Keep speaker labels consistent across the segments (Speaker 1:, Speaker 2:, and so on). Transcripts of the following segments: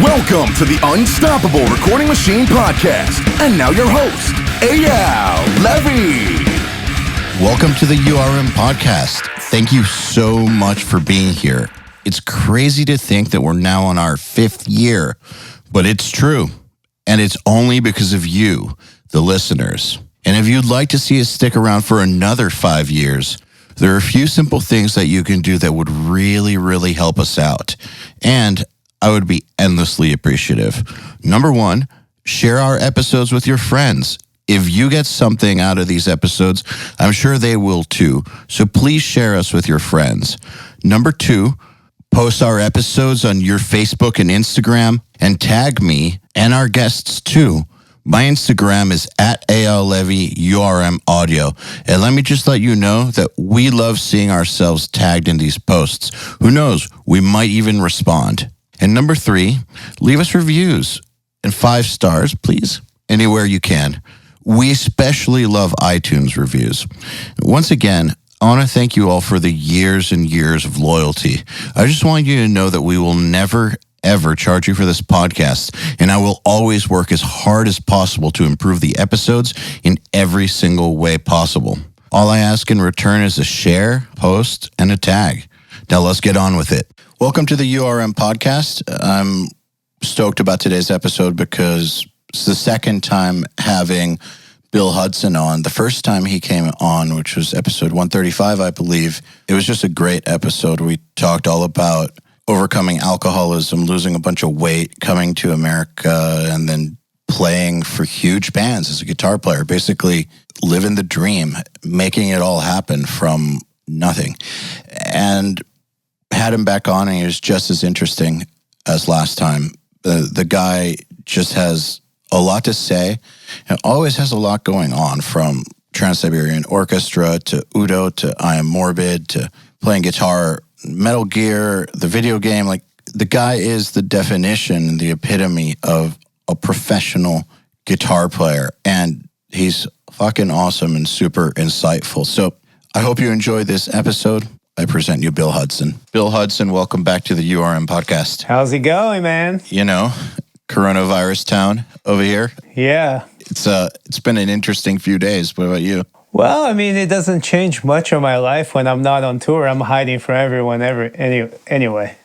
Speaker 1: Welcome to the Unstoppable Recording Machine Podcast. And now your host, EYAL Levy.
Speaker 2: Welcome to the URM Podcast. Thank you so much for being here. It's crazy to think that we're now on our 5th year, but it's true. And it's only because of you, the listeners. And if you'd like to see us stick around for another 5 years, there are a few simple things that you can do that would really help us out. And I would be endlessly appreciative. Number 1, share our episodes with your friends. If you get something out of these episodes, I'm sure they will too. So please share us with your friends. Number 2, post our episodes on your Facebook and Instagram and tag me and our guests too. My Instagram is at ALLevyURMAudio. And let me just let you know that we love seeing ourselves tagged in these posts. Who knows, we might even respond. And number 3, leave us reviews and 5 stars, please, anywhere you can. We especially love iTunes reviews. Once again, I want to thank you all for the years and years of loyalty. I just want you to know that we will never, ever charge you for this podcast, and I will always work as hard as possible to improve the episodes in every single way possible. All I ask in return is a share, post, and a tag. Now let's get on with it. Welcome to the URM Podcast. I'm stoked about today's episode because it's the second time having Bill Hudson on. The first time he came on, which was episode 135, I believe, it was just a great episode. We talked all about overcoming alcoholism, losing a bunch of weight, coming to America, and then playing for huge bands as a guitar player, basically living the dream, making it all happen from nothing. And had him back on, and he was just as interesting as last time. The guy just has a lot to say and always has a lot going on, from Trans-Siberian Orchestra to Udo to Am Morbid to playing guitar, Metal Gear, the video game. Like, the guy is the definition, the epitome of a professional guitar player, and he's fucking awesome and super insightful. So I hope you enjoyed this episode. I present you Bill Hudson. Bill Hudson, welcome back to the URM Podcast.
Speaker 3: How's it going, man?
Speaker 2: You know, coronavirus town over here.
Speaker 3: Yeah.
Speaker 2: It's been an interesting few days. What about you?
Speaker 3: Well, I mean, it doesn't change much of my life when I'm not on tour. I'm hiding from everyone anyway.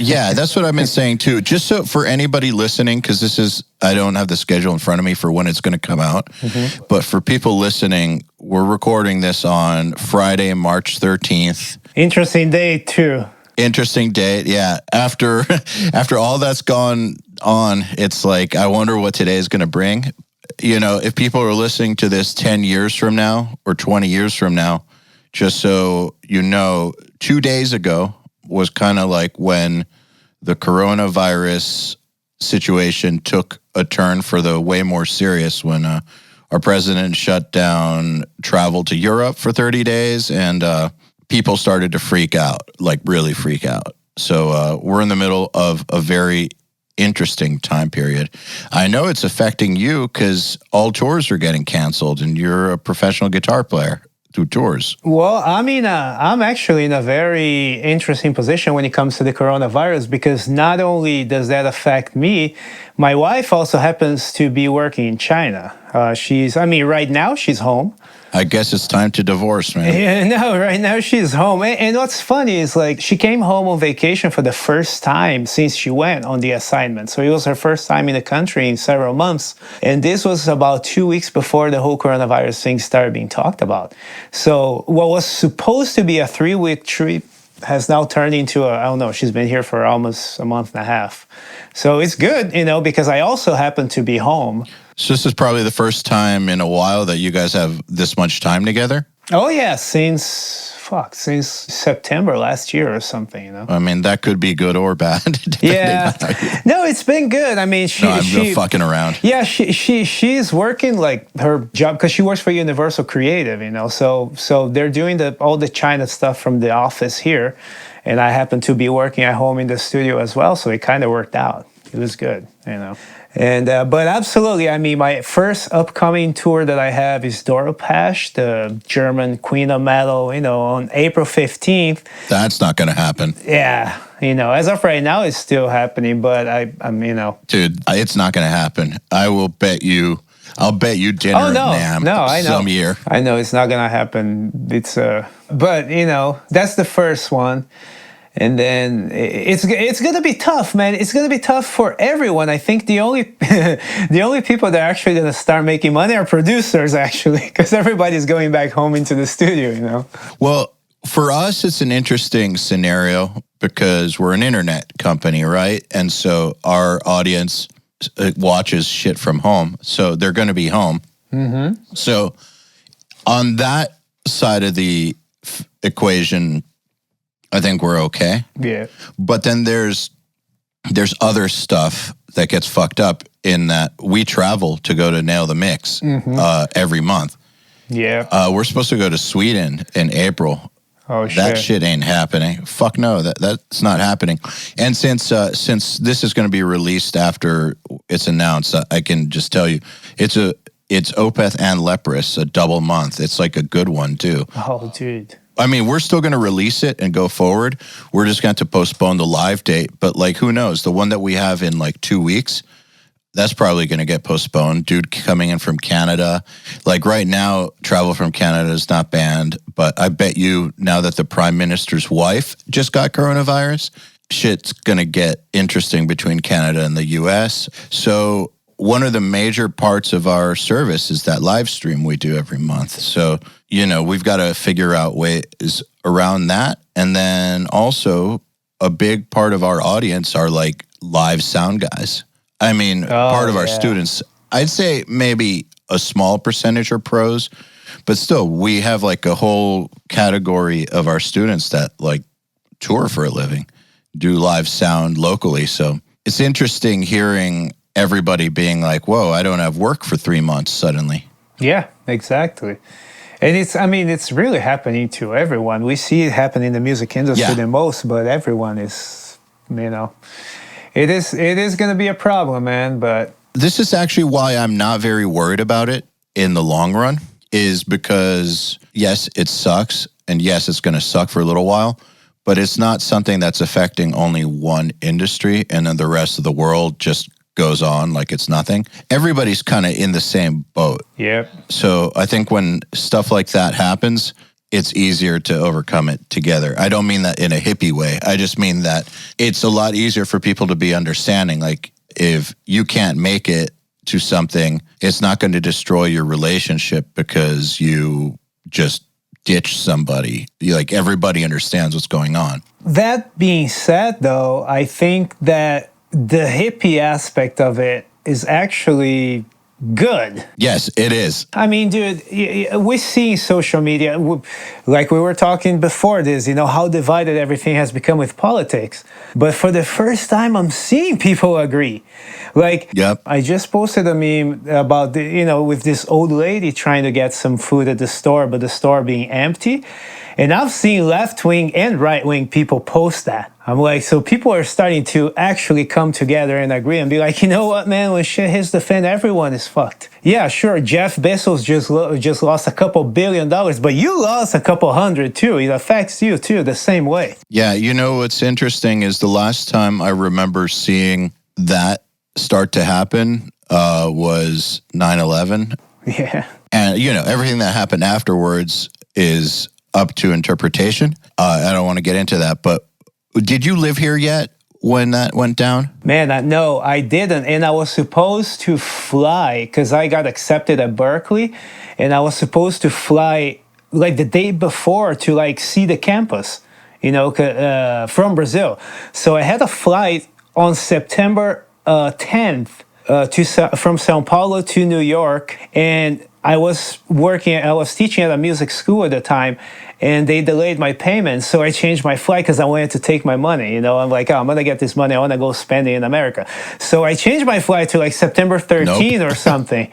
Speaker 2: Yeah, that's what I've been saying too. Just so for anybody listening, because I don't have the schedule in front of me for when it's going to come out. Mm-hmm. But for people listening, we're recording this on Friday, March 13th.
Speaker 3: Interesting date too.
Speaker 2: Interesting date, yeah. After all that's gone on, it's like, I wonder what today is going to bring. You know, if people are listening to this 10 years from now or 20 years from now, just so you know, 2 days ago was kind of like when the coronavirus situation took a turn for the way more serious, when our president shut down travel to Europe for 30 days and people started to freak out, like really freak out. So we're in the middle of a very interesting time period. I know it's affecting you because all tours are getting canceled and you're a professional guitar player through tours.
Speaker 3: Well, I mean, I'm actually in a very interesting position when it comes to the coronavirus, because not only does that affect me, my wife also happens to be working in China. Right now she's home.
Speaker 2: I guess it's time to divorce, man.
Speaker 3: Yeah, no, right now she's home. And what's funny is, like, she came home on vacation for the first time since she went on the assignment. So it was her first time in the country in several months. And this was about 2 weeks before the whole coronavirus thing started being talked about. So what was supposed to be a 3-week trip has now turned into she's been here for almost a month and a half. So it's good, because I also happen to be home.
Speaker 2: So this is probably the first time in a while that you guys have this much time together?
Speaker 3: Oh, yeah, since September last year or something,
Speaker 2: I mean, that could be good or bad.
Speaker 3: Yeah. No, it's been good. I mean,
Speaker 2: I'm fucking around.
Speaker 3: Yeah, she's working like her job, because she works for Universal Creative, So they're doing all the China stuff from the office here, and I happen to be working at home in the studio as well, so it kind of worked out. It was good, And but absolutely, I mean, my first upcoming tour that I have is Doropash, the German Queen of Metal, on April 15th.
Speaker 2: That's not going to happen.
Speaker 3: Yeah, as of right now, it's still happening, but I'm.
Speaker 2: Dude, it's not going to happen. I'll bet you dinner at NAMM
Speaker 3: I know.
Speaker 2: some year.
Speaker 3: I know it's not going to happen. But that's the first one. And then it's going to be tough, man. It's going to be tough for everyone. I think the only people that are actually going to start making money are producers, actually, because everybody's going back home into the studio,
Speaker 2: Well, for us, it's an interesting scenario because we're an internet company, right? And so our audience watches shit from home. So they're going to be home. Mm-hmm. So on that side of the equation, I think we're okay.
Speaker 3: Yeah.
Speaker 2: But then there's other stuff that gets fucked up in that we travel to go to Nail the Mix every month.
Speaker 3: Yeah.
Speaker 2: We're supposed to go to Sweden in April.
Speaker 3: Oh, shit.
Speaker 2: That shit ain't happening. Fuck no, that's not happening. And since this is going to be released after it's announced, I can just tell you, it's Opeth and Leprous, a double month. It's like a good one too.
Speaker 3: Oh, dude.
Speaker 2: I mean, we're still going to release it and go forward. We're just going to postpone the live date. But like, who knows? The one that we have in like 2 weeks, that's probably going to get postponed. Dude coming in from Canada. Like right now, travel from Canada is not banned. But I bet you now that the Prime Minister's wife just got coronavirus, shit's going to get interesting between Canada and the US. So one of the major parts of our service is that live stream we do every month. So, we've got to figure out ways around that. And then also a big part of our audience are like live sound guys. I mean, part of our students, I'd say maybe a small percentage are pros, but still we have like a whole category of our students that like tour for a living, do live sound locally. So it's interesting hearing everybody being like, whoa, I don't have work for 3 months suddenly.
Speaker 3: Yeah, exactly. And it's really happening to everyone. We see it happen in the music industry the most, but everyone is, it is going to be a problem, man. But
Speaker 2: this is actually why I'm not very worried about it in the long run, is because yes, it sucks. And yes, it's going to suck for a little while, but it's not something that's affecting only one industry and then the rest of the world just goes on like it's nothing. Everybody's kind of in the same boat.
Speaker 3: Yep.
Speaker 2: So I think when stuff like that happens, it's easier to overcome it together. I don't mean that in a hippie way. I just mean that it's a lot easier for people to be understanding. Like if you can't make it to something, it's not going to destroy your relationship because you just ditch somebody. Like everybody understands what's going on.
Speaker 3: That being said, though, I think that the hippie aspect of it is actually good.
Speaker 2: Yes, it is.
Speaker 3: I mean, dude, we see social media, like we were talking before this, how divided everything has become with politics. But for the first time, I'm seeing people agree. Like,
Speaker 2: yep.
Speaker 3: I just posted a meme about, with this old lady trying to get some food at the store, but the store being empty. And I've seen left-wing and right-wing people post that. I'm like, so people are starting to actually come together and agree and be like, you know what, man, when shit hits the fan, everyone is fucked. Yeah, sure, Jeff Bezos just lost a couple $1 billion, but you lost a couple hundred too. It affects you too, the same way.
Speaker 2: Yeah, what's interesting is the last time I remember seeing that start to happen was 9/11.
Speaker 3: Yeah.
Speaker 2: And, everything that happened afterwards is up to interpretation. I don't want to get into that, but did you live here yet when that went down?
Speaker 3: Man, no, I didn't. And I was supposed to fly because I got accepted at Berkeley, and I was supposed to fly like the day before to like see the campus, from Brazil. So I had a flight on September 10th from Sao Paulo to New York, and I was teaching at a music school at the time, and they delayed my payment. So I changed my flight because I wanted to take my money. I'm like, I'm going to get this money. I want to go spend it in America. So I changed my flight to like September 13th or something.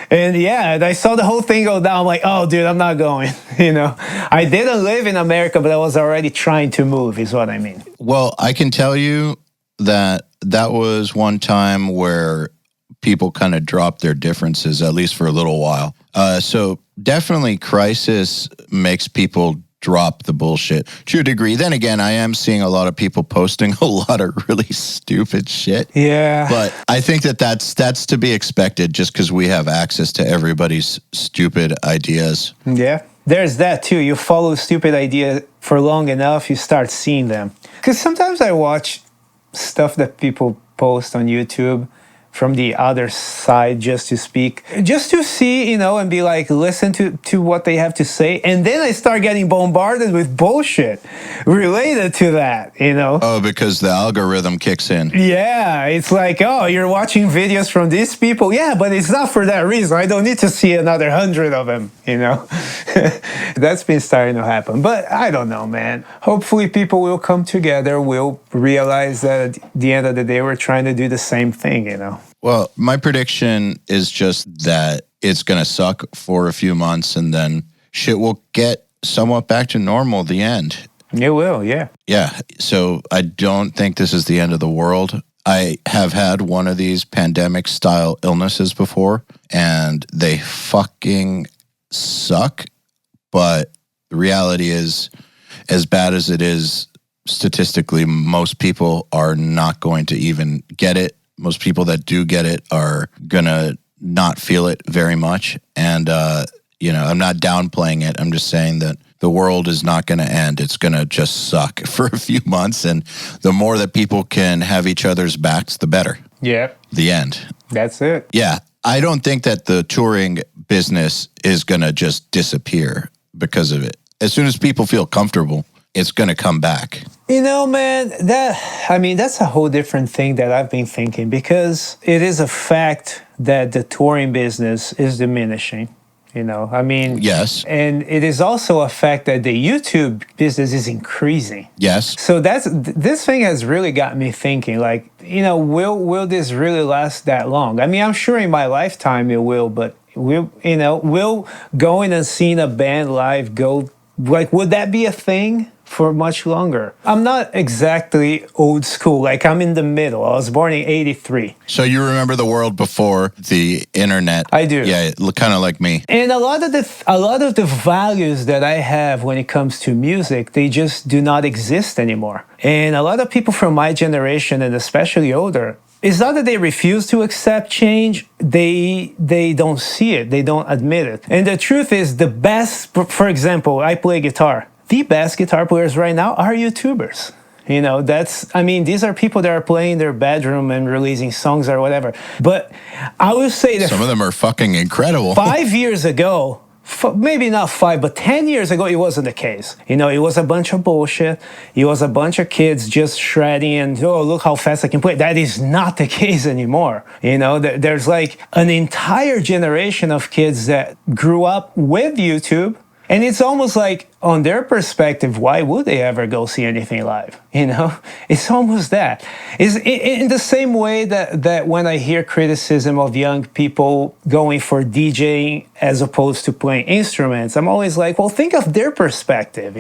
Speaker 3: And and I saw the whole thing go down. I'm like, oh, dude, I'm not going. I didn't live in America, but I was already trying to move is what I mean.
Speaker 2: Well, I can tell you that that was one time where people kind of dropped their differences, at least for a little while. So definitely crisis makes people drop the bullshit to a degree. Then again, I am seeing a lot of people posting a lot of really stupid shit.
Speaker 3: Yeah.
Speaker 2: But I think that's to be expected just because we have access to everybody's stupid ideas.
Speaker 3: Yeah. There's that too. You follow stupid ideas for long enough, you start seeing them. Because sometimes I watch stuff that people post on YouTube from the other side just to speak, just to see, and be like, listen to what they have to say. And then I start getting bombarded with bullshit related to that,
Speaker 2: Oh, because the algorithm kicks in.
Speaker 3: Yeah, it's like, oh, you're watching videos from these people. Yeah, but it's not for that reason. I don't need to see another 100 of them, That's been starting to happen. But I don't know, man. Hopefully people will come together, will realize that at the end of the day, we're trying to do the same thing, Well,
Speaker 2: my prediction is just that it's going to suck for a few months and then shit will get somewhat back to normal at the end.
Speaker 3: It will, yeah.
Speaker 2: Yeah, so I don't think this is the end of the world. I have had one of these pandemic-style illnesses before, and they fucking suck. But the reality is, as bad as it is, statistically, most people are not going to even get it. Most people that do get it are going to not feel it very much. And, I'm not downplaying it. I'm just saying that the world is not going to end. It's going to just suck for a few months. And the more that people can have each other's backs, the better.
Speaker 3: Yeah.
Speaker 2: The end.
Speaker 3: That's it.
Speaker 2: Yeah. I don't think that the touring business is going to just disappear because of it. As soon as people feel comfortable, it's going to come back.
Speaker 3: Man, that's a whole different thing that I've been thinking, because it is a fact that the touring business is diminishing.
Speaker 2: Yes.
Speaker 3: And it is also a fact that the YouTube business is increasing.
Speaker 2: Yes.
Speaker 3: So this thing has really got me thinking, like, will this really last that long? I'm sure in my lifetime it will, but will going and seeing a band live go, like, would that be a thing for much longer? I'm not exactly old school. Like, I'm in the middle. I was born in 83.
Speaker 2: So you remember the world before the internet?
Speaker 3: I do.
Speaker 2: Yeah, kind of like me.
Speaker 3: And a lot of the values that I have when it comes to music, they just do not exist anymore. And a lot of people from my generation, and especially older, it's not that they refuse to accept change, they don't see it, they don't admit it. And the truth is, the best, for example, I play guitar. The best guitar players right now are YouTubers. These are people that are playing in their bedroom and releasing songs or whatever. But I would say that
Speaker 2: some of them are fucking incredible.
Speaker 3: 5 years ago, maybe not 5, but 10 years ago, it wasn't the case. It was a bunch of bullshit. It was a bunch of kids just shredding and, oh, look how fast I can play. That is not the case anymore. There's like an entire generation of kids that grew up with YouTube. And it's almost like, on their perspective, why would they ever go see anything live? It's almost that. It's in the same way that when I hear criticism of young people going for DJing as opposed to playing instruments, I'm always like, well, think of their perspective,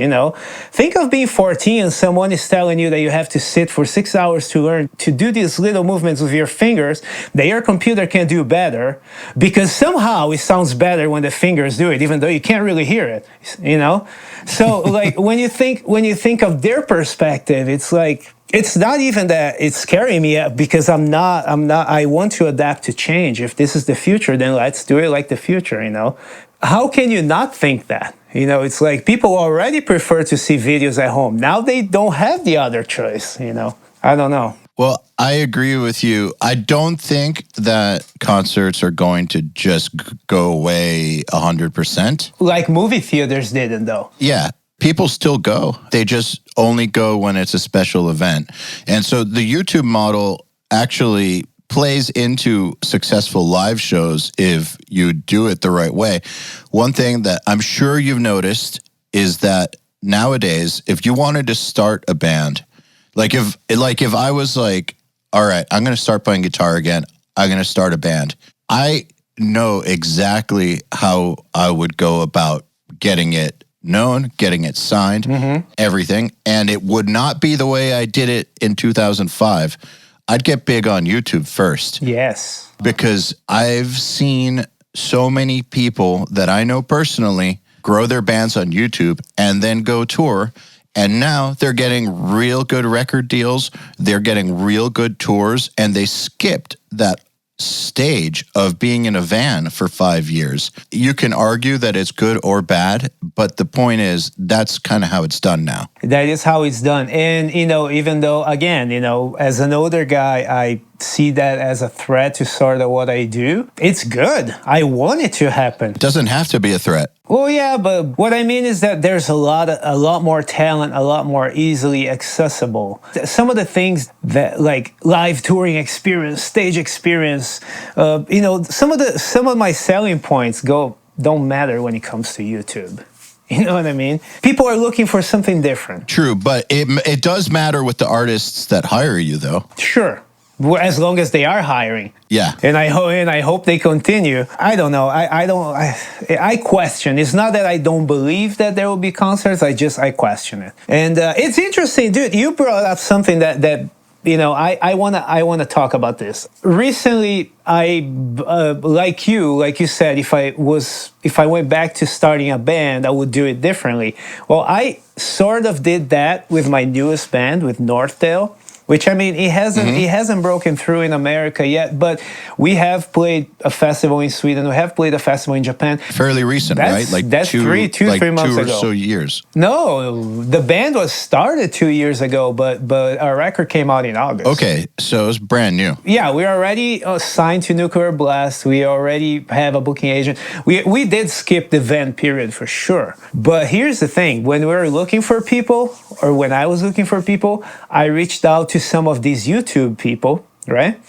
Speaker 3: Think of being 14 and someone is telling you that you have to sit for 6 hours to learn to do these little movements with your fingers that your computer can do better, because somehow it sounds better when the fingers do it, even though you can't really hear it, So, like, when you think of their perspective, it's like, it's not even that it's scaring me, because I want to adapt to change. If this is the future, then let's do it like the future, How can you not think that? It's like people already prefer to see videos at home. Now they don't have the other choice, I don't know.
Speaker 2: Well, I agree with you. I don't think that concerts are going to just go away 100%.
Speaker 3: Like movie theaters didn't, though.
Speaker 2: Yeah, people still go. They just only go when it's a special event. And so the YouTube model actually plays into successful live shows if you do it the right way. One thing that I'm sure you've noticed is that nowadays, if you wanted to start a band, Like if I was like, all right, I'm going to start playing guitar again, I'm going to start a band, I know exactly how I would go about getting it known, getting it signed, everything. And it would not be the way I did it in 2005. I'd get big on YouTube first.
Speaker 3: Yes.
Speaker 2: Because I've seen so many people that I know personally grow their bands on YouTube and then go tour. And now they're getting real good record deals. They're getting real good tours. And they skipped that stage of being in a van for 5 years. You can argue that it's good or bad, but the point is that's kind of how it's done now.
Speaker 3: That is how it's done. And, even though, again, as an older guy, I see that as a threat to sort of what I do. It's good. I want it to happen.
Speaker 2: It doesn't have to be a threat.
Speaker 3: Well, yeah, but what I mean is that there's a lot more talent, a lot more easily accessible. Some of the things that, like live touring experience, stage experience, some of my selling points don't matter when it comes to YouTube. You know what I mean? People are looking for something different.
Speaker 2: True, but it does matter with the artists that hire you, though.
Speaker 3: Sure. As long as they are hiring.
Speaker 2: Yeah.
Speaker 3: And I hope they continue. I don't know. I question. It's not that I don't believe that there will be concerts. I question it. And it's interesting, dude. You brought up something that I want to talk about this. Recently, like you said, if I went back to starting a band, I would do it differently. Well, I sort of did that with my newest band, with NorthTale. Which, I mean, it hasn't broken through in America yet, but we have played a festival in Sweden. We have played a festival in Japan.
Speaker 2: Fairly recent, right? Like
Speaker 3: that's 3 months ago.
Speaker 2: 2 or so years.
Speaker 3: No, the band was started 2 years ago, but our record came out in August.
Speaker 2: Okay, so it's brand new.
Speaker 3: Yeah, we're already signed to Nuclear Blast. We already have a booking agent. We did skip the van period for sure. But here's the thing. When we were looking for people, or when I was looking for people, I reached out to some of these YouTube people, right?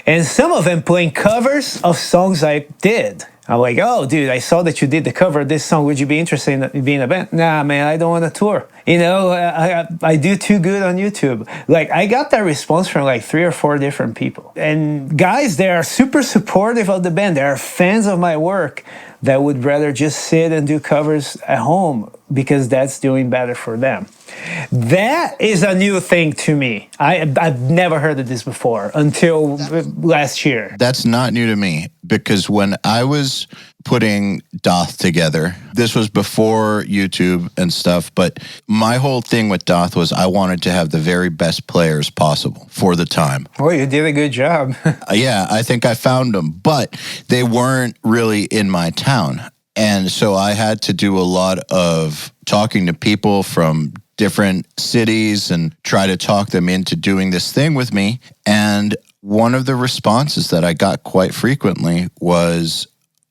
Speaker 3: And some of them playing covers of songs I did. I'm like, oh, dude, I saw that you did the cover of this song. Would you be interested in being a band? Nah, man, I don't want to tour. I do too good on YouTube. Like, I got that response from like 3 or 4 different people. And guys, they are super supportive of the band. They are fans of my work that would rather just sit and do covers at home because that's doing better for them. That is a new thing to me. I've never heard of this before until last year.
Speaker 2: That's not new to me because when I was putting Doth together, this was before YouTube and stuff, but my whole thing with Doth was I wanted to have the very best players possible for the time.
Speaker 3: Well, you did a good job.
Speaker 2: Yeah, I think I found them, but they weren't really in my town. And so I had to do a lot of talking to people from different cities and try to talk them into doing this thing with me. And one of the responses that I got quite frequently was,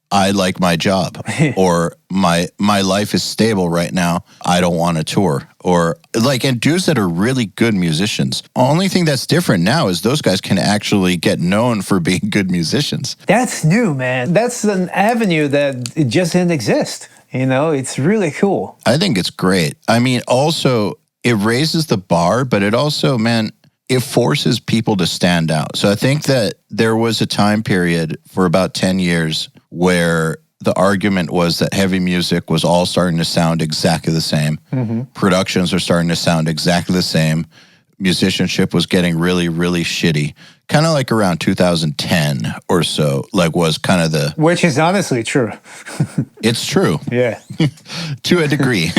Speaker 2: I like my job, or my life is stable right now. I don't want to tour. Or and dudes that are really good musicians. Only thing that's different now is those guys can actually get known for being good musicians.
Speaker 3: That's new, man. That's an avenue that it just didn't exist. It's really cool.
Speaker 2: I think it's great. I mean, also, it raises the bar, but it also, man, it forces people to stand out. So I think that there was a time period for about 10 years where the argument was that heavy music was all starting to sound exactly the same. Mm-hmm. Productions are starting to sound exactly the same. Musicianship was getting really, really shitty. Kind of like around 2010 or so, was kind of the...
Speaker 3: Which is honestly true.
Speaker 2: It's true.
Speaker 3: Yeah.
Speaker 2: To a degree.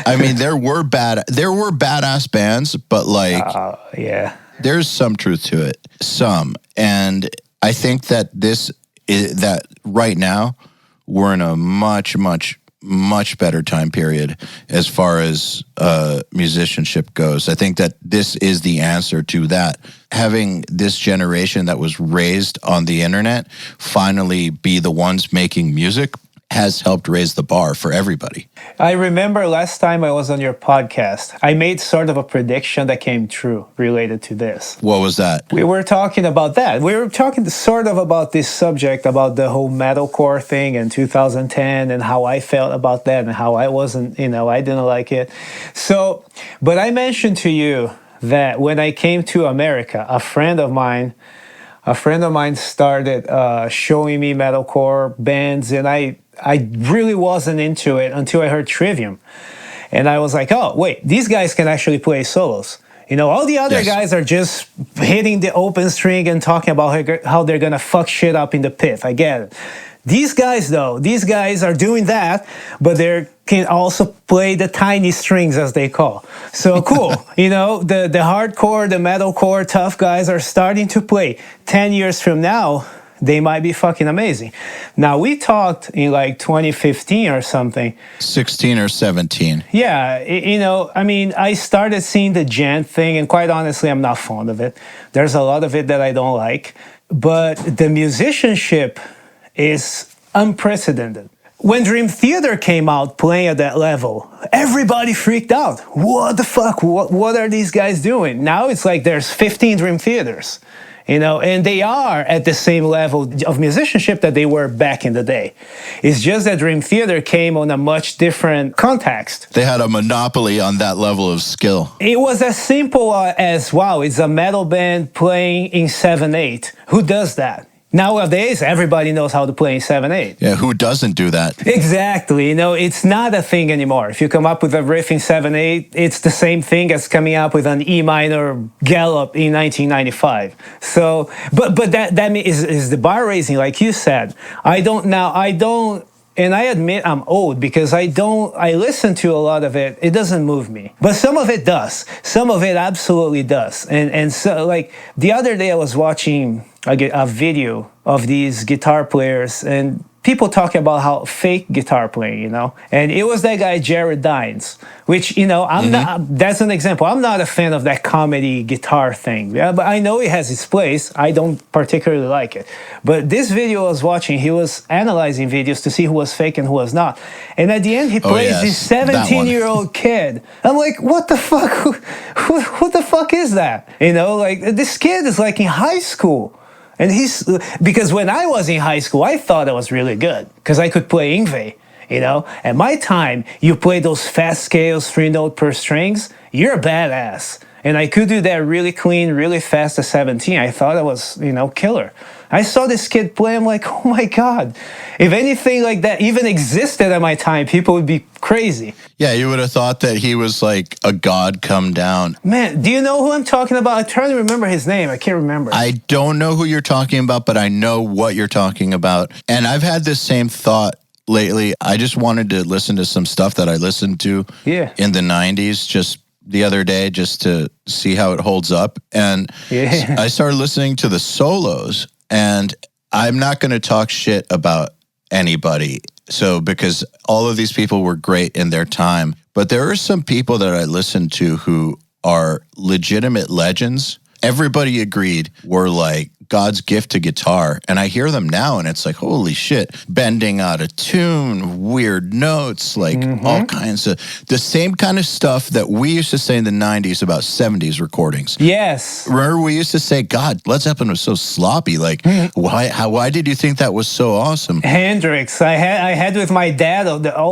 Speaker 2: I mean, there were badass bands, but
Speaker 3: yeah.
Speaker 2: There's some truth to it. Some. And I think that that right now we're in a much, much, much better time period as far as musicianship goes. I think that this is the answer to that. Having this generation that was raised on the internet finally be the ones making music has helped raise the bar for everybody.
Speaker 3: I remember last time I was on your podcast, I made sort of a prediction that came true related to this.
Speaker 2: What was that?
Speaker 3: We were talking about that. We were talking sort of about this subject, about the whole metalcore thing in 2010 and how I felt about that and how I wasn't, I didn't like it. So, but I mentioned to you that when I came to America, a friend of mine started showing me metalcore bands, and I really wasn't into it until I heard Trivium. And I was like, oh, wait, these guys can actually play solos. You know, all the other
Speaker 2: Yes.
Speaker 3: guys are just hitting the open string and talking about how they're gonna fuck shit up in the pit. I get it. These guys, though, these guys are doing that, but they can also play the tiny strings, as they call. So cool. You know, the hardcore, the metalcore, tough guys are starting to play. 10 years from now, they might be fucking amazing. Now, we talked in like 2015 or something.
Speaker 2: 16 or 17.
Speaker 3: Yeah, you know, I mean, I started seeing the gent thing, and quite honestly, I'm not fond of it. There's a lot of it that I don't like. But the musicianship is unprecedented. When Dream Theater came out playing at that level, everybody freaked out. What the fuck? What are these guys doing? Now it's like there's 15 Dream Theaters, you know, and they are at the same level of musicianship that they were back in the day. It's just that Dream Theater came on a much different context.
Speaker 2: They had a monopoly on that level of skill.
Speaker 3: It was as simple as, wow, it's a metal band playing in 7/8. Who does that? Nowadays, everybody knows how to play in 7/8.
Speaker 2: Yeah, who doesn't do that?
Speaker 3: Exactly. You know, it's not a thing anymore. If you come up with a riff in 7/8, it's the same thing as coming up with an E minor gallop in 1995. So, but that is the bar raising, like you said. I don't. And I admit I'm old because I listen to a lot of it. It doesn't move me. But some of it does. Some of it absolutely does. And so, like, the other day I was watching a video of these guitar players, and people talking about how fake guitar playing, you know? And it was that guy, Jared Dines, which, you know, I'm not, that's an example. I'm not a fan of that comedy guitar thing. Yeah, but I know it has its place. I don't particularly like it. But this video I was watching, he was analyzing videos to see who was fake and who was not. And at the end, he plays this 17-year-old kid. I'm like, what the fuck? Who the fuck is that? You know, like, this kid is like in high school. And because when I was in high school, I thought I was really good because I could play Yngwie, you know? At my time, you play those fast scales, 3-note per strings, you're a badass. And I could do that really clean, really fast at 17. I thought I was, you know, killer. I saw this kid play, I'm like, oh my God. If anything like that even existed at my time, people would be crazy.
Speaker 2: Yeah, you would have thought that he was like a god come down.
Speaker 3: Man, do you know who I'm talking about? I'm trying to remember his name. I can't remember.
Speaker 2: I don't know who you're talking about, but I know what you're talking about. And I've had this same thought lately. I just wanted to listen to some stuff that I listened to in the 90s, just the other day, just to see how it holds up. And I started listening to the solos, and I'm not going to talk shit about anybody. So, because all of these people were great in their time, but there are some people that I listened to who are legitimate legends. Everybody agreed were like God's gift to guitar. And I hear them now and it's like, holy shit, bending out of tune, weird notes, like all kinds of the same kind of stuff that we used to say in the 90s about 70s recordings.
Speaker 3: Yes.
Speaker 2: Remember we used to say, God, Led Zeppelin was so sloppy. Like, why did you think that was so awesome?
Speaker 3: Hendrix. I had with my dad.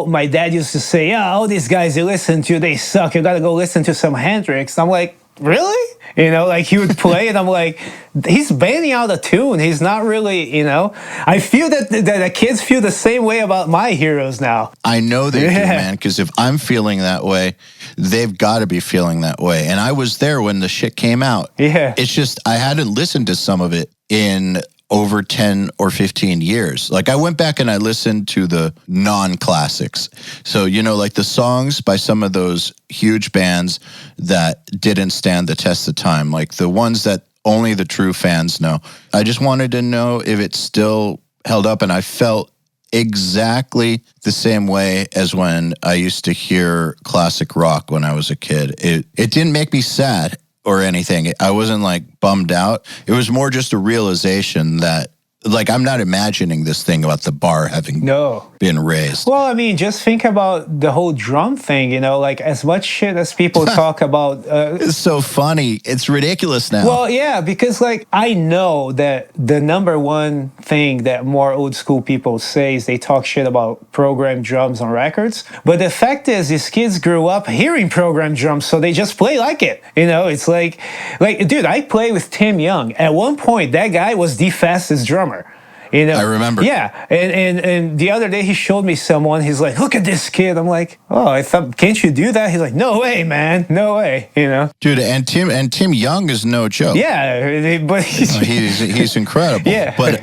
Speaker 3: My dad used to say, yeah, all these guys you listen to, they suck. You got to go listen to some Hendrix. I'm like, really? You know, like he would play and I'm like, he's banging out a tune. He's not really, you know. I feel that the kids feel the same way about my heroes now.
Speaker 2: I know they do, man, because if I'm feeling that way, they've got to be feeling that way. And I was there when the shit came out.
Speaker 3: Yeah.
Speaker 2: It's just I hadn't listened to some of it in over 10 or 15 years. Like I went back and I listened to the non-classics. So, you know, like the songs by some of those huge bands that didn't stand the test of time, like the ones that only the true fans know. I just wanted to know if it still held up, and I felt exactly the same way as when I used to hear classic rock when I was a kid. It didn't make me sad or anything. I wasn't like bummed out. It was more just a realization that, like, I'm not imagining this thing about the bar having been raised.
Speaker 3: Well, I mean, just think about the whole drum thing, you know, like as much shit as people talk about.
Speaker 2: It's so funny. It's ridiculous now.
Speaker 3: Well, yeah, because like I know that the number one thing that more old school people say is they talk shit about programmed drums on records. But the fact is, these kids grew up hearing programmed drums, so they just play like it. You know, it's like, dude, I play with Tim Young. At one point, that guy was the fastest drummer. You know,
Speaker 2: I remember.
Speaker 3: Yeah, and the other day he showed me someone. He's like, "Look at this kid." I'm like, "Oh, I thought, can't you do that?" He's like, "No way, man, no way." You know,
Speaker 2: Dude, and Tim Young is no joke.
Speaker 3: yeah, but
Speaker 2: He's incredible.
Speaker 3: Yeah.
Speaker 2: But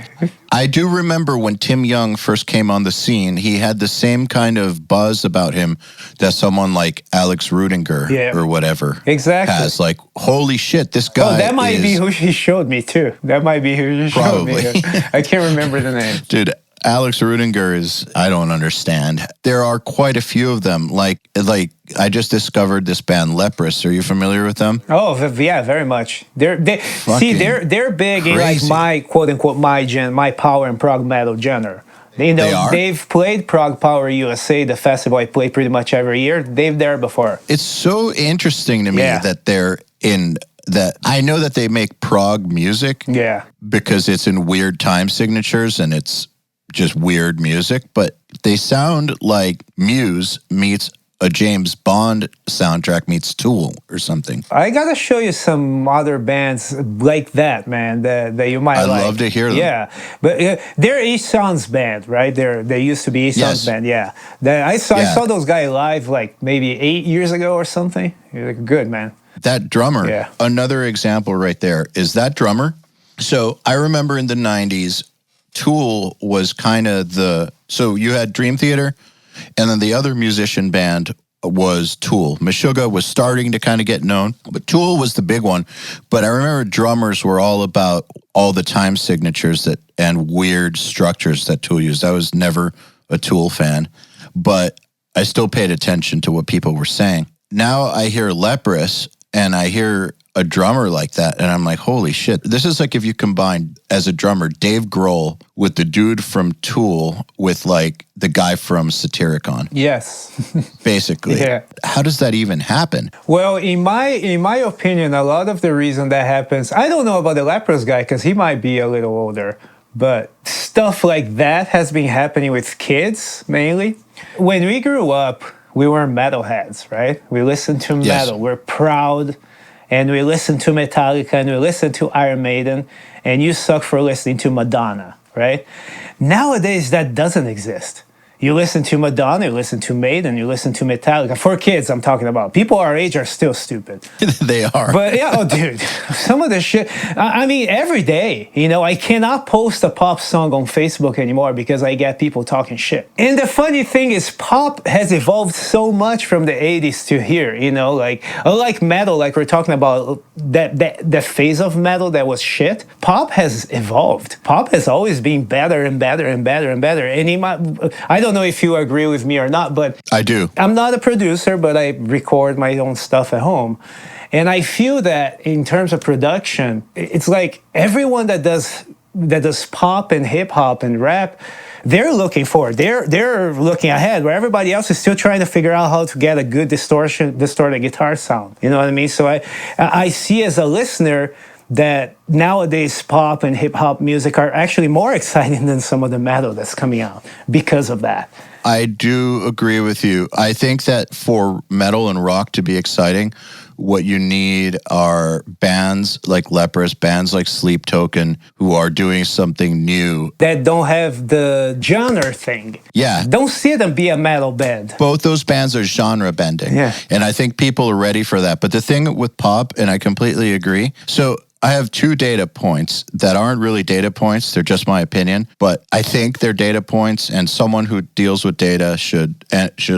Speaker 2: I do remember when Tim Young first came on the scene, he had the same kind of buzz about him that someone like Alex Rudinger or whatever
Speaker 3: exactly
Speaker 2: has. Like, holy shit, this guy.
Speaker 3: Oh, that might be who he showed me too. That might be who he showed me. I can't remember the name.
Speaker 2: Dude, Alex Rudinger is, I don't understand. There are quite a few of them. Like I just discovered this band Leprous. Are you familiar with them?
Speaker 3: Oh, yeah, very much. They're big crazy. In like my quote unquote my power and prog metal genre. You know, they've played Prog Power USA, the festival I play pretty much every year. They've there before.
Speaker 2: It's so interesting to me that they're in that. I know that they make prog music.
Speaker 3: Yeah.
Speaker 2: Because it's in weird time signatures and it's just weird music, but they sound like Muse meets a James Bond soundtrack meets Tool or something.
Speaker 3: I gotta show you some other bands like that, man, that you might like.
Speaker 2: I'd love to hear them.
Speaker 3: Yeah, but they're Eason's band, right? They used to be Eason's band, yeah. I saw those guys live like maybe 8 years ago or something. You're like, good, man.
Speaker 2: That drummer, another example right there, is that drummer. So I remember in the 90s, Tool was kind of so you had Dream Theater, and then the other musician band was Tool. Meshuggah was starting to kind of get known, but Tool was the big one. But I remember drummers were all about all the time signatures and weird structures that Tool used. I was never a Tool fan, but I still paid attention to what people were saying. Now I hear Leprous, and I hear a drummer like that, and I'm like, holy shit. This is like if you combine, as a drummer, Dave Grohl with the dude from Tool with like the guy from Satyricon.
Speaker 3: Yes.
Speaker 2: Basically.
Speaker 3: Yeah.
Speaker 2: How does that even happen?
Speaker 3: Well, in my opinion, a lot of the reason that happens, I don't know about the Leprous guy because he might be a little older, but stuff like that has been happening with kids mainly. When we grew up, we were metalheads, right? We listened to metal. We're proud. And we listen to Metallica and we listen to Iron Maiden, and you suck for listening to Madonna, right? Nowadays, that doesn't exist. You listen to Madonna, you listen to Maiden, you listen to Metallica. For kids, I'm talking about. People our age are still stupid.
Speaker 2: They are.
Speaker 3: But yeah, oh, dude, some of the shit. I mean, every day, you know, I cannot post a pop song on Facebook anymore because I get people talking shit. And the funny thing is, pop has evolved so much from the 80s to here, you know, like metal, like we're talking about that phase of metal that was shit. Pop has evolved. Pop has always been better and better and better and better. And I don't know if you agree with me or not, but
Speaker 2: I do.
Speaker 3: I'm not a producer, but I record my own stuff at home. And I feel that in terms of production, it's like everyone that does pop and hip hop and rap, they're looking forward. They're looking ahead, where everybody else is still trying to figure out how to get a good distorted guitar sound. You know what I mean? So I see as a listener that nowadays pop and hip hop music are actually more exciting than some of the metal that's coming out because of that.
Speaker 2: I do agree with you. I think that for metal and rock to be exciting, what you need are bands like Leprous, bands like Sleep Token, who are doing something new.
Speaker 3: That don't have the genre thing.
Speaker 2: Yeah.
Speaker 3: Don't see them be a metal band.
Speaker 2: Both those bands are genre bending.
Speaker 3: Yeah.
Speaker 2: And I think people are ready for that. But the thing with pop, and I completely agree. So I have 2 data points that aren't really data points. They're just my opinion, but I think they're data points, and someone who deals with data should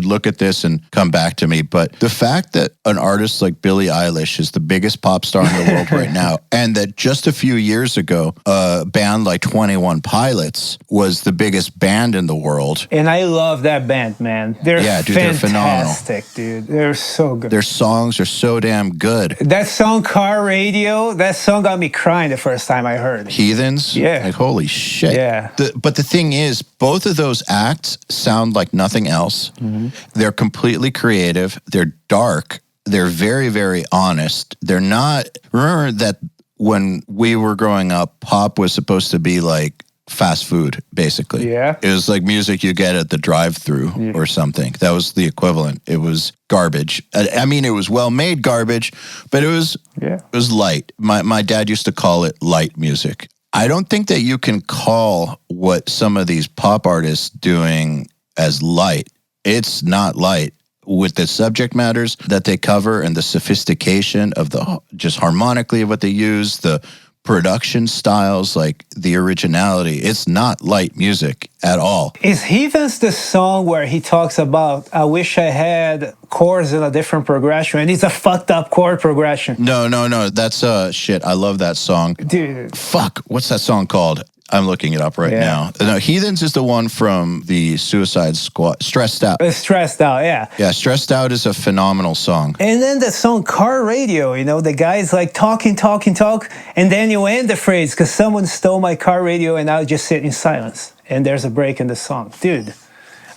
Speaker 2: look at this and come back to me. But the fact that an artist like Billie Eilish is the biggest pop star in the world right now, and that just a few years ago, a band like 21 Pilots was the biggest band in the world.
Speaker 3: And I love that band, man. They're
Speaker 2: they're phenomenal.
Speaker 3: Dude. They're so good.
Speaker 2: Their songs are so damn good.
Speaker 3: That song, Car Radio, that song got me crying the first time I heard it.
Speaker 2: Heathens?
Speaker 3: Yeah.
Speaker 2: Like, holy shit.
Speaker 3: Yeah.
Speaker 2: But the thing is, both of those acts sound like nothing else. Mm-hmm. They're completely creative. They're dark. They're very, very honest. They're not... Remember that when we were growing up, pop was supposed to be like fast food, basically.
Speaker 3: Yeah.
Speaker 2: It was like music you get at the drive-thru or something. That was the equivalent. It was garbage. I mean, it was well-made garbage, but it was light. My dad used to call it light music. I don't think that you can call what some of these pop artists doing as light. It's not light. With the subject matters that they cover and the sophistication of the just harmonically of what they use, the production styles, like the originality, it's not light music at all.
Speaker 3: Is Heathens the song where he talks about, I wish I had chords in a different progression, and it's a fucked up chord progression?
Speaker 2: No. That's shit. I love that song.
Speaker 3: Dude.
Speaker 2: Fuck. What's that song called? I'm looking it up right now. No, Heathens is the one from the Suicide Squad. Stressed Out.
Speaker 3: Stressed Out, yeah.
Speaker 2: Yeah, Stressed Out is a phenomenal song.
Speaker 3: And then the song Car Radio, the guy's like talk, and then you end the phrase, because someone stole my car radio and I'll just sit in silence. And there's a break in the song. Dude,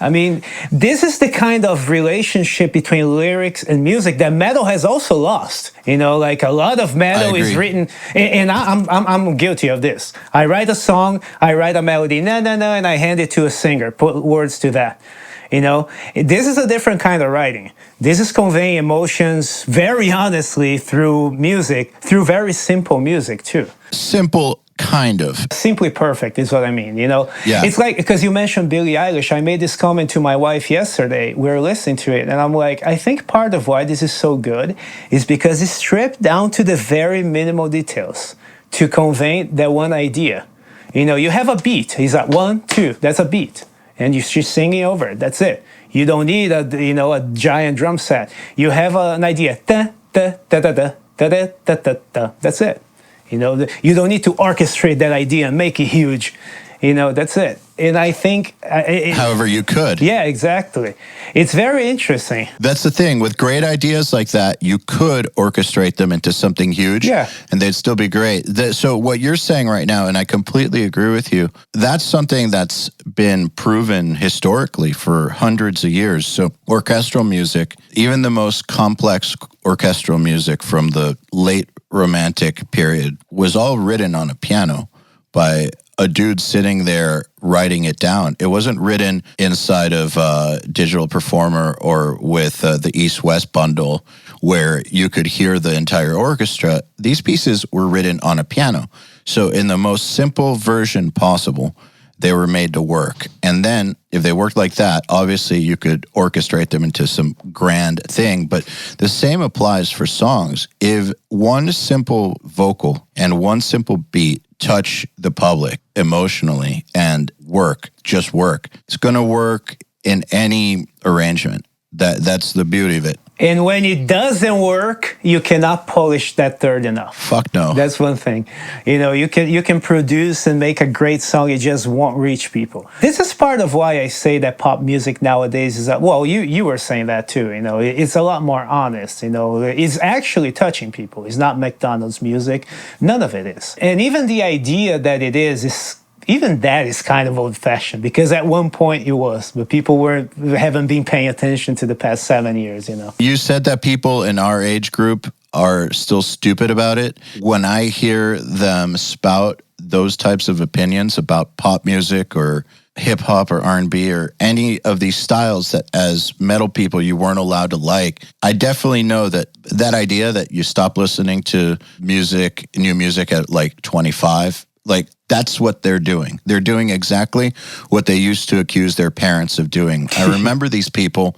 Speaker 3: I mean, this is the kind of relationship between lyrics and music that metal has also lost. Like a lot of metal is written, and I'm guilty of this. I write a song, I write a melody, and I hand it to a singer, put words to that. This is a different kind of writing. This is conveying emotions very honestly through music, through very simple music too.
Speaker 2: Simple. Kind of.
Speaker 3: Simply perfect is what I mean,
Speaker 2: Yeah.
Speaker 3: It's like, because you mentioned Billie Eilish, I made this comment to my wife yesterday. We were listening to it, and I'm like, I think part of why this is so good is because it's stripped down to the very minimal details to convey that one idea. You have a beat. He's like, 1, 2, that's a beat. And she's singing over it. That's it. You don't need a giant drum set. You have an idea. Da, da, da, da, da, da, da, da, da, da. That's it. You don't need to orchestrate that idea and make it huge. That's it. And I think...
Speaker 2: However you could.
Speaker 3: Yeah, exactly. It's very interesting.
Speaker 2: That's the thing. With great ideas like that, you could orchestrate them into something huge.
Speaker 3: Yeah.
Speaker 2: And they'd still be great. So what you're saying right now, and I completely agree with you, that's something that's been proven historically for hundreds of years. So orchestral music, even the most complex orchestral music from the late Romantic period, was all written on a piano by a dude sitting there writing it down. It wasn't written inside of Digital Performer or with the East-West bundle where you could hear the entire orchestra. These pieces were written on a piano. So in the most simple version possible, they were made to work. And then if they worked like that, obviously you could orchestrate them into some grand thing. But the same applies for songs. If one simple vocal and one simple beat touch the public emotionally and just work, it's going to work in any arrangement. That's the beauty of it.
Speaker 3: And when it doesn't work, you cannot polish that third enough.
Speaker 2: Fuck no.
Speaker 3: That's one thing. You can produce and make a great song, it just won't reach people. This is part of why I say that pop music nowadays is that, well, you were saying that too, it's a lot more honest, it's actually touching people. It's not McDonald's music. None of it is. And even the idea that it is even that is kind of old-fashioned, because at one point it was, but people haven't been paying attention to the past 7 years,
Speaker 2: You said that people in our age group are still stupid about it. When I hear them spout those types of opinions about pop music or hip-hop or R&B or any of these styles that as metal people you weren't allowed to like, I definitely know that idea that you stop listening to new music at like 25, like that's what they're doing. They're doing exactly what they used to accuse their parents of doing. I remember these people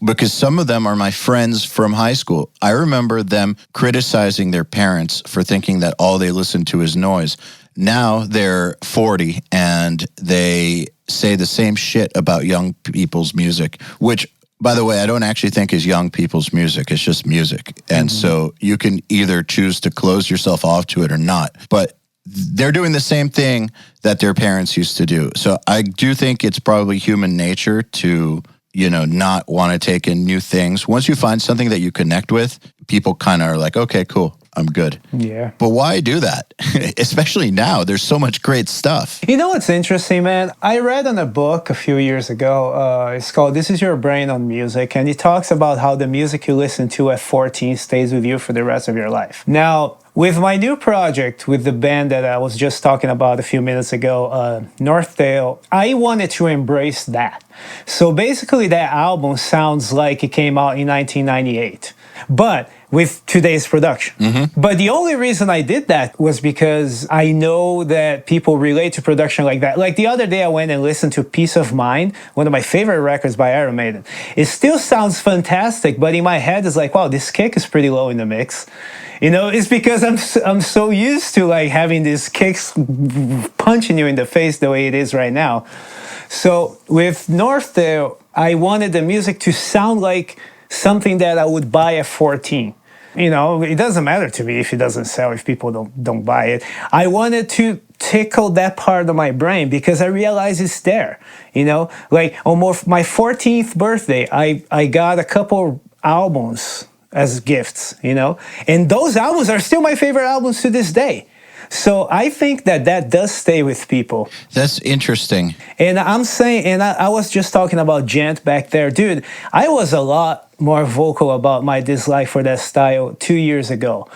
Speaker 2: because some of them are my friends from high school. I remember them criticizing their parents for thinking that all they listen to is noise. Now they're 40 and they say the same shit about young people's music, which, by the way, I don't actually think is young people's music. It's just music. And so you can either choose to close yourself off to it or not. But they're doing the same thing that their parents used to do. So I do think it's probably human nature to, not want to take in new things. Once you find something that you connect with, people kind of are like, okay, cool, I'm good.
Speaker 3: Yeah.
Speaker 2: But why do that? Especially now, there's so much great stuff.
Speaker 3: You know what's interesting, man? I read in a book a few years ago, it's called This Is Your Brain on Music, and it talks about how the music you listen to at 14 stays with you for the rest of your life. Now, with my new project, with the band that I was just talking about a few minutes ago, NorthTale, I wanted to embrace that. So basically that album sounds like it came out in 1998. but with today's production. But the only reason I did that was because I know that people relate to production like that. Like the other day, I went and listened to Peace of Mind, one of my favorite records by Iron Maiden. It still sounds fantastic, but in my head, it's like, wow, this kick is pretty low in the mix. It's because I'm so used to like having these kicks punching you in the face the way it is right now. So with NorthTale, I wanted the music to sound like something that I would buy at 14. It doesn't matter to me if it doesn't sell, if people don't buy it. I wanted to tickle that part of my brain because I realized it's there. Like on my 14th birthday, I got a couple albums as gifts, and those albums are still my favorite albums to this day. So I think that does stay with people.
Speaker 2: That's interesting.
Speaker 3: And I'm saying, and I was just talking about Gent back there. Dude, I was a lot more vocal about my dislike for that style 2 years ago.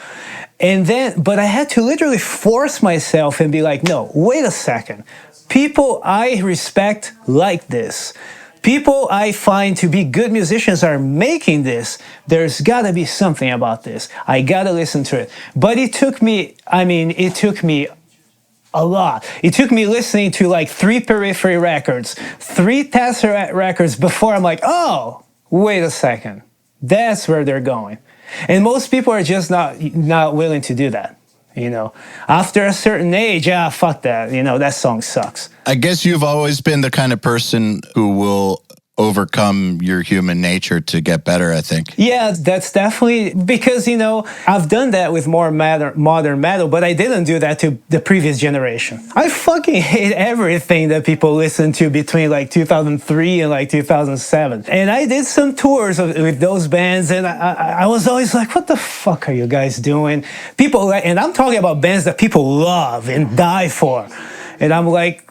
Speaker 3: But I had to literally force myself and be like, no, wait a second. People I respect like this. People I find to be good musicians are making this. There's got to be something about this. I got to listen to it. But it took me a lot. It took me listening to like 3 Periphery records, 3 Tesseract records before I'm like, oh, wait a second. That's where they're going. And most people are just not willing to do that. After a certain age, fuck that. That song sucks.
Speaker 2: I guess you've always been the kind of person who will overcome your human nature to get better, I think.
Speaker 3: Yeah, that's definitely because, I've done that with more modern metal, but I didn't do that to the previous generation. I fucking hate everything that people listen to between like 2003 and like 2007. And I did some tours with those bands, and I was always like, what the fuck are you guys doing? And I'm talking about bands that people love and die for. And I'm like...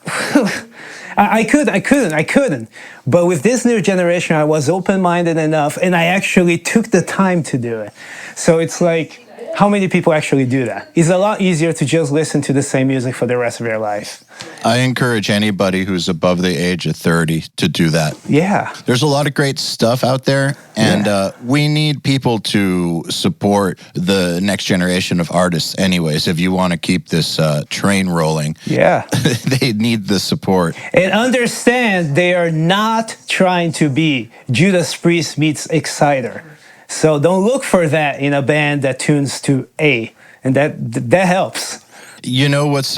Speaker 3: I couldn't. But with this new generation, I was open-minded enough, and I actually took the time to do it. So it's like, how many people actually do that? It's a lot easier to just listen to the same music for the rest of your life.
Speaker 2: I encourage anybody who's above the age of 30 to do that.
Speaker 3: Yeah.
Speaker 2: There's a lot of great stuff out there, and we need people to support the next generation of artists anyways. If you want to keep this train rolling, they need the support.
Speaker 3: And understand, they are not trying to be Judas Priest meets Exciter. So don't look for that in a band that tunes to A, and that helps.
Speaker 2: What's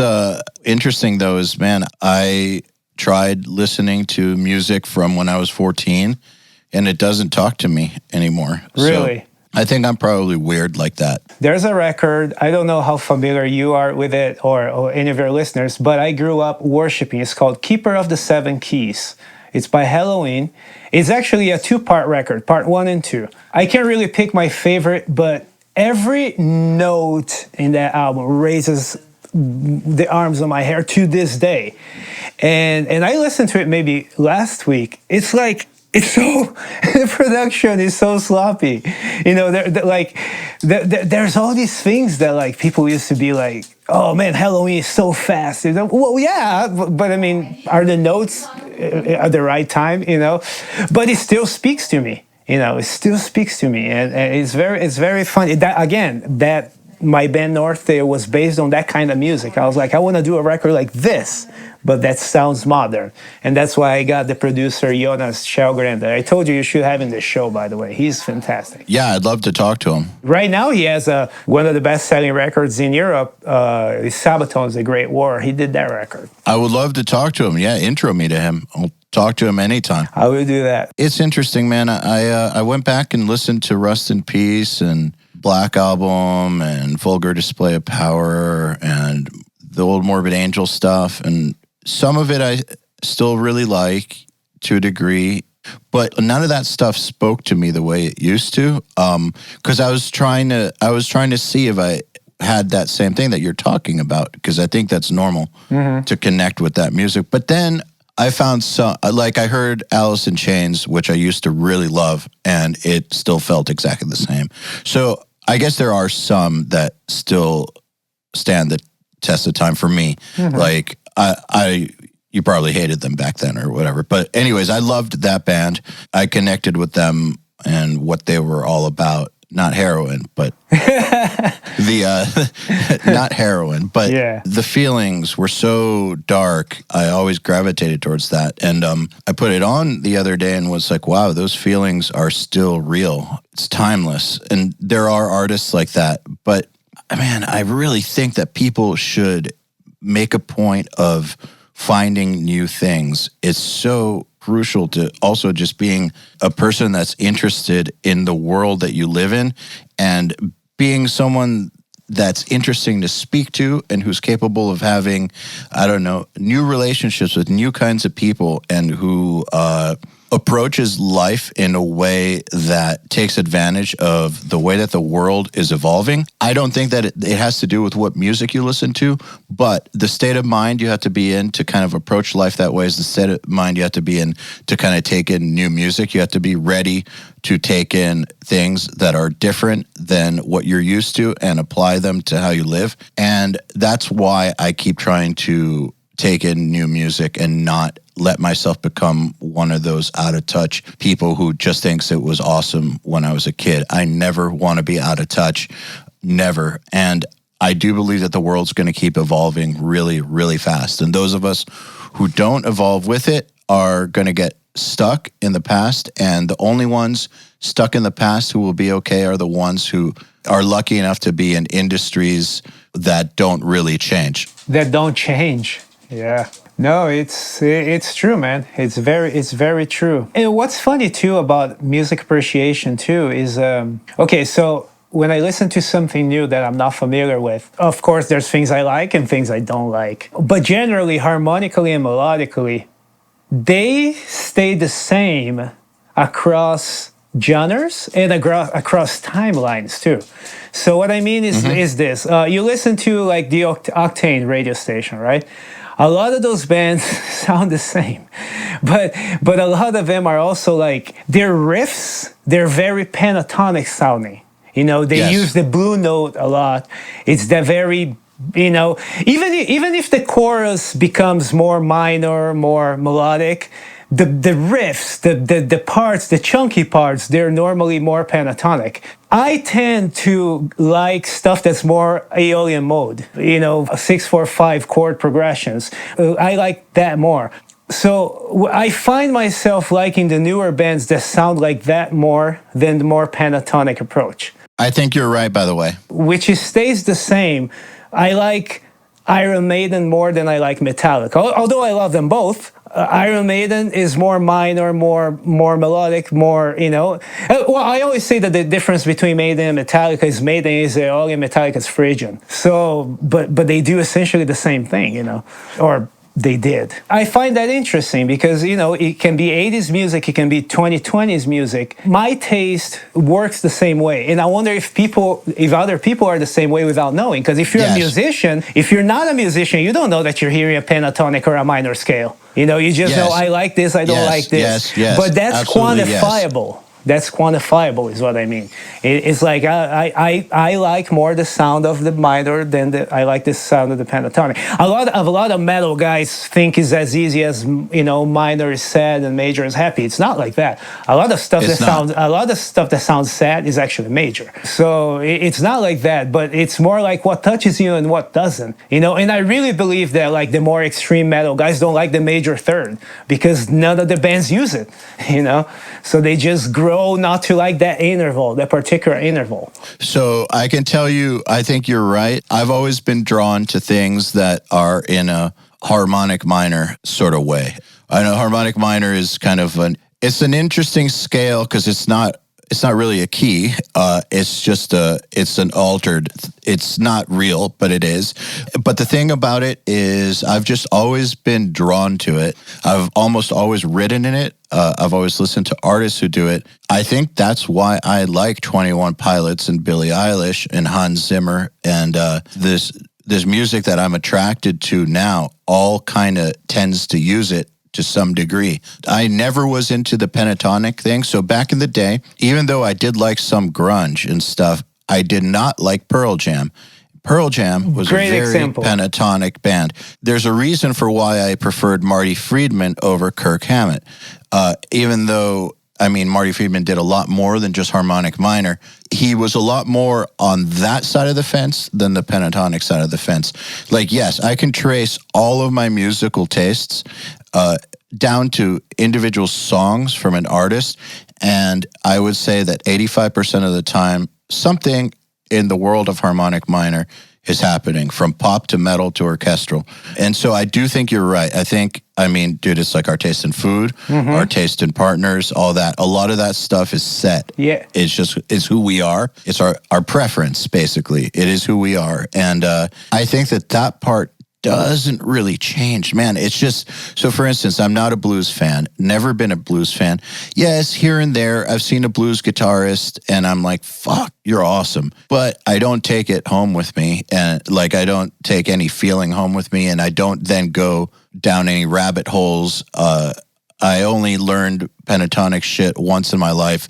Speaker 2: interesting, though, is, man, I tried listening to music from when I was 14, and it doesn't talk to me anymore.
Speaker 3: Really?
Speaker 2: So I think I'm probably weird like that.
Speaker 3: There's a record, I don't know how familiar you are with it or any of your listeners, but I grew up worshiping. It's called Keeper of the Seven Keys. It's by Halloween. It's actually a 2-part record, part 1 and 2. I can't really pick my favorite, but every note in that album raises the arms on my hair to this day. And I listened to it maybe last week. It's like, the production is so sloppy. There's all these things that like people used to be like, oh man, Halloween is so fast. Well, yeah, but I mean, are the notes at the right time? But it still speaks to me. It still speaks to me, and it's very funny. That my band NorthTale was based on that kind of music. I was like, I want to do a record like this, but that sounds modern. And that's why I got the producer, Jonas Kjellgren, that I told you should have in the show, by the way. He's fantastic.
Speaker 2: Yeah, I'd love to talk to him.
Speaker 3: Right now, he has one of the best-selling records in Europe. Savatage, The Great War. He did that record.
Speaker 2: I would love to talk to him. Yeah, intro me to him. I'll talk to him anytime.
Speaker 3: I will do that.
Speaker 2: It's interesting, man. I went back and listened to Rust in Peace and Black Album and Vulgar Display of Power and the old Morbid Angel stuff, and some of it I still really like to a degree, but none of that stuff spoke to me the way it used to. Because I was trying to see if I had that same thing that you're talking about, because I think that's normal to connect with that music. But then I found I heard Alice in Chains, which I used to really love, and it still felt exactly the same. So I guess there are some that still stand the test of time for me. Like you probably hated them back then or whatever. But anyways, I loved that band. I connected with them and what they were all about. not heroin, but not heroin, but the feelings were so dark. I always gravitated towards that. And I put it on the other day and was like, wow, those feelings are still real. It's timeless. And there are artists like that. But man, I really think that people should make a point of finding new things. It's so crucial to also just being a person that's interested in the world that you live in and being someone that's interesting to speak to and who's capable of having, I don't know, new relationships with new kinds of people and who approaches life in a way that takes advantage of the way that the world is evolving. I don't think that it has to do with what music you listen to, but the state of mind you have to be in to kind of approach life that way is the state of mind you have to be in to kind of take in new music. You have to be ready to take in things that are different than what you're used to and apply them to how you live. And that's why I keep trying to take in new music and not let myself become one of those out of touch people who just thinks it was awesome when I was a kid. I never want to be out of touch, never. And I do believe that the world's going to keep evolving really, really fast. And those of us who don't evolve with it are going to get stuck in the past. And the only ones stuck in the past who will be okay are the ones who are lucky enough to be in industries that don't really change.
Speaker 3: That don't change. Yeah. No, it's true, man. It's very true. And what's funny too about music appreciation too is okay, so when I listen to something new that I'm not familiar with, of course there's things I like and things I don't like. But generally, harmonically and melodically, they stay the same across genres and across timelines too. So what I mean is this. You listen to like the Octane radio station, right? A lot of those bands sound the same, but a lot of them are also like, their riffs, they're very pentatonic sounding. You know, they use the blue note a lot. It's the very, you know, even if the chorus becomes more minor, more melodic, the riffs, the parts, the chunky parts, they're normally more pentatonic. I tend to like stuff that's more Aeolian mode, you know, 6/4/5 chord progressions. I like that more. So I find myself liking the newer bands that sound like that more than the more pentatonic approach.
Speaker 2: I think you're right, by the way.
Speaker 3: Which stays the same. I like Iron Maiden more than I like Metallica. Although I love them both, Iron Maiden is more minor, more melodic, more, you know. Well, I always say that the difference between Maiden and Metallica is Maiden is Aeolian, Metallica is Phrygian. So, but they do essentially the same thing, you know, or they did. I find that interesting because, you know, it can be 80s music, it can be 2020s music. My taste works the same way. And I wonder if other people are the same way without knowing. Because if you're a musician, if you're not a musician, you don't know that you're hearing a pentatonic or a minor scale. You know, you just know, I like this, I don't like this. But that's quantifiable. That's quantifiable is what I mean. It's like I like more the sound of the minor than I like the sound of the pentatonic. A lot of metal guys think it's as easy as, you know, minor is sad and major is happy. It's not like that. A lot of stuff that sounds sad is actually major. So it's not like that, but it's more like what touches you and what doesn't. You know, and I really believe that like the more extreme metal guys don't like the major third because none of the bands use it, you know? So they just grow not to like that interval, that particular interval.
Speaker 2: So I can tell you, I think you're right. I've always been drawn to things that are in a harmonic minor sort of way. I know harmonic minor is kind of it's an interesting scale because it's not really a key. It's an altered, it's not real, but it is. But the thing about it is I've just always been drawn to it. I've almost always written in it. I've always listened to artists who do it. I think that's why I like 21 Pilots and Billie Eilish and Hans Zimmer and this music that I'm attracted to now all kind of tends to use it to some degree. I never was into the pentatonic thing. So back in the day, even though I did like some grunge and stuff, I did not like Pearl Jam. Pearl Jam was a very pentatonic band. There's a reason for why I preferred Marty Friedman over Kirk Hammett. Even though I mean, Marty Friedman did a lot more than just harmonic minor. He was a lot more on that side of the fence than the pentatonic side of the fence. Like, yes, I can trace all of my musical tastes down to individual songs from an artist, and I would say that 85% of the time, something in the world of harmonic minor is happening, from pop to metal to orchestral. And so I do think you're right. I mean, dude, it's like our taste in food, our taste in partners, all that. A lot of that stuff is set.
Speaker 3: Yeah.
Speaker 2: It's who we are. It's our preference, basically. It is who we are. And I think that part doesn't really change, man. It's just, so for instance, I'm not a blues fan, never been a blues fan. Yes, here and there, I've seen a blues guitarist and I'm like, fuck, you're awesome. But I don't take it home with me. And like, I don't take any feeling home with me, and I don't then go down any rabbit holes. I only learned pentatonic shit once in my life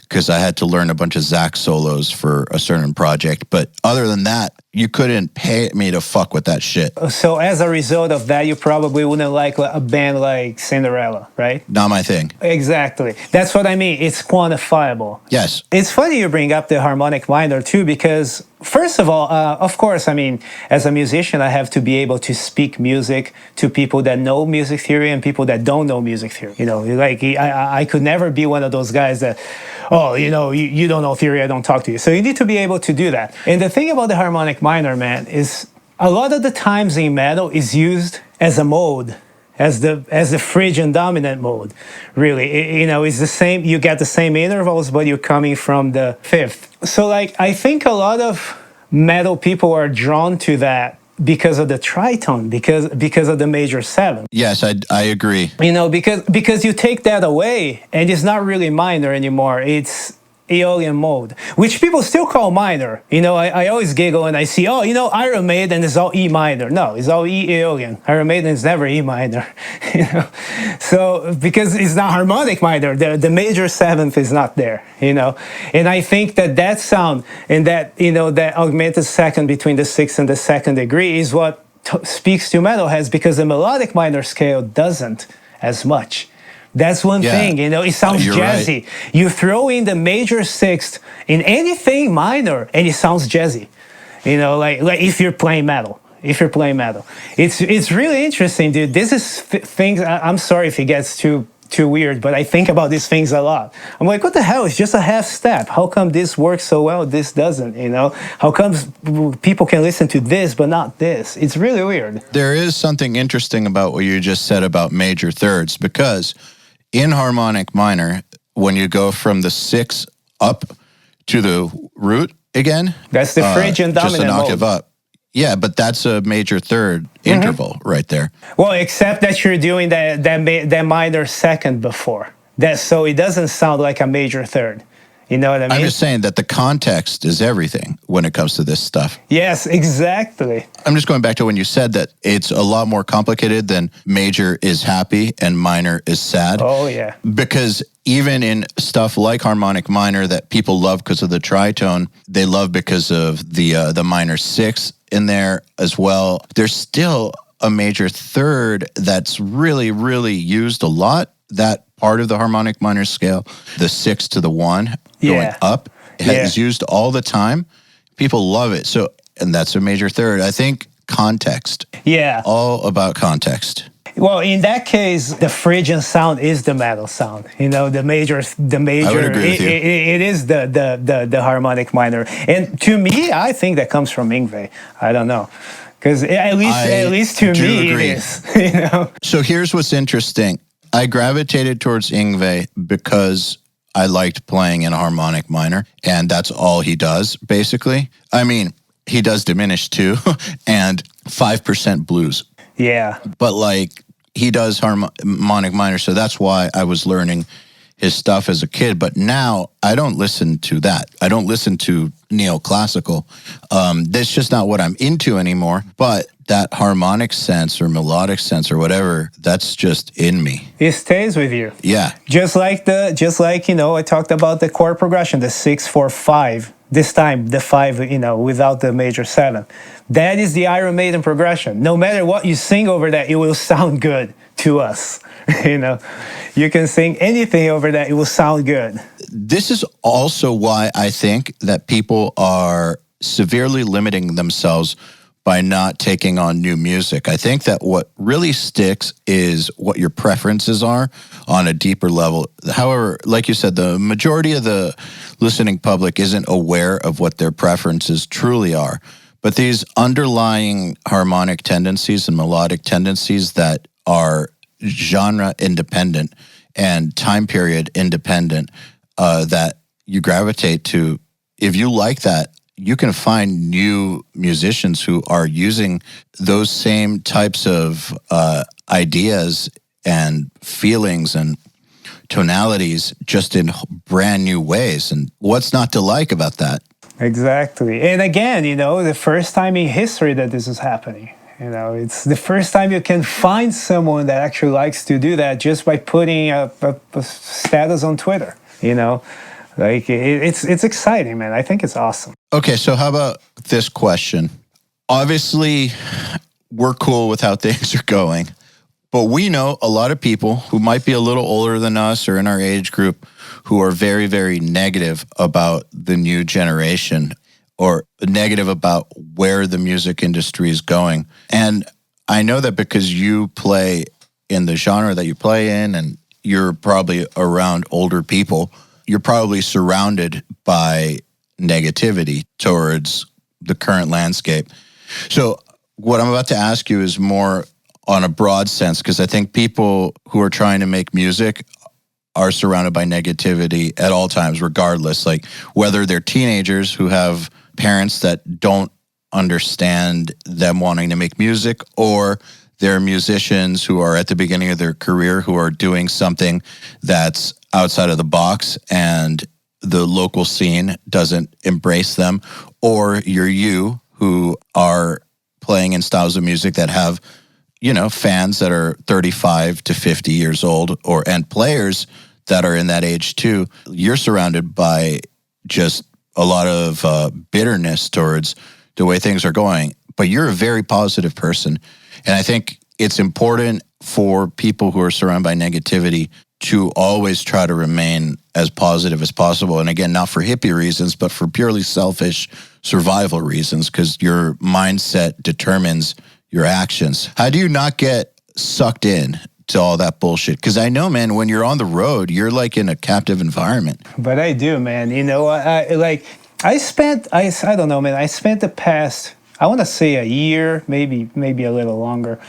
Speaker 2: because I had to learn a bunch of Zach solos for a certain project. But other than that, you couldn't pay me to fuck with that shit.
Speaker 3: So as a result of that, you probably wouldn't like a band like Cinderella, right?
Speaker 2: Not my thing.
Speaker 3: Exactly. That's what I mean. It's quantifiable.
Speaker 2: Yes.
Speaker 3: It's funny you bring up the harmonic minor too, because first of all, of course, I mean, as a musician, I have to be able to speak music to people that know music theory and people that don't know music theory. You know, like I could never be one of those guys that, oh, you know, you don't know theory, I don't talk to you. So you need to be able to do that. And the thing about the harmonic minor, man, is a lot of the times in metal is used as a mode, as the Phrygian dominant mode. Really, you know, it's the same. You get the same intervals, but you're coming from the fifth. So, like, I think a lot of metal people are drawn to that because of the tritone, because of the major seven.
Speaker 2: Yes, I agree.
Speaker 3: You know, because you take that away, and it's not really minor anymore. It's Aeolian mode, which people still call minor. You know, I always giggle and I see, oh, you know, Iron Maiden is all E minor. No, it's all E Aeolian. Iron Maiden is never E minor. You know, so because it's not harmonic minor, the major seventh is not there. You know, and I think that sound and that, you know, that augmented second between the sixth and the second degree is what speaks to metalheads, because the melodic minor scale doesn't as much. That's one thing, you know, it sounds jazzy. Right. You throw in the major sixth in anything minor and it sounds jazzy. You know, like if you're playing metal. It's really interesting, dude. This is things, I'm sorry if it gets too weird, but I think about these things a lot. I'm like, what the hell? It's just a half step. How come this works so well, this doesn't, you know? How come people can listen to this but not this? It's really weird.
Speaker 2: There is something interesting about what you just said about major thirds, because in harmonic minor, when you go from the sixth up to the root again,
Speaker 3: that's the Phrygian dominant
Speaker 2: just an octave
Speaker 3: mode.
Speaker 2: up. Yeah, but that's a major third interval right there.
Speaker 3: Well, except that you're doing that minor second before that, so it doesn't sound like a major third. You know what I mean?
Speaker 2: I'm just saying that the context is everything when it comes to this stuff.
Speaker 3: Yes, exactly.
Speaker 2: I'm just going back to when you said that it's a lot more complicated than major is happy and minor is sad.
Speaker 3: Oh, yeah.
Speaker 2: Because even in stuff like harmonic minor that people love because of the tritone, they love because of the minor sixth in there as well. There's still a major third that's really, really used a lot. That part of the harmonic minor scale, the 6 to the 1 going up, is used all the time. People love it. So, and that's a major third. I think context.
Speaker 3: Yeah.
Speaker 2: All about context.
Speaker 3: Well, in that case, the Phrygian sound is the metal sound. You know, the major.
Speaker 2: I would agree with you.
Speaker 3: It is the harmonic minor, and to me, I think that comes from Yngwie. I don't know, because at least to me,
Speaker 2: agree.
Speaker 3: it is. You know.
Speaker 2: So here's what's interesting. I gravitated towards Yngwie because I liked playing in a harmonic minor, and that's all he does, basically. I mean, he does diminished too, and 5% blues.
Speaker 3: Yeah.
Speaker 2: But like, he does harmonic minor, so that's why I was learning his stuff as a kid. But now I don't listen to that. I don't listen to neoclassical. That's just not what I'm into anymore. But that harmonic sense or melodic sense or whatever, that's just in me.
Speaker 3: It stays with you.
Speaker 2: Yeah.
Speaker 3: Just like you know, I talked about the chord progression, the 6-4-5. This time, the 5, you know, without the major 7. That is the Iron Maiden progression. No matter what you sing over that, it will sound good to us, You know, you can sing anything over that; it will sound good.
Speaker 2: This is also why I think that people are severely limiting themselves by not taking on new music. I think that what really sticks is what your preferences are on a deeper level. However, like you said, the majority of the listening public isn't aware of what their preferences truly are. But these underlying harmonic tendencies and melodic tendencies that are genre independent and time period independent, that you gravitate to, if you like that, you can find new musicians who are using those same types of ideas and feelings and tonalities just in brand new ways. And what's not to like about that?
Speaker 3: Exactly. And again, you know, the first time in history that this is happening. You know, it's the first time you can find someone that actually likes to do that just by putting a status on Twitter. You know, like it's exciting, man. I think it's awesome.
Speaker 2: Okay, so how about this question? Obviously, we're cool with how things are going, but we know a lot of people who might be a little older than us or in our age group who are very, very negative about the new generation or negative about where the music industry is going. And I know that because you play in the genre that you play in and you're probably around older people, you're probably surrounded by negativity towards the current landscape. So what I'm about to ask you is more on a broad sense, because I think people who are trying to make music are surrounded by negativity at all times, regardless, like whether they're teenagers who have parents that don't understand them wanting to make music, or they're musicians who are at the beginning of their career who are doing something that's outside of the box and the local scene doesn't embrace them, or you who are playing in styles of music that have, you know, fans that are 35 to 50 years old, and players that are in that age too. You're surrounded by just a lot of bitterness towards the way things are going, but you're a very positive person. And I think it's important for people who are surrounded by negativity to always try to remain as positive as possible. And again, not for hippie reasons, but for purely selfish survival reasons, because your mindset determines your actions. How do you not get sucked in to all that bullshit? Because I know, man, when you're on the road, you're like in a captive environment.
Speaker 3: But I do, man. You know, I spent the past, I want to say a year, maybe a little longer,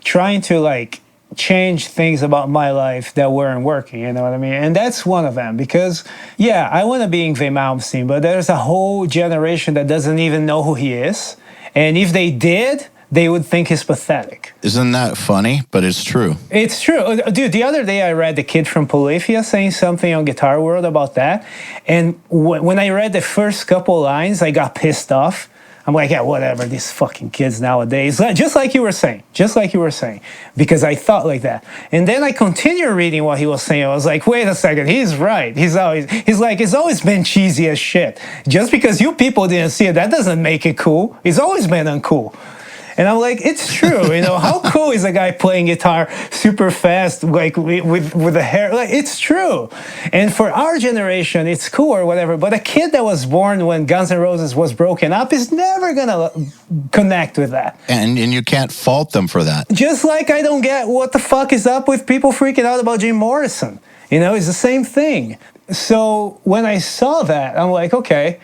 Speaker 3: trying to like change things about my life that weren't working, you know what I mean? And that's one of them, because yeah, I want to be Yngwie Malmsteen, but there's a whole generation that doesn't even know who he is. And if they did, they would think he's pathetic.
Speaker 2: Isn't that funny? But it's true.
Speaker 3: It's true. Dude, the other day I read The Kid from Polyphia saying something on Guitar World about that. And when I read the first couple lines, I got pissed off. I'm like, yeah, whatever, these fucking kids nowadays. Just like you were saying. Because I thought like that. And then I continued reading what he was saying. I was like, wait a second, he's right. He's like, it's always been cheesy as shit. Just because you people didn't see it, that doesn't make it cool. It's always been uncool. And I'm like, it's true, you know, how cool is a guy playing guitar super fast, like with the hair, like it's true. And for our generation, it's cool or whatever, but a kid that was born when Guns N' Roses was broken up is never gonna connect with that.
Speaker 2: And you can't fault them for that.
Speaker 3: Just like I don't get what the fuck is up with people freaking out about Jim Morrison. You know, it's the same thing. So when I saw that, I'm like, okay,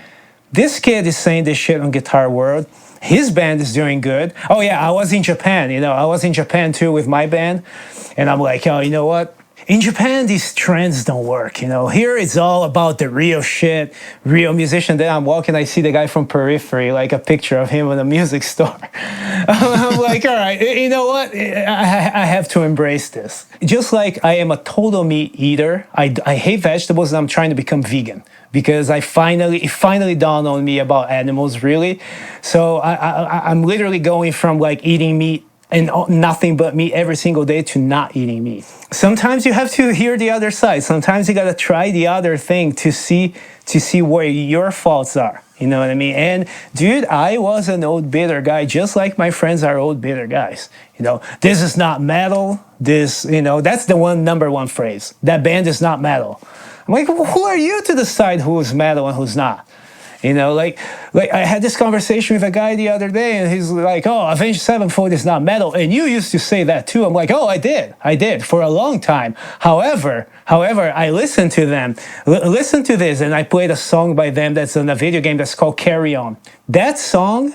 Speaker 3: this kid is saying this shit on Guitar World. His band is doing good. Oh yeah, I was in Japan, you know, I was in Japan too with my band. And I'm like, oh, you know what? In Japan, these trends don't work, you know. Here it's all about the real shit, real musician. Then I'm walking, I see the guy from Periphery, like a picture of him in a music store. I'm like, all right, you know what? I have to embrace this. Just like I am a total meat eater. I hate vegetables and I'm trying to become vegan. Because it finally dawned on me about animals, really. So I'm literally going from like eating meat and nothing but meat every single day to not eating meat. Sometimes you have to hear the other side. Sometimes you gotta try the other thing to see where your faults are. You know what I mean? And dude, I was an old bitter guy, just like my friends are old bitter guys. You know, this is not metal. This, you know, that's the number one phrase. That band is not metal. I'm like, who are you to decide who's metal and who's not? You know, like I had this conversation with a guy the other day, and he's like, "Oh, Avenged Sevenfold is not metal," and you used to say that too. I'm like, "Oh, I did for a long time." However, I listened to them. Listen to this, and I played a song by them that's in a video game that's called Carry On. That song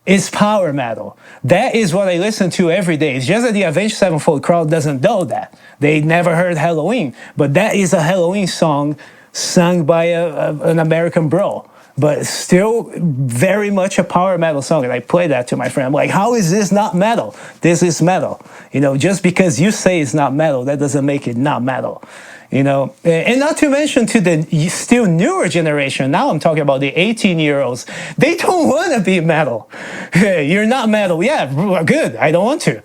Speaker 3: is power metal. That is what I listen to every day. It's just that the Avenged Sevenfold crowd doesn't know that. They never heard Halloween, but that is a Halloween song sung by an American bro. But still very much a power metal song. And I play that to my friend. I'm like, how is this not metal? This is metal. You know, just because you say it's not metal, that doesn't make it not metal. You know, and not to mention to the still newer generation, now I'm talking about the 18-year-olds, they don't want to be metal. You're not metal. Yeah, good. I don't want to.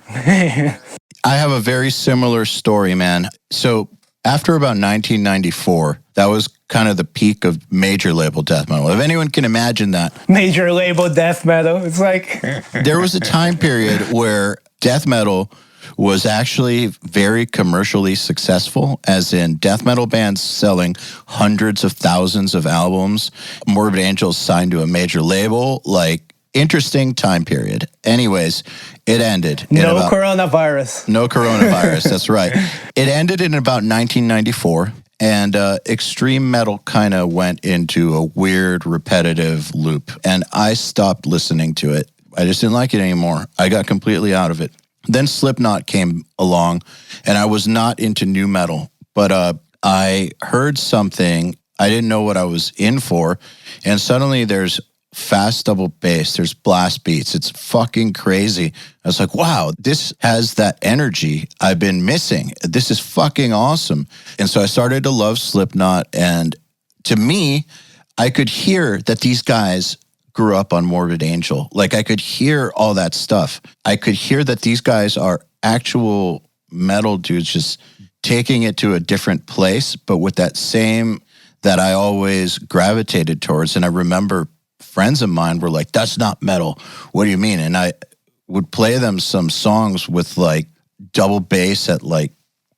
Speaker 2: I have a very similar story, man. So after about 1994, that was kind of the peak of major label death metal. If anyone can imagine that.
Speaker 3: Major label death metal. It's like...
Speaker 2: There was a time period where death metal was actually very commercially successful, as in death metal bands selling hundreds of thousands of albums. Morbid Angels signed to a major label. Like, interesting time period. Anyways, it ended.
Speaker 3: No coronavirus.
Speaker 2: No coronavirus, that's right. It ended in about 1994. And extreme metal kind of went into a weird, repetitive loop. And I stopped listening to it. I just didn't like it anymore. I got completely out of it. Then Slipknot came along, and I was not into nu metal. But I heard something. I didn't know what I was in for. And suddenly there's fast double bass. There's blast beats. It's fucking crazy. I was like, wow, this has that energy I've been missing. This is fucking awesome. And so I started to love Slipknot. And to me, I could hear that these guys grew up on Morbid Angel. Like, I could hear all that stuff. I could hear that these guys are actual metal dudes just taking it to a different place, but with that same that I always gravitated towards. And I remember friends of mine were like, that's not metal. What do you mean? And I would play them some songs with like double bass at like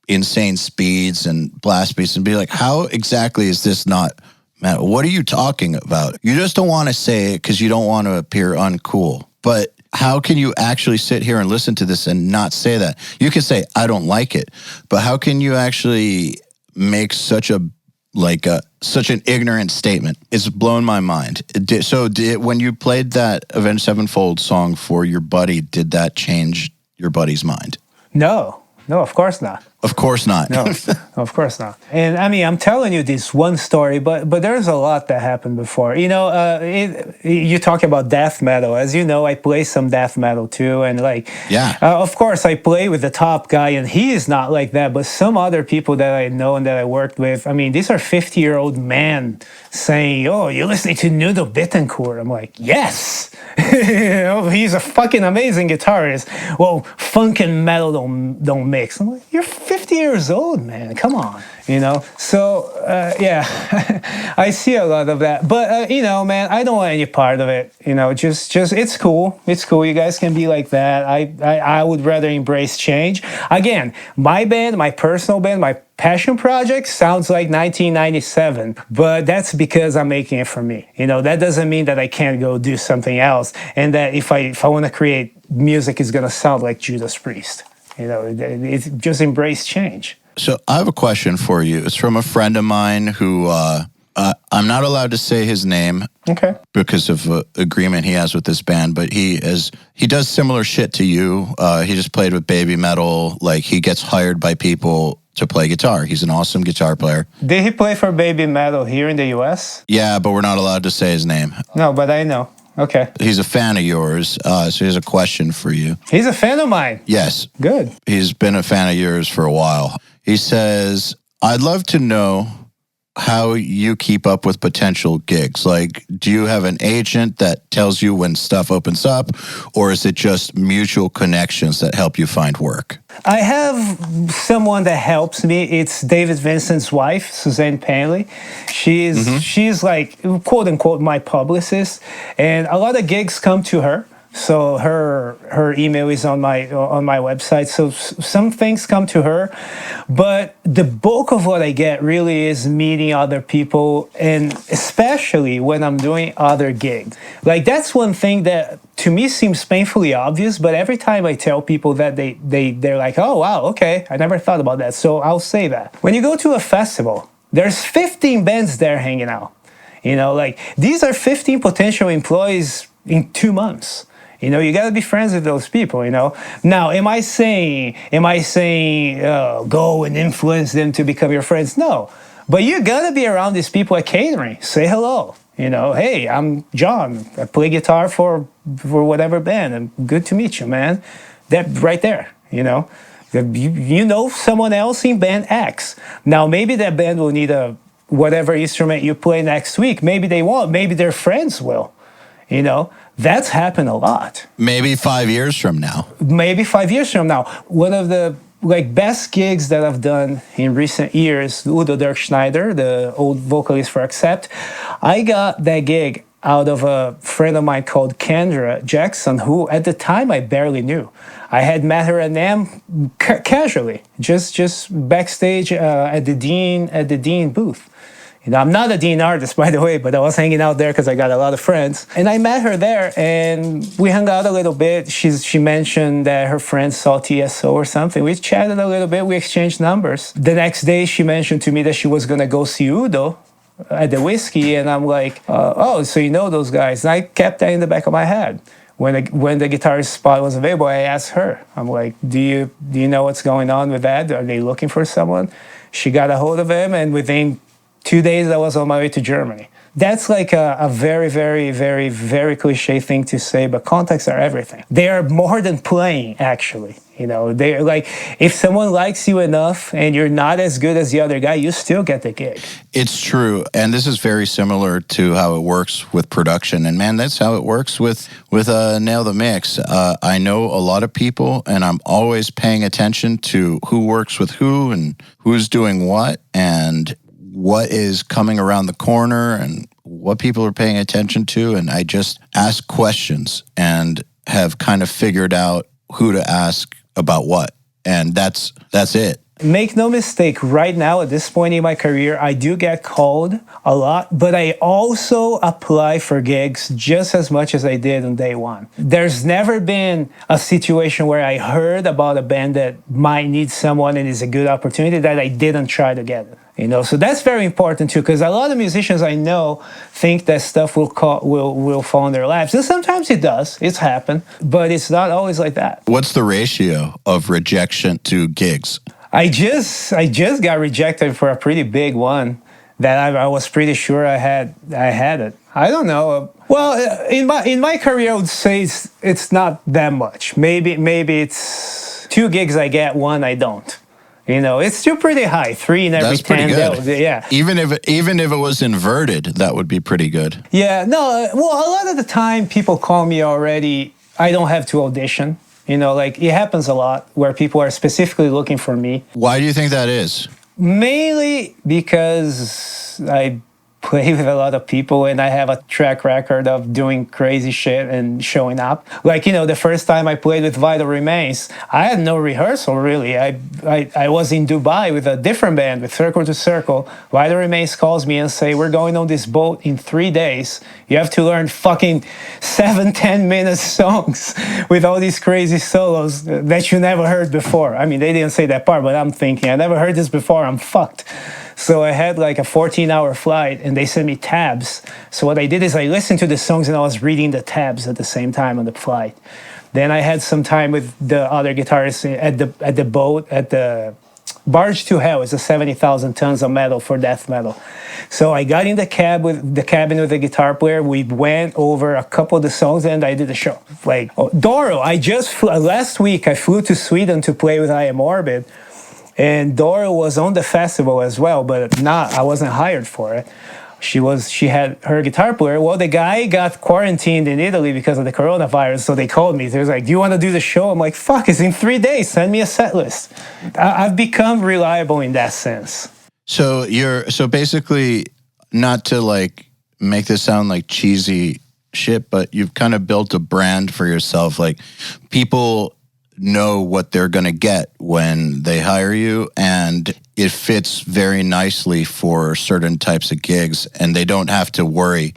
Speaker 2: insane speeds and blast beats and be like, how exactly is this not metal? What are you talking about? You just don't want to say it because you don't want to appear uncool. But how can you actually sit here and listen to this and not say that? You can say, I don't like it. But how can you actually make such an ignorant statement? It's blown my mind. When you played that Avenged Sevenfold song for your buddy, did that change your buddy's mind?
Speaker 3: No, of course not.
Speaker 2: Of course not.
Speaker 3: No, of course not. And I mean, I'm telling you this one story, but there's a lot that happened before. You know, you talk about death metal. As you know, I play some death metal too, and like,
Speaker 2: yeah,
Speaker 3: of course, I play with the top guy, and he is not like that. But some other people that I know and that I worked with, I mean, these are 50-year-old men saying, "Oh, you're listening to Nudo Bittencourt." I'm like, yes. He's a fucking amazing guitarist. Well, funk and metal don't mix. I'm like, you're 50 years old, man. Come on, you know. So yeah, I see a lot of that. But you know, man, I don't want any part of it. You know, just it's cool. It's cool. You guys can be like that. I would rather embrace change. Again, my band, my personal band, my passion project sounds like 1997, but that's because I'm making it for me. You know, that doesn't mean that I can't go do something else, and that if I want to create music, it's gonna sound like Judas Priest. You know, it's just embrace change.
Speaker 2: So I have a question for you. It's from a friend of mine who I'm not allowed to say his name,
Speaker 3: okay,
Speaker 2: because of an agreement he has with this band. But he does similar shit to you. He just played with Baby Metal. Like, he gets hired by people to play guitar. He's an awesome guitar player.
Speaker 3: Did he play for Baby Metal here in the U.S.?
Speaker 2: Yeah, but we're not allowed to say his name.
Speaker 3: No, but I know. Okay. He's
Speaker 2: a fan of yours, so he has a question for you.
Speaker 3: He's a fan of mine?
Speaker 2: Yes.
Speaker 3: Good.
Speaker 2: He's been a fan of yours for a while. He says, I'd love to know how you keep up with potential gigs? Like, do you have an agent that tells you when stuff opens up, or is it just mutual connections that help you find work?
Speaker 3: I have someone that helps me. It's David Vincent's wife, Suzanne Panley. She's like, quote unquote, my publicist, and a lot of gigs come to her. So her email is on my website. So some things come to her, but the bulk of what I get really is meeting other people, and especially when I'm doing other gigs. Like, that's one thing that to me seems painfully obvious, but every time I tell people that, they're like, oh wow, okay, I never thought about that. So I'll say that. When you go to a festival, there's 15 bands there hanging out. You know, like, these are 15 potential employees in 2 months. You know, you got to be friends with those people, you know. Now, am I saying, go and influence them to become your friends? No. But you got to be around these people at catering. Say hello. You know, hey, I'm John. I play guitar for whatever band. And good to meet you, man. That right there, you know. You know someone else in band X. Now, maybe that band will need whatever instrument you play next week. Maybe they won't. Maybe their friends will, you know. That's happened a lot.
Speaker 2: Maybe 5 years from now.
Speaker 3: Maybe 5 years from now. One of the best gigs that I've done in recent years, Udo Dirk Schneider, the old vocalist for Accept, I got that gig out of a friend of mine called Kendra Jackson, who at the time I barely knew. I had met her at NAMM casually, just backstage at the Dean booth. You know, I'm not a Dean artist, by the way, but I was hanging out there because I got a lot of friends. And I met her there, and we hung out a little bit. She mentioned that her friends saw TSO or something. We chatted a little bit. We exchanged numbers. The next day, she mentioned to me that she was going to go see Udo at the Whiskey, and I'm like, oh, so you know those guys. And I kept that in the back of my head. When the guitarist spot was available, I asked her, I'm like, do you know what's going on with that? Are they looking for someone? She got a hold of him, and within 2 days, I was on my way to Germany. That's like a very, very, very, very cliche thing to say, but contacts are everything. They are more than playing, actually. You know, they're like, if someone likes you enough and you're not as good as the other guy, you still get the gig.
Speaker 2: It's true. And this is very similar to how it works with production. And man, that's how it works with Nail the Mix. I know a lot of people, and I'm always paying attention to who works with who and who's doing what, and what is coming around the corner and what people are paying attention to. And I just ask questions and have kind of figured out who to ask about what. And that's it.
Speaker 3: Make no mistake, right now at this point in my career, I do get called a lot, but I also apply for gigs just as much as I did on day one. There's never been a situation where I heard about a band that might need someone and is a good opportunity that I didn't try to get it. You know, so that's very important too, because a lot of musicians I know think that stuff will fall in their laps, and sometimes it does. It's happened, but it's not always like that.
Speaker 2: What's the ratio of rejection to gigs?
Speaker 3: I just got rejected for a pretty big one that I was pretty sure I had it. I don't know. Well, in my career, I would say it's not that much. Maybe it's 2 gigs I get, 1 I don't. You know, it's still pretty high. 3 in every
Speaker 2: That's
Speaker 3: 10.
Speaker 2: pretty good.
Speaker 3: Yeah.
Speaker 2: Even if it was inverted, that would be pretty good.
Speaker 3: Yeah. No. Well, a lot of the time, people call me already. I don't have to audition. You know, like, it happens a lot where people are specifically looking for me.
Speaker 2: Why do you think that is?
Speaker 3: Mainly because I play with a lot of people and I have a track record of doing crazy shit and showing up. Like, you know, the first time I played with Vital Remains, I had no rehearsal really. I was in Dubai with a different band, with Circle to Circle. Vital Remains calls me and say, we're going on this boat in 3 days. You have to learn fucking 7-10 minute songs with all these crazy solos that you never heard before. I mean, they didn't say that part, but I'm thinking, I never heard this before, I'm fucked. So I had like a 14-hour flight and they sent me tabs. So what I did is I listened to the songs and I was reading the tabs at the same time on the flight. Then I had some time with the other guitarists at the boat, at the Barge to Hell. Is a 70,000 tons of metal for death metal. So I got in the cabin with the guitar player. We went over a couple of the songs and I did the show. Like, Doro, last week I flew to Sweden to play with Am Morbid. And Dora was on the festival as well, but I wasn't hired for it. She had her guitar player. Well, the guy got quarantined in Italy because of the coronavirus, so they called me. They was like, "Do you want to do the show?" I'm like, "Fuck, it's in 3 days. Send me a set list." I've become reliable in that sense.
Speaker 2: So basically, not to like make this sound like cheesy shit, but you've kind of built a brand for yourself. Like, people know what they're going to get when they hire you, and it fits very nicely for certain types of gigs, and they don't have to worry,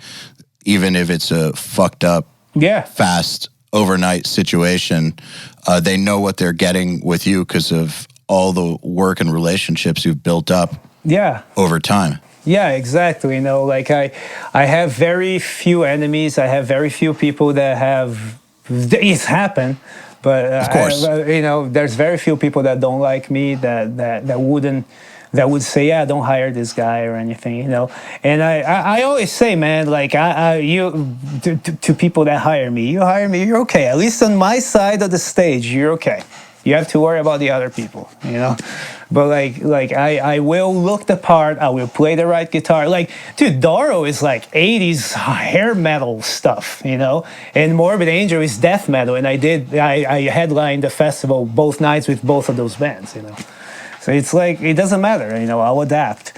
Speaker 2: even if it's a fucked up, fast overnight situation. They know what they're getting with you because of all the work and relationships you've built up over time.
Speaker 3: Yeah, exactly. You know, like I have very few enemies. I have very few people that have, it's happened. But
Speaker 2: of course,
Speaker 3: there's very few people that don't like me, that would say, "Yeah, don't hire this guy" or anything, you know. And I always say, man, like to people that hire me, you're okay. At least on my side of the stage, you're okay. You have to worry about the other people, you know. But like I will look the part. I will play the right guitar. Like, dude, Doro is like 80s hair metal stuff, you know. And Morbid Angel is death metal. And I headlined the festival both nights with both of those bands, you know. So it's like, it doesn't matter, you know. I'll adapt.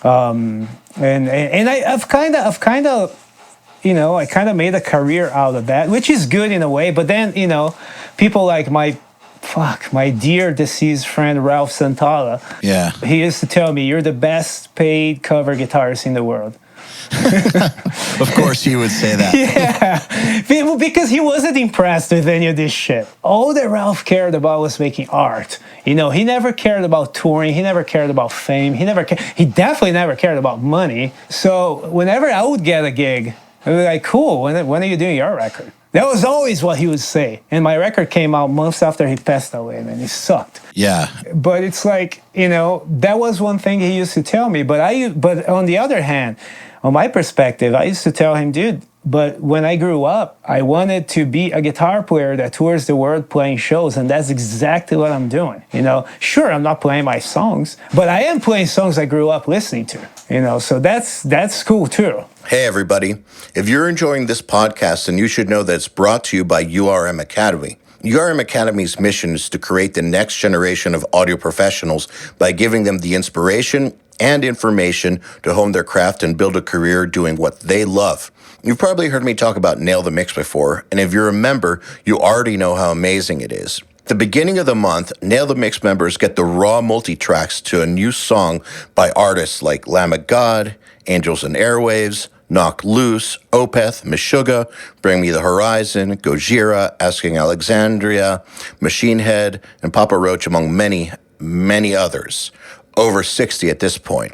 Speaker 3: And I've kind of you know, I kind of made a career out of that, which is good in a way. But then, you know, people like my dear deceased friend Ralph Santala.
Speaker 2: Yeah.
Speaker 3: He used to tell me, "You're the best paid cover guitarist in the world."
Speaker 2: Of course he would say that.
Speaker 3: Yeah. Because he wasn't impressed with any of this shit. All that Ralph cared about was making art. You know, he never cared about touring. He never cared about fame. He definitely never cared about money. So whenever I would get a gig, I'd be like, "Cool, when are you doing your record?" That was always what he would say. And my record came out months after he passed away, man. It sucked.
Speaker 2: Yeah.
Speaker 3: But it's like, you know, that was one thing he used to tell me. But on the other hand, on my perspective, I used to tell him, "Dude, but when I grew up, I wanted to be a guitar player that tours the world playing shows, and that's exactly what I'm doing. You know, sure, I'm not playing my songs, but I am playing songs I grew up listening to. You know, so that's cool too."
Speaker 4: Hey everybody, if you're enjoying this podcast, then you should know that it's brought to you by URM Academy. URM Academy's mission is to create the next generation of audio professionals by giving them the inspiration and information to hone their craft and build a career doing what they love. You've probably heard me talk about Nail the Mix before, and if you're a member, you already know how amazing it is. At the beginning of the month, Nail the Mix members get the raw multi-tracks to a new song by artists like Lamb of God, Angels and Airwaves, Knock Loose, Opeth, Meshuggah, Bring Me the Horizon, Gojira, Asking Alexandria, Machine Head, and Papa Roach, among many, many others. Over 60 at this point.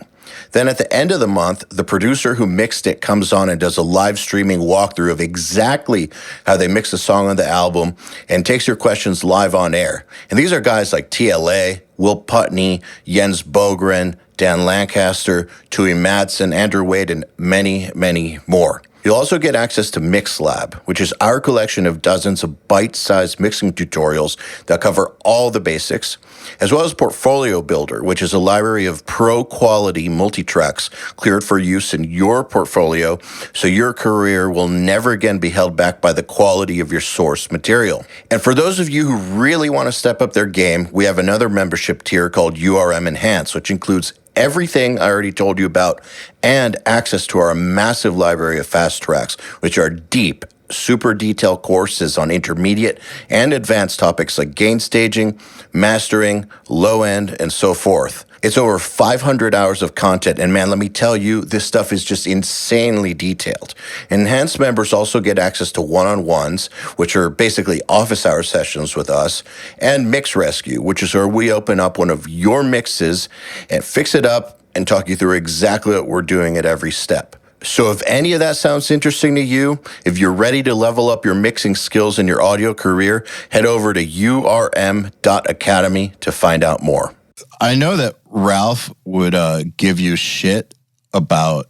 Speaker 4: Then at the end of the month, the producer who mixed it comes on and does a live streaming walkthrough of exactly how they mix the song on the album and takes your questions live on air. And these are guys like TLA, Will Putney, Jens Bogren, Dan Lancaster, Tui Madsen, Andrew Wade, and many, many more. You'll also get access to MixLab, which is our collection of dozens of bite-sized mixing tutorials that cover all the basics, as well as Portfolio Builder, which is a library of pro-quality multi-tracks cleared for use in your portfolio, so your career will never again be held back by the quality of your source material. And for those of you who really want to step up their game, we have another membership tier called URM Enhanced, which includes everything I already told you about and access to our massive library of fast tracks, which are deep, super detailed courses on intermediate and advanced topics like gain staging, mastering, low end, and so forth. It's over 500 hours of content, and man, let me tell you, this stuff is just insanely detailed. Enhanced members also get access to one-on-ones, which are basically office hour sessions with us, and Mix Rescue, which is where we open up one of your mixes and fix it up and talk you through exactly what we're doing at every step. So if any of that sounds interesting to you, if you're ready to level up your mixing skills in your audio career, head over to urm.academy to find out more.
Speaker 2: I know that Ralph would give you shit about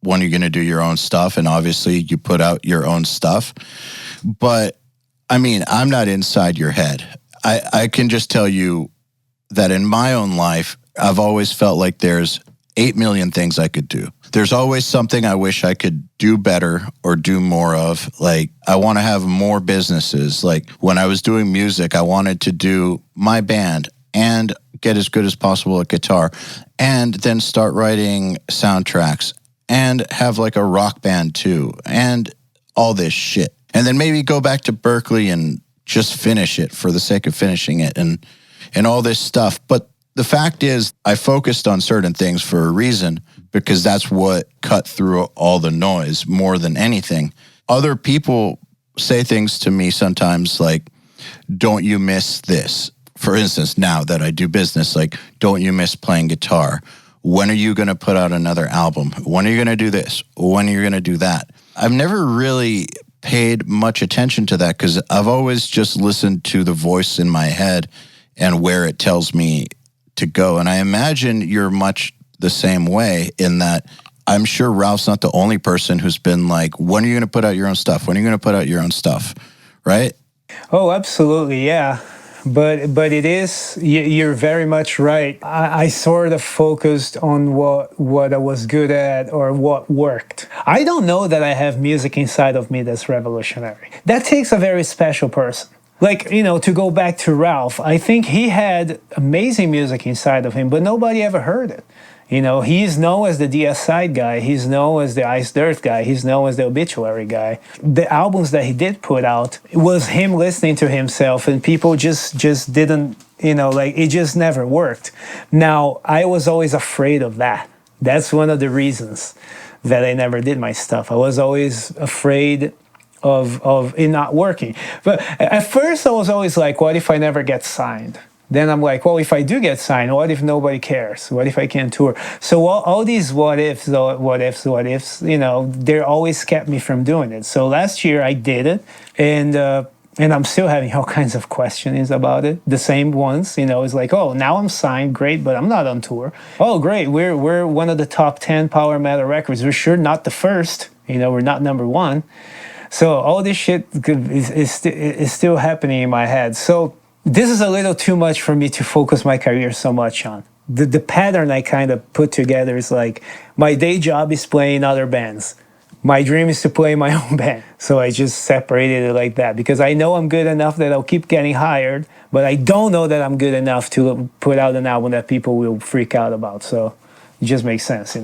Speaker 2: when you're going to do your own stuff, and obviously you put out your own stuff. But, I mean, I'm not inside your head. I can just tell you that in my own life, I've always felt like there's 8 million things I could do. There's always something I wish I could do better or do more of. Like, I want to have more businesses. Like, when I was doing music, I wanted to do my band and get as good as possible at guitar, and then start writing soundtracks and have like a rock band too, and all this shit. And then maybe go back to Berkeley and just finish it for the sake of finishing it and all this stuff. But the fact is, I focused on certain things for a reason, because that's what cut through all the noise more than anything. Other people say things to me sometimes like, don't you miss this? For instance, now that I do business, like, don't you miss playing guitar? When are you going to put out another album? When are you going to do this? When are you going to do that? I've never really paid much attention to that, because I've always just listened to the voice in my head and where it tells me to go. And I imagine you're much the same way, in that I'm sure Ralph's not the only person who's been like, when are you going to put out your own stuff? When are you going to put out your own stuff? Right?
Speaker 3: Oh, absolutely. Yeah. But it is, you're very much right. I sort of focused on what I was good at or what worked. I don't know that I have music inside of me that's revolutionary. That takes a very special person. Like, to go back to Ralph, I think he had amazing music inside of him, but nobody ever heard it. He's known as the DS side guy. He's known as the Iced Earth guy. He's known as the obituary guy. The albums that he did put out, it was him listening to himself, and people just didn't, it just never worked. Now, I was always afraid of that. That's one of the reasons that I never did my stuff. I was always afraid of it not working. But at first, I was always like, what if I never get signed? Then I'm like, well, if I do get signed, what if nobody cares? What if I can't tour? So all these what ifs, they're always kept me from doing it. So last year I did it, and I'm still having all kinds of questions about it. The same ones, it's like, oh, now I'm signed, great, but I'm not on tour. Oh, great, we're one of the top 10 power metal records. We're sure not the first, we're not number one. So all this shit is still happening in my head. So this is a little too much for me to focus my career so much on. The pattern I kind of put together is like, my day job is playing other bands. My dream is to play my own band. So I just separated it like that, because I know I'm good enough that I'll keep getting hired, but I don't know that I'm good enough to put out an album that people will freak out about. So it just makes sense,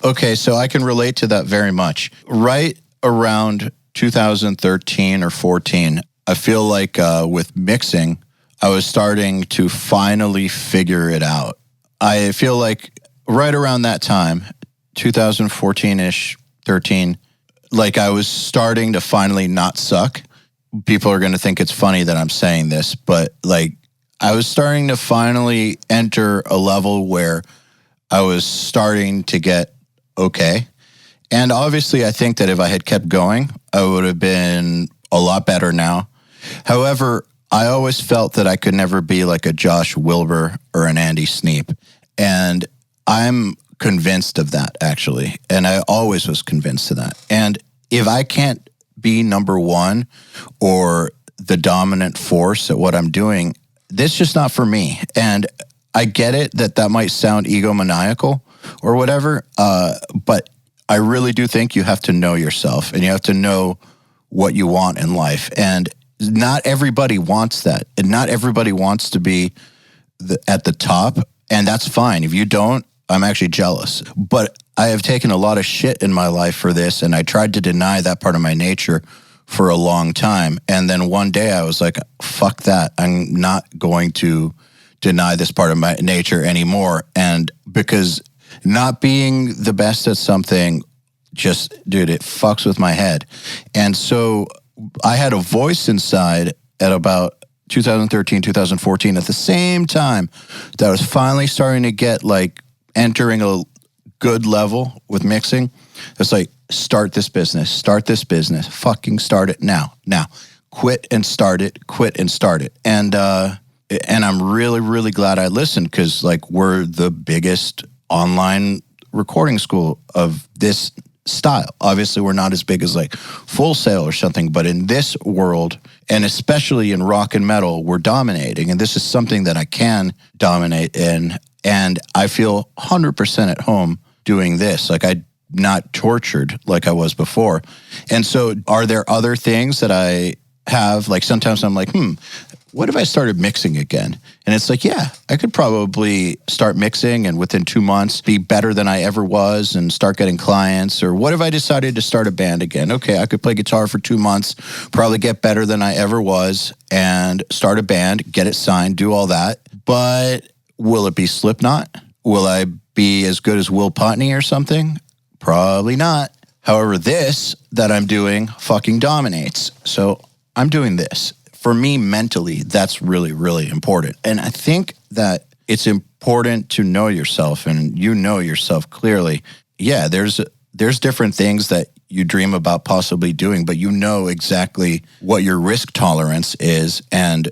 Speaker 2: Okay, so I can relate to that very much. Right around 2013 or 14, I feel like with mixing, I was starting to finally figure it out. I feel like right around that time, 2014-ish, 13, like I was starting to finally not suck. People are going to think it's funny that I'm saying this, but like I was starting to finally enter a level where I was starting to get okay. And obviously, I think that if I had kept going, I would have been a lot better now. However, I always felt that I could never be like a Josh Wilbur or an Andy Sneap. And I'm convinced of that, actually. And I always was convinced of that. And if I can't be number one or the dominant force at what I'm doing, this is just not for me. And I get it that might sound egomaniacal or whatever, but I really do think you have to know yourself and you have to know what you want in life. And not everybody wants that. And not everybody wants to be at the top. And that's fine. If you don't, I'm actually jealous. But I have taken a lot of shit in my life for this. And I tried to deny that part of my nature for a long time. And then one day I was like, fuck that. I'm not going to deny this part of my nature anymore. And because not being the best at something just, dude, it fucks with my head. And so I had a voice inside at about 2013, 2014, at the same time that I was finally starting to get like entering a good level with mixing. It's like, start this business, fucking start it now, quit and start it. And I'm really, really glad I listened, because like we're the biggest online recording school of this style. Obviously, we're not as big as like Full Sail or something, but in this world, and especially in rock and metal, we're dominating. And this is something that I can dominate in. And I feel 100% at home doing this. Like, I'm not tortured like I was before. And so are there other things that I have? Like, sometimes I'm like, what if I started mixing again? And it's like, yeah, I could probably start mixing and within 2 months be better than I ever was and start getting clients. Or what if I decided to start a band again? Okay, I could play guitar for 2 months, probably get better than I ever was and start a band, get it signed, do all that. But will it be Slipknot? Will I be as good as Will Putney or something? Probably not. However, this that I'm doing fucking dominates. So I'm doing this. For me, mentally, that's really, really important. And I think that it's important to know yourself, and you know yourself clearly. Yeah, there's different things that you dream about possibly doing, but you know exactly what your risk tolerance is and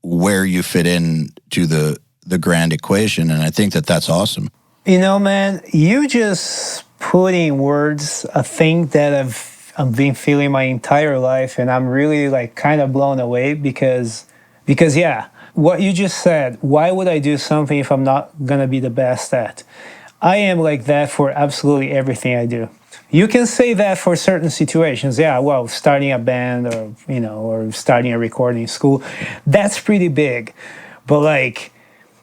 Speaker 2: where you fit in to the grand equation. And I think that that's awesome.
Speaker 3: You know, man, you just put in words a thing that I've been feeling my entire life, and I'm really like kind of blown away because yeah, what you just said, why would I do something if I'm not gonna be the best at? I am like that for absolutely everything I do. You can say that for certain situations. Yeah, well, starting a band or starting a recording school, that's pretty big. But like,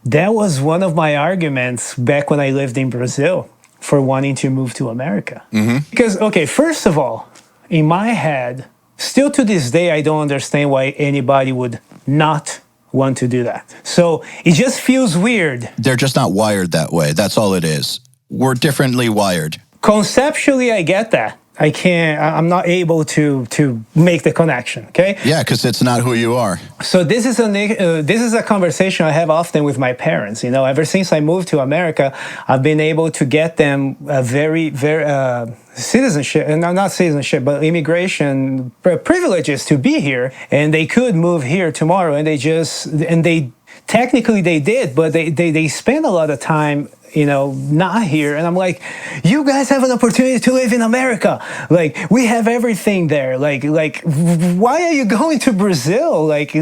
Speaker 3: that was one of my arguments back when I lived in Brazil for wanting to move to America. Because, okay, first of all, in my head, still to this day, I don't understand why anybody would not want to do that. So it just feels weird.
Speaker 2: They're just not wired that way. That's all it is. We're differently wired.
Speaker 3: Conceptually, I get that. I'm not able to make the connection, okay?
Speaker 2: Yeah, because it's not who you are.
Speaker 3: So this is a conversation I have often with my parents. You know, ever since I moved to America, I've been able to get them a very citizenship, not citizenship, but immigration privileges to be here, and they could move here tomorrow, and they technically they did, but they spend a lot of time, you know, not here. And I'm like, you guys have an opportunity to live in America. Like, we have everything there. Like, why are you going to Brazil? Like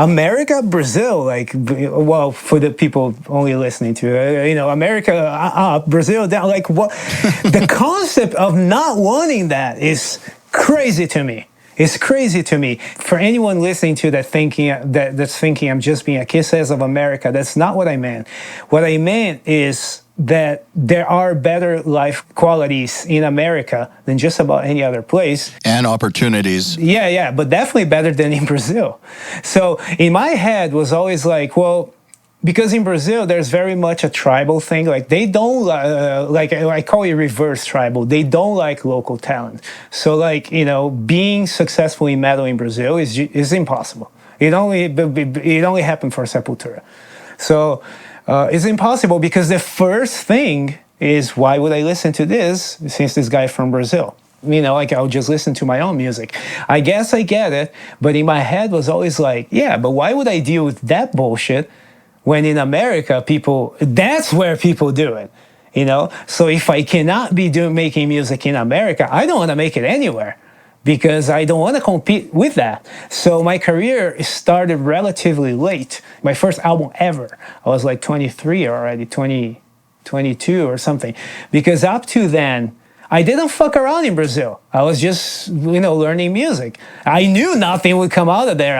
Speaker 3: America, Brazil. Like, well, for the people only listening to, you know, America, Brazil, down. Like, what? The concept of not wanting that is crazy to me. It's crazy to me. For anyone listening to that that's thinking I'm just being a kiss-ass of America, that's not what I meant. What I meant is that there are better life qualities in America than just about any other place.
Speaker 2: And opportunities.
Speaker 3: Yeah, but definitely better than in Brazil. So in my head was always like, well, because in Brazil, there's very much a tribal thing. Like, they don't, like, I call it reverse tribal. They don't like local talent. So, like, you know, being successful in metal in Brazil is impossible. It only happened for Sepultura. So, it's impossible because the first thing is, why would I listen to this since this guy from Brazil? You know, like, I'll just listen to my own music. I guess I get it, but in my head was always like, yeah, but why would I deal with that bullshit when in America, that's where people do it, you know? So if I cannot be making music in America, I don't want to make it anywhere because I don't want to compete with that. So my career started relatively late. My first album ever, I was like 23 already, 22 or something. Because up to then, I didn't fuck around in Brazil. I was just, you know, learning music. I knew nothing would come out of there.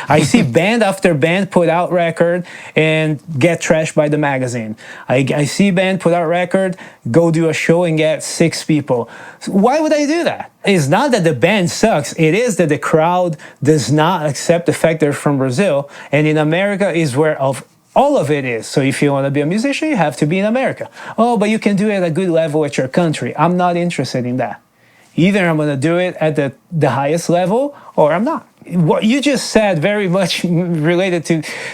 Speaker 3: I see band after band put out record and get trashed by the magazine. I see band put out record, go do a show and get 6 people. Why would I do that? It's not that the band sucks. It is that the crowd does not accept the fact they're from Brazil. And in America is where all of it is. So if you want to be a musician, you have to be in America. Oh, but you can do it at a good level at your country. I'm not interested in that. Either I'm going to do it at the highest level or I'm not. what you just said very much related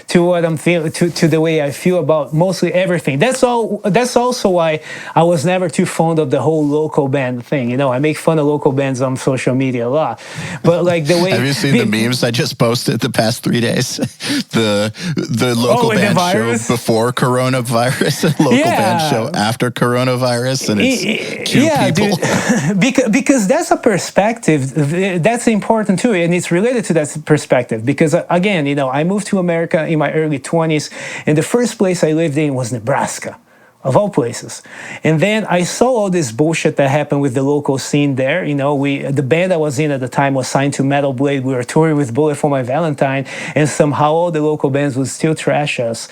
Speaker 3: to what I'm feeling, to the way I feel about mostly everything. That's also why I was never too fond of the whole local band thing. You know, I make fun of local bands on social media a lot, but like the way
Speaker 2: have you seen the memes I just posted the past 3 days? the local band show before coronavirus and local band show after coronavirus, and it's two people.
Speaker 3: Dude, because that's a perspective that's important too, and it's related to that perspective. Because again, you know, I moved to America in my early 20s, and the first place I lived in was Nebraska, of all places. And then I saw all this bullshit that happened with the local scene there. You know, the band I was in at the time was signed to Metal Blade. We were touring with Bullet for My Valentine, and somehow all the local bands would still trash us.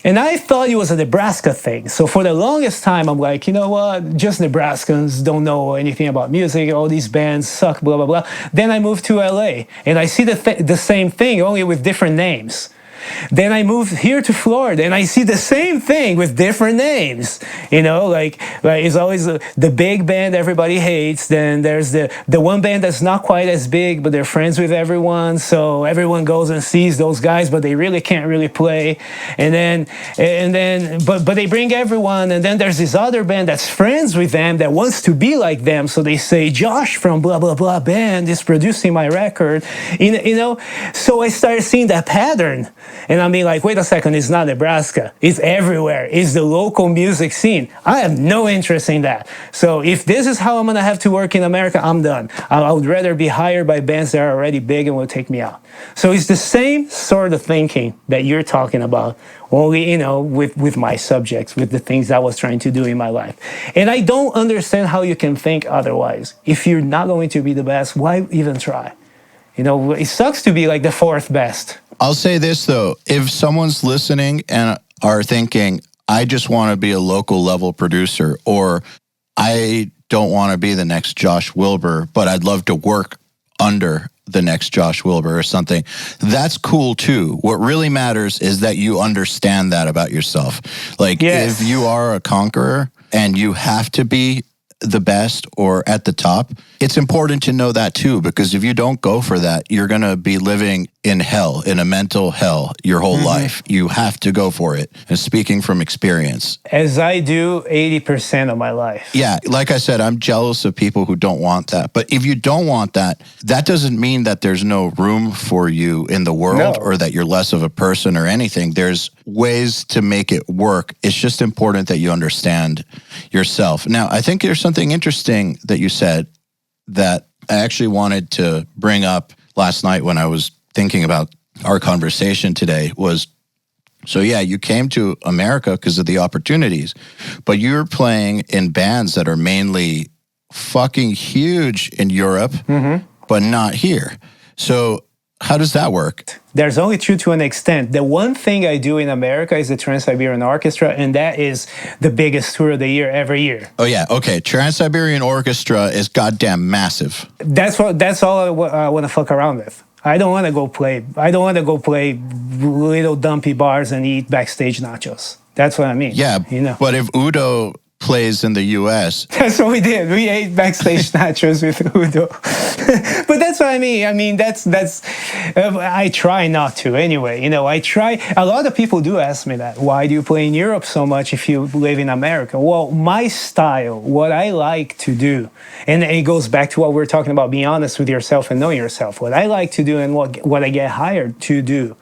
Speaker 3: And I thought it was a Nebraska thing. So for the longest time, I'm like, you know what? Just Nebraskans don't know anything about music. All these bands suck, blah, blah, blah. Then I moved to LA, and I see the same thing, only with different names. Then I moved here to Florida, and I see the same thing with different names. You know, like it's always the big band everybody hates. Then there's the one band that's not quite as big, but they're friends with everyone, so everyone goes and sees those guys, but they really can't really play. And then, but they bring everyone. And then there's this other band that's friends with them that wants to be like them, so they say Josh from blah blah blah band is producing my record. You know, so I started seeing that pattern. And I mean, like, wait a second, it's not Nebraska. It's everywhere. It's the local music scene. I have no interest in that. So if this is how I'm going to have to work in America, I'm done. I would rather be hired by bands that are already big and will take me out. So it's the same sort of thinking that you're talking about, only, you know, with my subjects, with the things I was trying to do in my life. And I don't understand how you can think otherwise. If you're not going to be the best, why even try? You know, it sucks to be like the fourth best.
Speaker 2: I'll say this, though. If someone's listening and are thinking, I just want to be a local level producer, or I don't want to be the next Josh Wilbur, but I'd love to work under the next Josh Wilbur or something, that's cool too. What really matters is that you understand that about yourself. Like, if you are a conqueror and you have to be the best or at the top, it's important to know that too, because if you don't go for that, you're going to be living in hell, in a mental hell your whole life. You have to go for it. And speaking from experience.
Speaker 3: As I do 80% of my life.
Speaker 2: Yeah, like I said, I'm jealous of people who don't want that. But if you don't want that, that doesn't mean that there's no room for you in the world or that you're less of a person or anything. There's ways to make it work. It's just important that you understand yourself. Now, I think there's something interesting that you said that I actually wanted to bring up last night when I was thinking about our conversation today was, so yeah, you came to America because of the opportunities, but you're playing in bands that are mainly fucking huge in Europe, but not here. So how does that work?
Speaker 3: There's only true to an extent. The one thing I do in America is the Trans-Siberian Orchestra, and that is the biggest tour of the year every year.
Speaker 2: Oh yeah, okay. Trans-Siberian Orchestra is goddamn massive.
Speaker 3: That's all I want to fuck around with. I don't want to go play. I don't want to go play little dumpy bars and eat backstage nachos. That's what I mean.
Speaker 2: Yeah,
Speaker 3: you know.
Speaker 2: But if Udo plays in the U.S.
Speaker 3: That's what we did. We ate backstage nachos with Udo. But that's what I mean. I mean, that's. I try not to anyway. You know, I try. A lot of people do ask me that. Why do you play in Europe so much if you live in America? Well, my style, what I like to do, and it goes back to what we're talking about, being honest with yourself and knowing yourself. What I like to do and what I get hired to do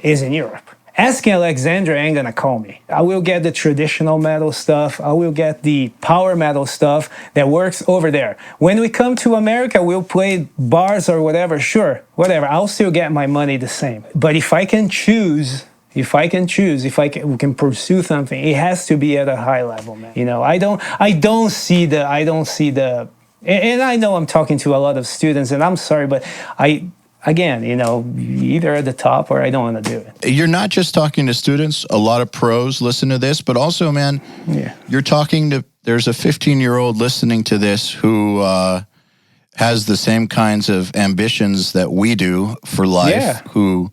Speaker 3: is in Europe. Asking Alexandra ain't gonna call me. I will get the traditional metal stuff. I will get the power metal stuff that works over there. When we come to America, we'll play bars or whatever. Sure, whatever. I'll still get my money the same. But if I can choose, if we can pursue something, it has to be at a high level, man. You know, I don't see the. And I know I'm talking to a lot of students, and I'm sorry, but Again, you know, either at the top or I don't want to do it.
Speaker 2: You're not just talking to students. A lot of pros listen to this, but also, man, you're talking to, there's a 15-year-old listening to this who has the same kinds of ambitions that we do for life, who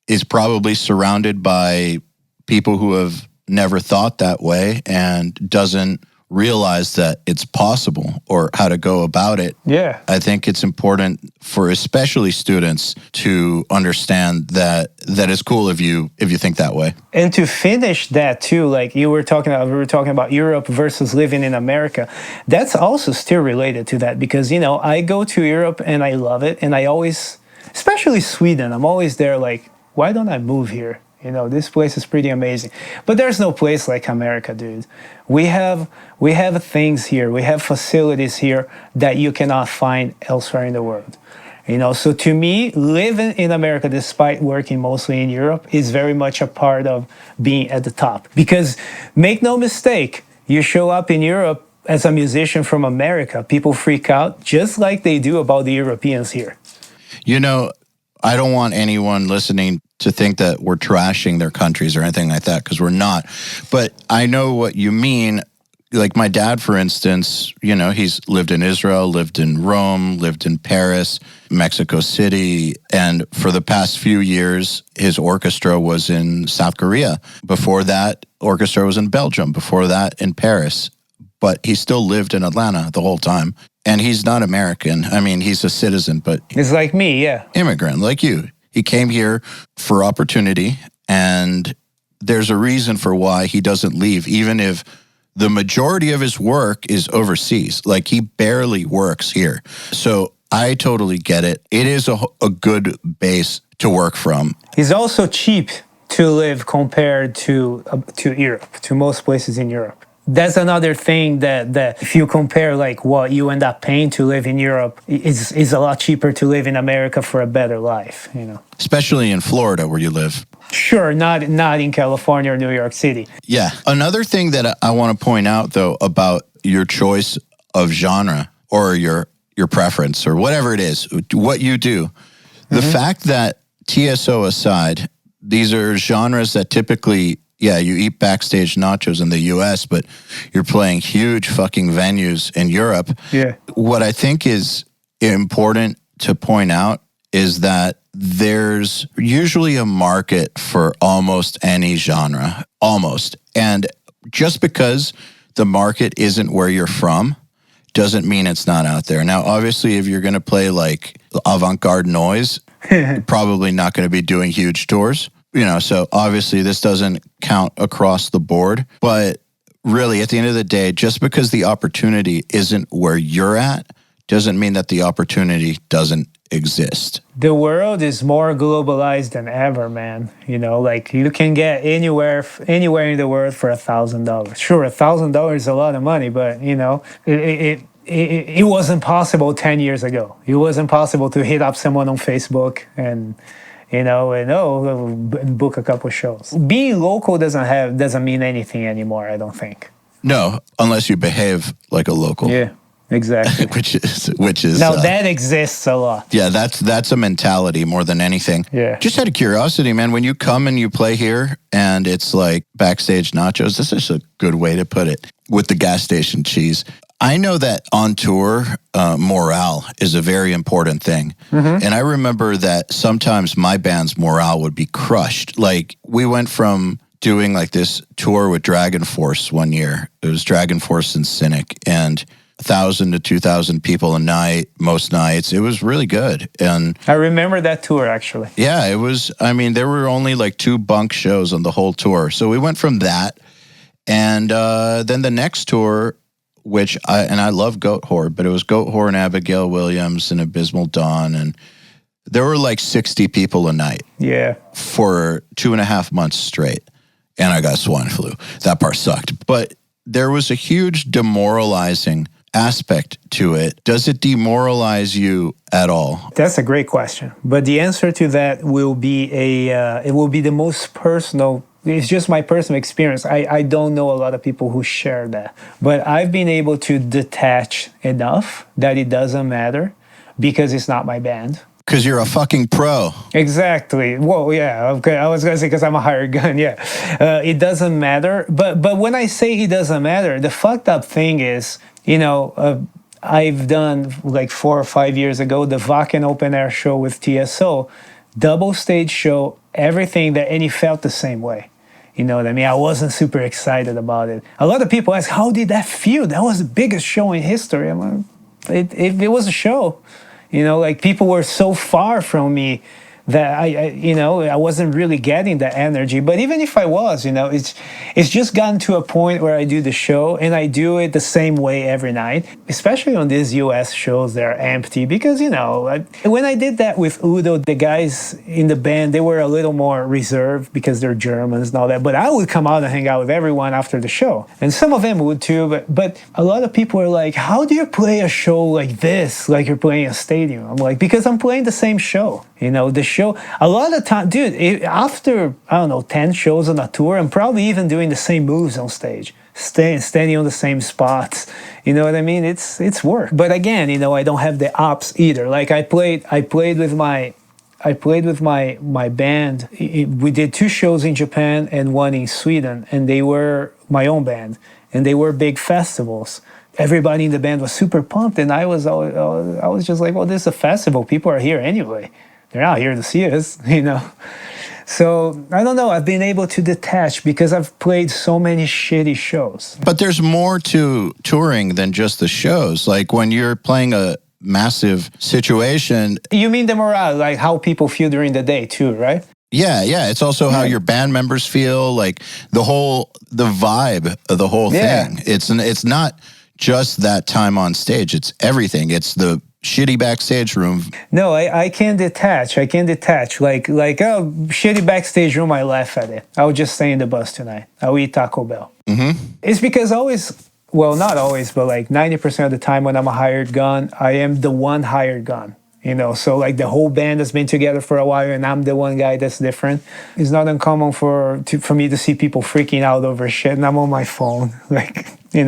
Speaker 2: is probably surrounded by people who have never thought that way and doesn't realize that it's possible or how to go about it.
Speaker 3: Yeah.
Speaker 2: I think it's important for especially students to understand that it's cool if you think that way.
Speaker 3: And to finish that too, like we were talking about Europe versus living in America. That's also still related to that because, I go to Europe and I love it. And I always, especially Sweden, I'm always there like, why don't I move here? This place is pretty amazing. But there's no place like America, dude. We have things here. We have facilities here that you cannot find elsewhere in the world. So to me, living in America, despite working mostly in Europe, is very much a part of being at the top. Because make no mistake, you show up in Europe as a musician from America, people freak out just like they do about the Europeans here.
Speaker 2: I don't want anyone listening to think that we're trashing their countries or anything like that, because we're not. But I know what you mean. Like my dad, for instance, he's lived in Israel, lived in Rome, lived in Paris, Mexico City. And for the past few years, his orchestra was in South Korea. Before that, orchestra was in Belgium. Before that, in Paris. But he still lived in Atlanta the whole time. And he's not American. I mean, he's a citizen, but...
Speaker 3: It's like me, yeah.
Speaker 2: Immigrant, like you. He came here for opportunity, and there's a reason for why he doesn't leave, even if the majority of his work is overseas. Like, he barely works here. So I totally get it. It is a good base to work from.
Speaker 3: It's also cheap to live compared to Europe, to most places in Europe. That's another thing that if you compare like what you end up paying to live in Europe, is a lot cheaper to live in America for a better life,
Speaker 2: Especially in Florida where you live.
Speaker 3: Sure, not in California or New York City.
Speaker 2: Yeah. Another thing that I want to point out, though, about your choice of genre or your preference or whatever it is, what you do, the fact that TSO aside, these are genres that typically... Yeah, you eat backstage nachos in the U.S., but you're playing huge fucking venues in Europe.
Speaker 3: Yeah.
Speaker 2: What I think is important to point out is that there's usually a market for almost any genre, almost. And just because the market isn't where you're from doesn't mean it's not out there. Now, obviously, if you're going to play like avant-garde noise, you're probably not going to be doing huge tours. So obviously this doesn't count across the board, but really at the end of the day, just because the opportunity isn't where you're at doesn't mean that the opportunity doesn't exist.
Speaker 3: The world is more globalized than ever, man. Like you can get anywhere in the world for $1,000. Sure, $1,000 is a lot of money, but it wasn't possible 10 years ago. It wasn't possible to hit up someone on Facebook and book a couple shows. Being local doesn't mean anything anymore, I don't think.
Speaker 2: No, unless you behave like a local.
Speaker 3: Yeah, exactly.
Speaker 2: which is
Speaker 3: now that exists a lot.
Speaker 2: Yeah, that's a mentality more than anything.
Speaker 3: Yeah.
Speaker 2: Just out of curiosity, man, when you come and you play here and it's like backstage nachos, this is a good way to put it, with the gas station cheese. I know that on tour, morale is a very important thing. And I remember that sometimes my band's morale would be crushed. Like, we went from doing like this tour with Dragon Force one year. It was Dragon Force and Cynic, and 1,000 to 2,000 people a night, most nights. It was really good. And
Speaker 3: I remember that tour, actually.
Speaker 2: Yeah, it was, there were only like 2 bunk shows on the whole tour. So we went from that. And then the next tour, which I love Goat Whore, but it was Goat Whore and Abigail Williams and Abysmal Dawn, and there were like 60 people a night.
Speaker 3: Yeah.
Speaker 2: For 2.5 months straight, and I got swine flu. That part sucked, but there was a huge demoralizing aspect to it. Does it demoralize you at all?
Speaker 3: That's a great question, but the answer to that will be it will be the most personal. It's just my personal experience. I don't know a lot of people who share that. But I've been able to detach enough that it doesn't matter because it's not my band.
Speaker 2: Because you're a fucking pro.
Speaker 3: Exactly. Well, yeah. Okay. I was going to say because I'm a hired gun. Yeah. It doesn't matter. But when I say it doesn't matter, the fucked up thing is, I've done like 4 or 5 years ago, the Wacken open air show with TSO, double stage show, everything and it felt the same way. You know what I mean? I wasn't super excited about it. A lot of people ask, how did that feel? That was the biggest show in history. I'm like, it was a show. You know, like people were so far from me that I wasn't really getting the energy. But even if I was, it's just gotten to a point where I do the show and I do it the same way every night, especially on these US shows that are empty. Because, when I did that with Udo, the guys in the band, they were a little more reserved because they're Germans and all that. But I would come out and hang out with everyone after the show. And some of them would too. But a lot of people are like, how do you play a show like this, like you're playing a stadium? I'm like, because I'm playing the same show. The show, a lot of time, dude, after, 10 shows on a tour, I'm probably even doing the same moves on stage, standing on the same spots. You know what I mean? It's work. But again, I don't have the ops either. Like I played with my band. We did 2 shows in Japan and 1 in Sweden, and they were my own band, and they were big festivals. Everybody in the band was super pumped, and I was just like, well, this is a festival. People are here anyway. They're not here to see us, So, I don't know. I've been able to detach because I've played so many shitty shows.
Speaker 2: But there's more to touring than just the shows. Like when you're playing a massive situation.
Speaker 3: You mean the morale, like how people feel during the day too, right?
Speaker 2: Yeah. It's also how your band members feel, like the vibe of the whole thing. It's not just that time on stage. It's everything. It's the shitty backstage room.
Speaker 3: No, I can detach. Like shitty backstage room, I laugh at it. I'll just stay in the bus tonight. I'll eat Taco Bell. Mm-hmm. It's because not always, but like 90% of the time when I'm a hired gun, I am the one hired gun. So like the whole band has been together for a while and I'm the one guy that's different. It's not uncommon for me to see people freaking out over shit and I'm on my phone. Like, we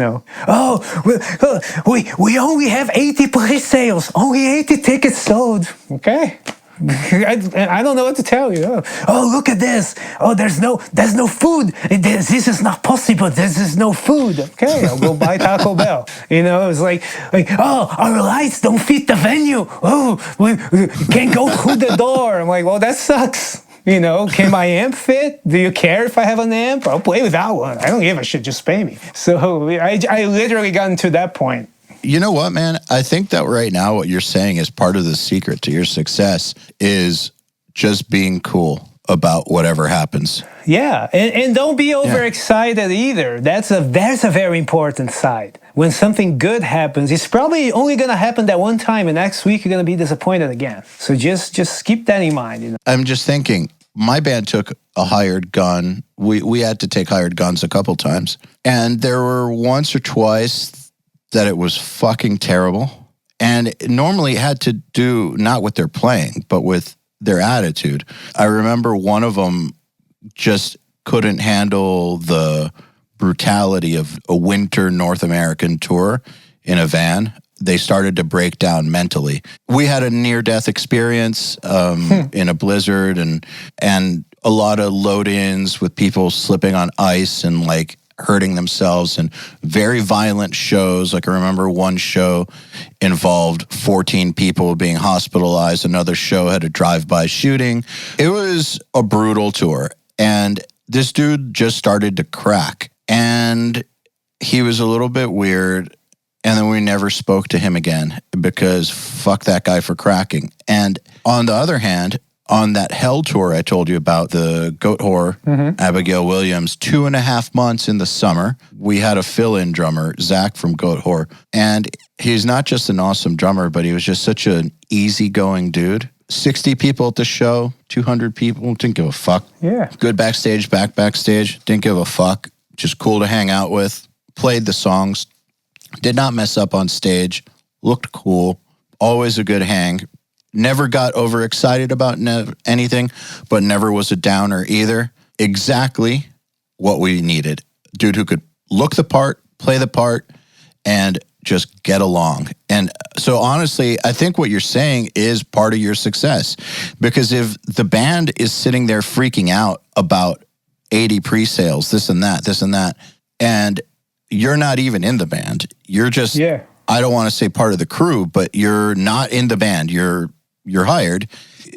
Speaker 3: only have 80 pre-sales, only 80 tickets sold. Okay. I don't know what to tell you. Oh, look at this. Oh, there's no food. This is not possible. This is no food. Okay, I'll go buy Taco Bell. It was like, oh, our lights don't fit the venue. Oh, we can't go through the door. I'm like, well, that sucks. Can my amp fit? Do you care if I have an amp? I'll play without one. I don't give a shit. Just pay me. So I literally gotten to that point.
Speaker 2: You know what, man? I think that right now what you're saying is part of the secret to your success is just being cool about whatever happens.
Speaker 3: Yeah, and don't be overexcited either. That's a very important side. When something good happens, it's probably only going to happen that one time, and next week you're going to be disappointed again. So just keep that in mind.
Speaker 2: I'm just thinking, my band took a hired gun. We had to take hired guns a couple times, and there were once or twice that it was fucking terrible. And it normally had to do not with their playing, but with their attitude. I remember one of them just couldn't handle the brutality of a winter North American tour in a van. They started to break down mentally. We had a near-death experience in a blizzard and a lot of load-ins with people slipping on ice and like hurting themselves and very violent shows. Like I remember one show involved 14 people being hospitalized. Another show had a drive-by shooting. It was a brutal tour. And this dude just started to crack. And he was a little bit weird. And then we never spoke to him again because fuck that guy for cracking. And on the other hand, on that Hell tour I told you about, the goat whore, Abigail Williams, 2.5 months in the summer, we had a fill-in drummer, Zach from Goat Whore. And he's not just an awesome drummer, but he was just such an easygoing dude. 60 people at the show, 200 people, didn't give a fuck.
Speaker 3: Yeah.
Speaker 2: Good backstage, backstage, didn't give a fuck. Just cool to hang out with. Played the songs. Did not mess up on stage. Looked cool. Always a good hang. Never got overexcited about anything, but never was a downer either. Exactly what we needed. Dude who could look the part, play the part, and just get along. And so honestly, I think what you're saying is part of your success. Because if the band is sitting there freaking out about 80 pre-sales, this and that, and you're not even in the band, you're just, I don't want to say part of the crew, but you're not in the band, you're hired,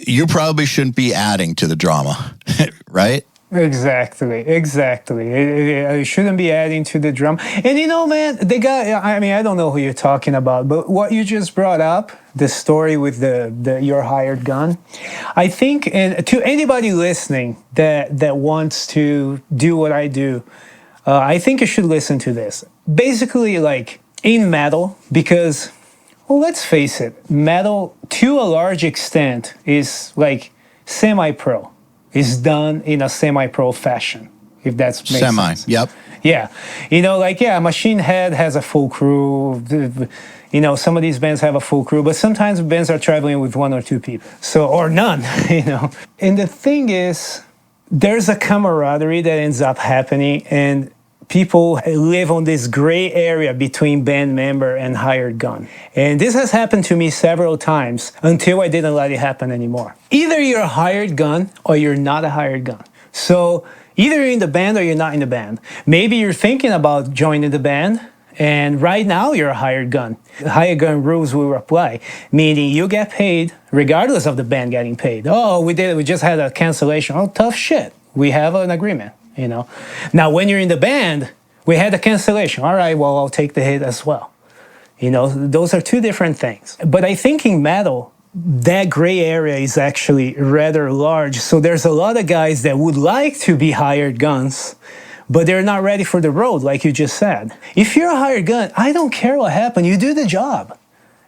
Speaker 2: you probably shouldn't be adding to the drama, right?
Speaker 3: Exactly. You shouldn't be adding to the drum. And man, the guy, I mean, I don't know who you're talking about, but what you just brought up, the story with the your hired gun, I think, and to anybody listening that wants to do what I do, I think you should listen to this. Basically, like in metal, because, well, let's face it, metal to a large extent is like semi-pro. Is done in a semi-pro fashion, if that's makes sense.
Speaker 2: Yep.
Speaker 3: Yeah, Machine Head has a full crew. Some of these bands have a full crew, but sometimes bands are traveling with one or two people, or none. And the thing is, there's a camaraderie that ends up happening, and people live on this gray area between band member and hired gun. And this has happened to me several times until I didn't let it happen anymore. Either you're a hired gun or you're not a hired gun. So either you're in the band or you're not in the band. Maybe you're thinking about joining the band, and right now you're a hired gun. Hired gun rules will apply, meaning you get paid regardless of the band getting paid. Oh, we just had a cancellation. Oh, tough shit. We have an agreement. Now, when you're in the band, we had a cancellation. All right, well, I'll take the hit as well. Those are two different things. But I think in metal, that gray area is actually rather large. So there's a lot of guys that would like to be hired guns, but they're not ready for the road, like you just said. If you're a hired gun, I don't care what happened. You do the job.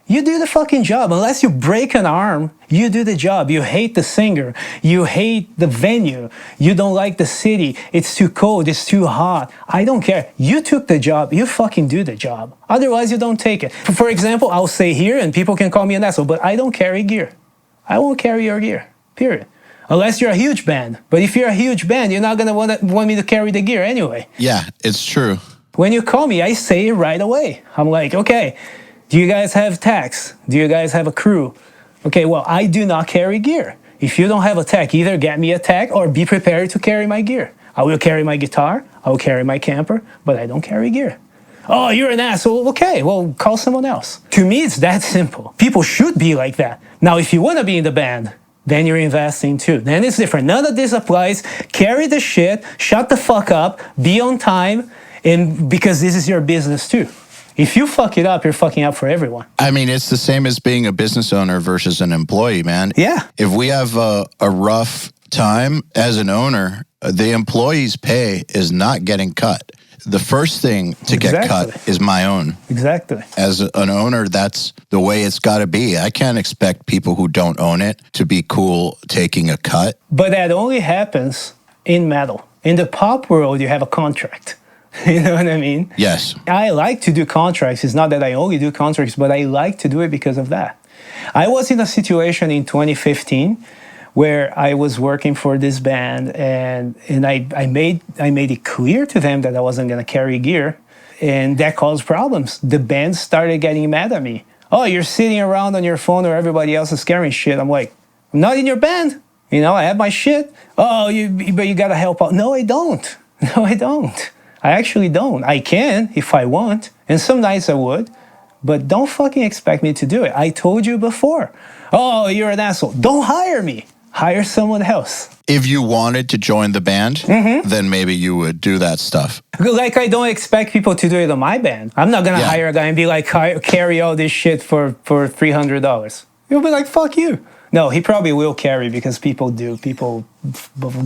Speaker 3: You do the fucking job. Unless you break an arm, you do the job. You hate the singer. You hate the venue. You don't like the city. It's too cold. It's too hot. I don't care. You took the job. You fucking do the job. Otherwise, you don't take it. For example, I'll say here, and people can call me an asshole, but I don't carry gear. I won't carry your gear, period. Unless you're a huge band. But if you're a huge band, you're not going to want me to carry the gear anyway.
Speaker 2: Yeah, it's true.
Speaker 3: When you call me, I say it right away. I'm like, okay, do you guys have techs? Do you guys have a crew? Okay, well, I do not carry gear. If you don't have a tech, either get me a tech or be prepared to carry my gear. I will carry my guitar, I will carry my camper, but I don't carry gear. Oh, you're an asshole. Okay, well, call someone else. To me, it's that simple. People should be like that. Now, if you want to be in the band, then you're investing too. Then it's different. None of this applies. Carry the shit, shut the fuck up, be on time, and because this is your business too. If you fuck it up, you're fucking up for everyone.
Speaker 2: I mean, it's the same as being a business owner versus an employee, man.
Speaker 3: Yeah.
Speaker 2: If we have a rough time as an owner, the employee's pay is not getting cut. The first thing to get cut is my own.
Speaker 3: Exactly.
Speaker 2: As an owner, that's the way it's got to be. I can't expect people who don't own it to be cool taking a cut.
Speaker 3: But that only happens in metal. In the pop world, you have a contract. You know what I mean?
Speaker 2: Yes.
Speaker 3: I like to do contracts. It's not that I only do contracts, but I like to do it because of that. I was in a situation in 2015 where I was working for this band, and I made it clear to them that I wasn't going to carry gear, and that caused problems. The band started getting mad at me. Oh, you're sitting around on your phone or everybody else is carrying shit. I'm like, I'm not in your band. I have my shit. Oh, but you got to help out. No, I don't. No, I don't. I actually don't. I can if I want, and some nights I would, but don't fucking expect me to do it. I told you before. Oh, you're an asshole. Don't hire me. Hire someone else.
Speaker 2: If you wanted to join the band, then maybe you would do that stuff.
Speaker 3: Like, I don't expect people to do it on my band. I'm not going to hire a guy and be like, carry all this shit for $300. You'll be like, fuck you. No, he probably will carry because people do. People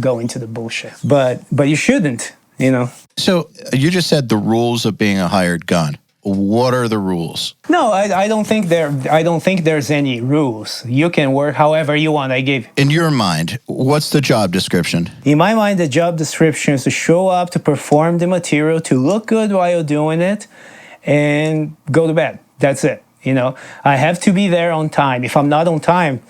Speaker 3: go into the bullshit. But you shouldn't.
Speaker 2: So you just said the rules of being a hired gun. What are the rules?
Speaker 3: No, I don't think there's any rules. You can work however you want.
Speaker 2: In your mind, what's the job description?
Speaker 3: In my mind, the job description is to show up, to perform the material, to look good while you're doing it, and go to bed. That's it. I have to be there on time. If I'm not on time,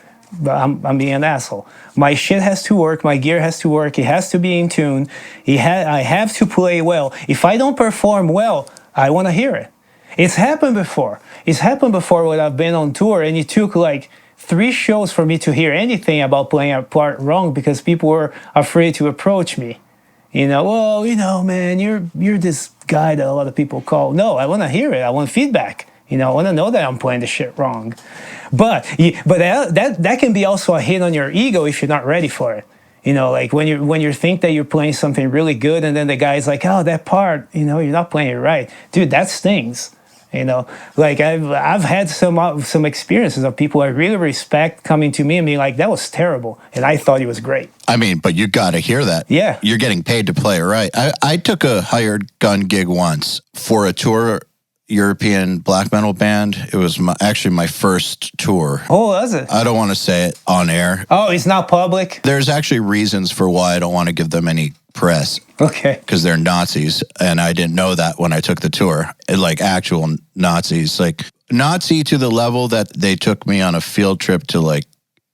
Speaker 3: I'm being an asshole. My shit has to work. My gear has to work. It has to be in tune. I have to play well. If I don't perform well, I want to hear it. It's happened before. When I've been on tour, and it took like 3 shows for me to hear anything about playing a part wrong because people were afraid to approach me. Man, you're this guy that a lot of people call. No, I want to hear it. I want feedback. I want to know that I'm playing the shit wrong. But that can be also a hit on your ego if you're not ready for it. You know, like when you think that you're playing something really good, and then the guy's like, "Oh, that part, you know, you're not playing it right, dude. That stings." You know, like I've had some experiences of people I really respect coming to me and being like, "That was terrible," and I thought it was great.
Speaker 2: I mean, but you got to hear that.
Speaker 3: Yeah.
Speaker 2: You're getting paid to play it right. I took a hired gun gig once for a tour European black metal band. It was actually my first tour.
Speaker 3: Oh, was it?
Speaker 2: I don't want to say it on air.
Speaker 3: Oh, it's not public?
Speaker 2: There's actually reasons for why I don't want to give them any press.
Speaker 3: Okay.
Speaker 2: Because they're Nazis, and I didn't know that when I took the tour. Like actual Nazis. Like Nazi to the level that they took me on a field trip to like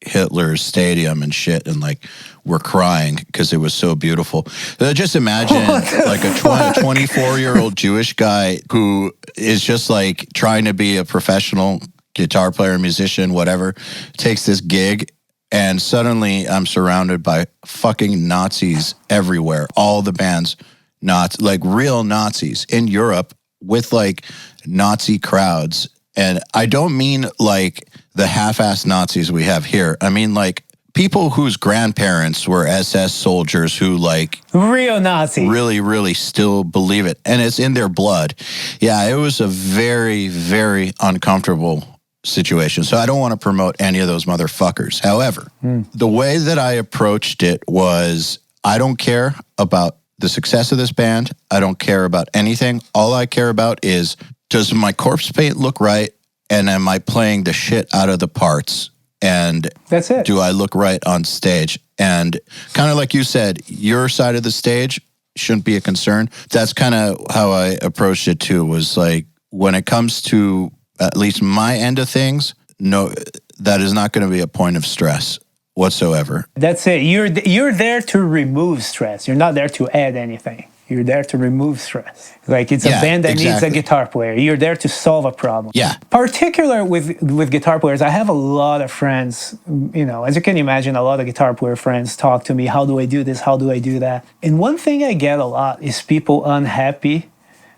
Speaker 2: Hitler's stadium and shit, and like we're crying because it was so beautiful. Just imagine like a 24-year-old Jewish guy who is just like trying to be a professional guitar player, musician, whatever, takes this gig, and suddenly I'm surrounded by fucking Nazis everywhere. All the bands, like real Nazis in Europe with like Nazi crowds. And I don't mean like the half-assed Nazis we have here. I mean like people whose grandparents were SS soldiers who like
Speaker 3: real Nazi
Speaker 2: really, really still believe it. And it's in their blood. Yeah, it was a very, very uncomfortable situation. So I don't want to promote any of those motherfuckers. However, the way that I approached it was I don't care about the success of this band. I don't care about anything. All I care about is, does my corpse paint look right? And am I playing the shit out of the parts? And
Speaker 3: that's it.
Speaker 2: Do I look right on stage? And kind of like you said, your side of the stage shouldn't be a concern. That's kind of how I approached it too, was like, when it comes to at least my end of things, no, that is not going to be a point of stress whatsoever.
Speaker 3: That's it. You're there to remove stress. You're not there to add anything. You're there to remove stress. Like it's a band that needs a guitar player. You're there to solve a problem.
Speaker 2: Yeah.
Speaker 3: Particular with guitar players, I have a lot of friends, you know, as you can imagine, a lot of guitar player friends talk to me, how do I do this? How do I do that? And one thing I get a lot is people unhappy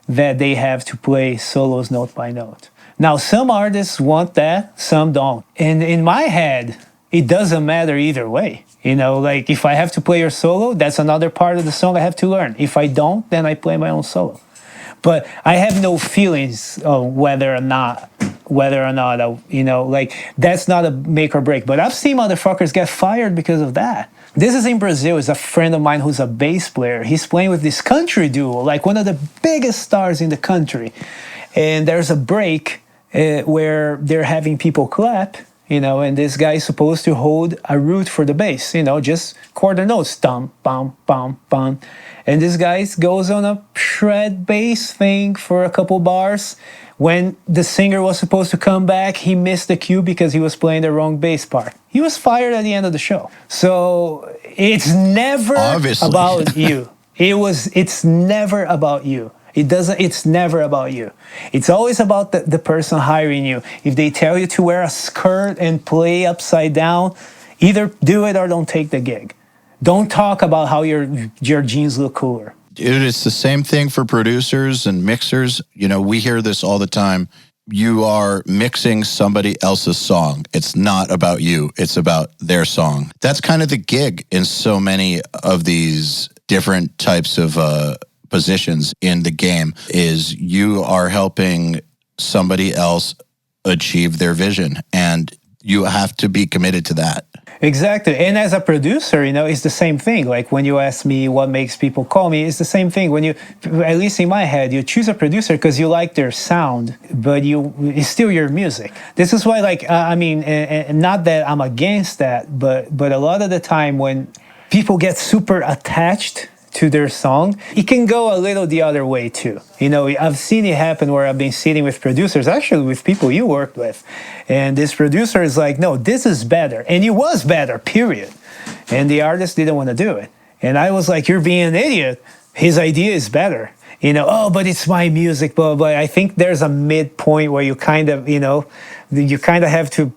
Speaker 3: that they have to play solos note by note. Now, some artists want that, some don't. And in my head, it doesn't matter either way. You know, like if I have to play your solo, that's another part of the song I have to learn. If I don't, then I play my own solo. But I have no feelings of whether or not, you know, like that's not a make or break. But I've seen motherfuckers get fired because of that. This is in Brazil. It's a friend of mine who's a bass player. He's playing with this country duo, like one of the biggest stars in the country. And there's a break where they're having people clap, you know, and this guy is supposed to hold a root for the bass, you know, just quarter notes, dum, bum, bum, bum. And this guy goes on a shred bass thing for a couple bars. When the singer was supposed to come back, he missed the cue because he was playing the wrong bass part. He was fired at the end of the show. So it's never about you. It's never about you. It's never about you. It's always about the person hiring you. If they tell you to wear a skirt and play upside down, either do it or don't take the gig. Don't talk about how your jeans look cooler.
Speaker 2: Dude, it's the same thing for producers and mixers. You know, we hear this all the time. You are mixing somebody else's song. It's not about you. It's about their song. That's kind of the gig in so many of these different types of positions in the game, is you are helping somebody else achieve their vision, and you have to be committed to that.
Speaker 3: Exactly. And as a producer, you know, it's the same thing. Like when you ask me what makes people call me, it's the same thing. When you, at least in my head, you choose a producer because you like their sound, but it's still your music. This is why, like, I mean, and not that I'm against that, but a lot of the time when people get super attached to their song, it can go a little the other way too. You know, I've seen it happen where I've been sitting with producers, actually with people you worked with, and this producer is like, no, this is better, and it was better, period. And the artist didn't want to do it. And I was like, you're being an idiot. His idea is better. You know, oh, but it's my music, blah, blah. I think there's a midpoint where you kind of, you know, you kind of have to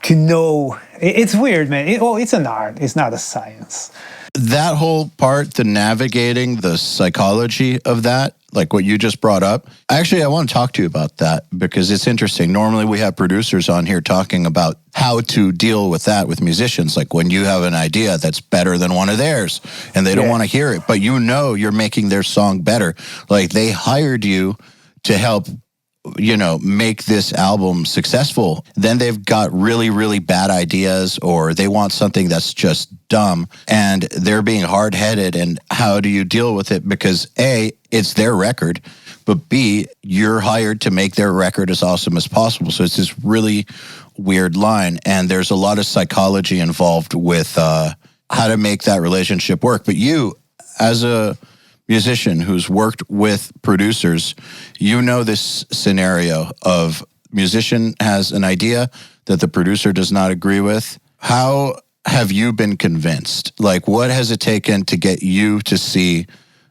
Speaker 3: know. It's weird, man. It's an art. It's not a science.
Speaker 2: That whole part, the navigating the psychology of that, like what you just brought up. Actually, I want to talk to you about that because it's interesting. Normally we have producers on here talking about how to deal with that with musicians. Like when you have an idea that's better than one of theirs and they don't want to hear it, but you know you're making their song better. Like they hired you to help, you know, make this album successful. Then they've got really, really bad ideas or they want something that's just dumb and they're being hard-headed. And how do you deal with it? Because A, it's their record, but B, you're hired to make their record as awesome as possible. So it's this really weird line. And there's a lot of psychology involved with how to make that relationship work. But you, as a musician who's worked with producers, you know this scenario of musician has an idea that the producer does not agree with. How have you been convinced? Like, what has it taken to get you to see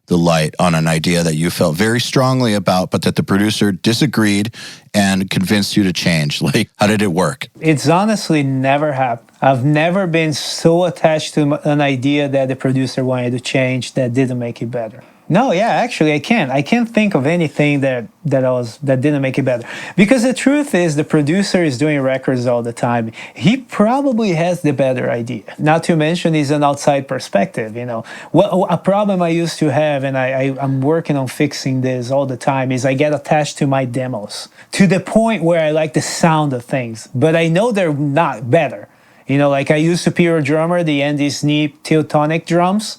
Speaker 2: the light on an idea that you felt very strongly about, but that the producer disagreed and convinced you to change? Like, how did it work?
Speaker 3: It's honestly never happened. I've never been so attached to an idea that the producer wanted to change that didn't make it better. No, yeah, actually, I can't think of anything that didn't make it better. Because the truth is, the producer is doing records all the time. He probably has the better idea. Not to mention, he's an outside perspective. You know, a problem I used to have, and I'm working on fixing this all the time, is I get attached to my demos to the point where I like the sound of things, but I know they're not better. You know, like I use Superior Drummer, the Andy Sneap Teutonic drums.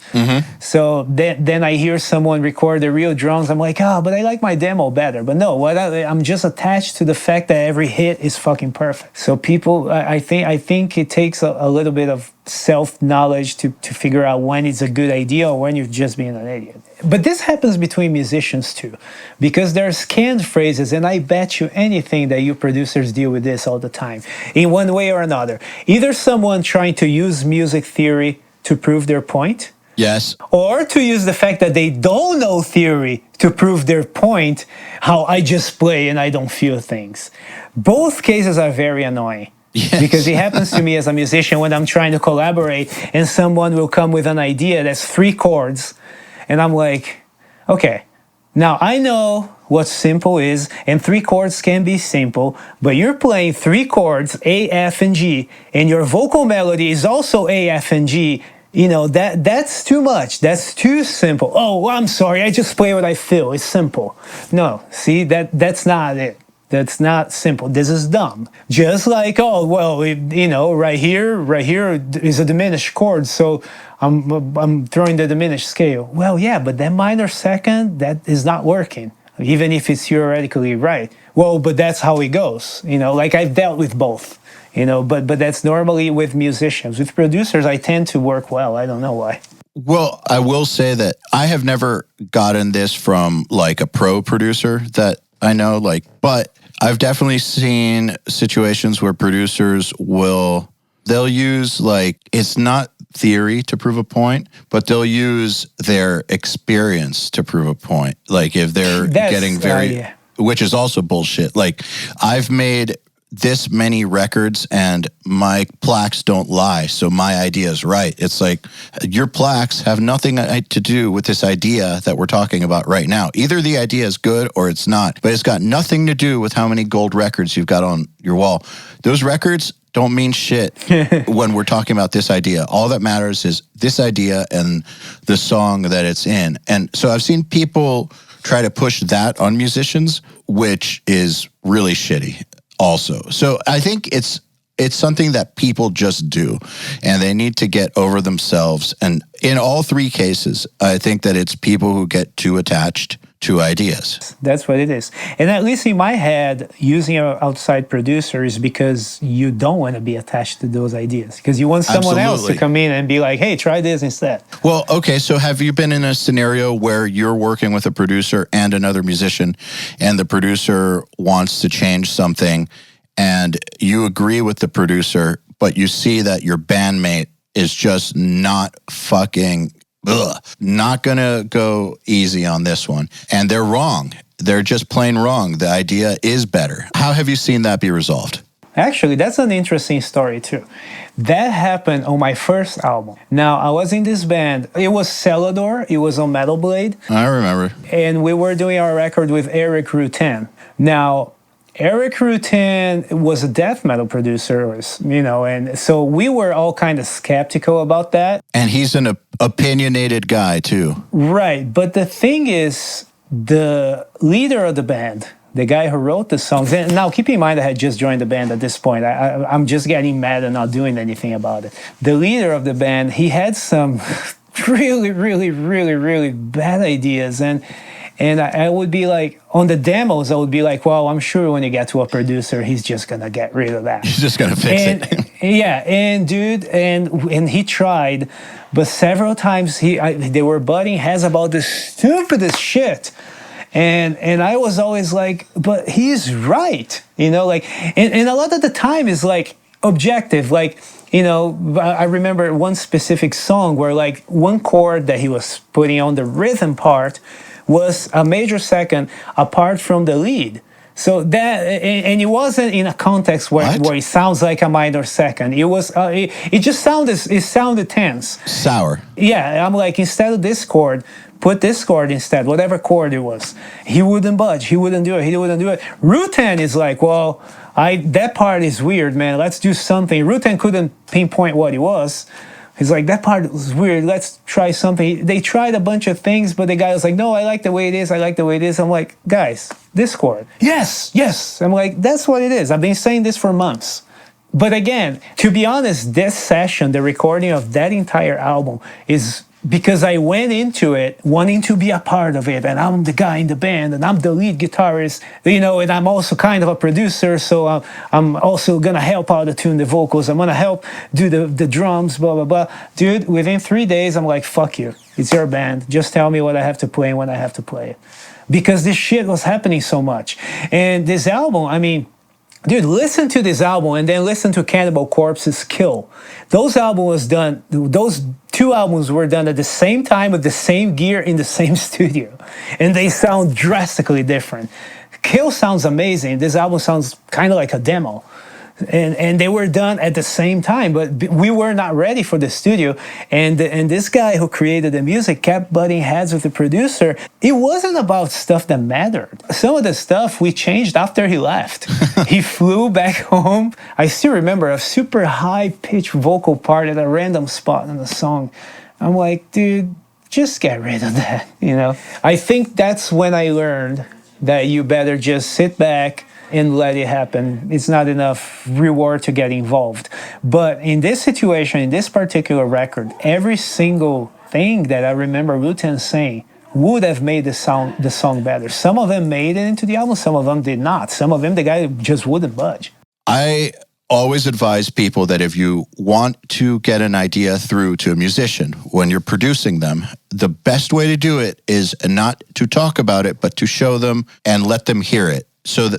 Speaker 3: So then I hear someone record the real drums. I'm like, but I like my demo better. But no, I'm just attached to the fact that every hit is fucking perfect. So people, I think it takes a little bit of self-knowledge to figure out when it's a good idea or when you're just being an idiot. But this happens between musicians too, because there's canned phrases, and I bet you anything that you producers deal with this all the time, in one way or another. Either someone trying to use music theory to prove their point,
Speaker 2: yes,
Speaker 3: or to use the fact that they don't know theory to prove their point, how I just play and I don't feel things. Both cases are very annoying. Yes. Because it happens to me as a musician when I'm trying to collaborate and someone will come with an idea that's 3 chords and I'm like, okay, now I know what simple is and 3 chords can be simple, but you're playing 3 chords, A, F, and G, and your vocal melody is also A, F, and G. You know, that's too much. That's too simple. Oh, I'm sorry, I just play what I feel. It's simple. No, see, that's not it. That's not simple. This is dumb. Just like, right here is a diminished chord, so I'm throwing the diminished scale. Well, yeah, but that minor second, that is not working, even if it's theoretically right. Well, but that's how it goes. You know, like I've dealt with both. You know, but that's normally with musicians. With producers, I tend to work well. I don't know why.
Speaker 2: Well, I will say that I have never gotten this from like a pro producer that I know, but I've definitely seen situations where producers they'll use it's not theory to prove a point, but they'll use their experience to prove a point. Like if they're getting which is also bullshit. Like I've made this many records and my plaques don't lie, so my idea is right. It's like your plaques have nothing to do with this idea that we're talking about right now. Either the idea is good or it's not, but it's got nothing to do with how many gold records you've got on your wall. Those records don't mean shit when we're talking about this idea. All that matters is this idea and the song that it's in. And so I've seen people try to push that on musicians, which is really shitty. Also. So I think it's something that people just do and they need to get over themselves. And in all 3 cases, I think that it's people who get too attached to ideas.
Speaker 3: That's what it is. And at least in my head, using an outside producer is because you don't want to be attached to those ideas, because you want someone else to come in and be like, hey, try this instead.
Speaker 2: Well, okay, so have you been in a scenario where you're working with a producer and another musician and the producer wants to change something and you agree with the producer, but you see that your bandmate is just not not gonna go easy on this one, and they're wrong. They're just plain wrong. The idea is better. How have you seen that be resolved?
Speaker 3: Actually, that's an interesting story too. That happened on my first album. Now, I was in this band. It was Celador. It was on Metal Blade.
Speaker 2: I remember.
Speaker 3: And we were doing our record with Eric Rutan. Now, Eric Rutan was a death metal producer, and so we were all kind of skeptical about that.
Speaker 2: And he's an opinionated guy, too.
Speaker 3: Right. But the thing is, the leader of the band, the guy who wrote the songs, and now keep in mind I had just joined the band at this point. I'm just getting mad and not doing anything about it. The leader of the band, he had some really, really, really, really bad ideas. And I would be like, on the demos, I would be like, well, I'm sure when you get to a producer, he's just going to get rid of that.
Speaker 2: He's just going to fix it.
Speaker 3: Yeah, and dude, and he tried, but several times they were butting heads about the stupidest shit. And I was always like, but he's right, and a lot of the time is like objective, like, I remember one specific song where like one chord that he was putting on the rhythm part was a major second apart from the lead. So that, and it wasn't in a context where it sounds like a minor second. It was, it sounded tense.
Speaker 2: Sour.
Speaker 3: Yeah, I'm like, instead of this chord, put this chord instead, whatever chord it was. He wouldn't budge. He wouldn't do it. Rutan is like, well, that part is weird, man. Let's do something. Rutan couldn't pinpoint what it was. He's like, that part was weird. Let's try something. They tried a bunch of things, but the guy was like, no, I like the way it is. I'm like, guys, this chord. Yes. I'm like, that's what it is. I've been saying this for months. But again, to be honest, this session, the recording of that entire album is because I went into it wanting to be a part of it, and I'm the guy in the band, and I'm the lead guitarist, and I'm also kind of a producer, so I'm also gonna help out to tune the vocals. I'm gonna help do the drums, blah, blah, blah. Dude, within 3 days, I'm like, fuck you. It's your band. Just tell me what I have to play and when I have to play it. Because this shit was happening so much. And this album, I mean, dude, listen to this album and then listen to Cannibal Corpse's Kill. Those two albums were done at the same time with the same gear in the same studio. And they sound drastically different. Kill sounds amazing. This album sounds kind of like a demo. And they were done at the same time, but we were not ready for the studio. And this guy who created the music kept butting heads with the producer. It wasn't about stuff that mattered. Some of the stuff we changed after he left. He flew back home. I still remember a super high-pitched vocal part at a random spot in the song. I'm like, dude, just get rid of that, I think that's when I learned that you better just sit back and let it happen. It's not enough reward to get involved. But in this situation, in this particular record, every single thing that I remember Rutan saying would have made the song better. Some of them made it into the album, some of them did not. Some of them, the guy just wouldn't budge.
Speaker 2: I always advise people that if you want to get an idea through to a musician when you're producing them, the best way to do it is not to talk about it, but to show them and let them hear it.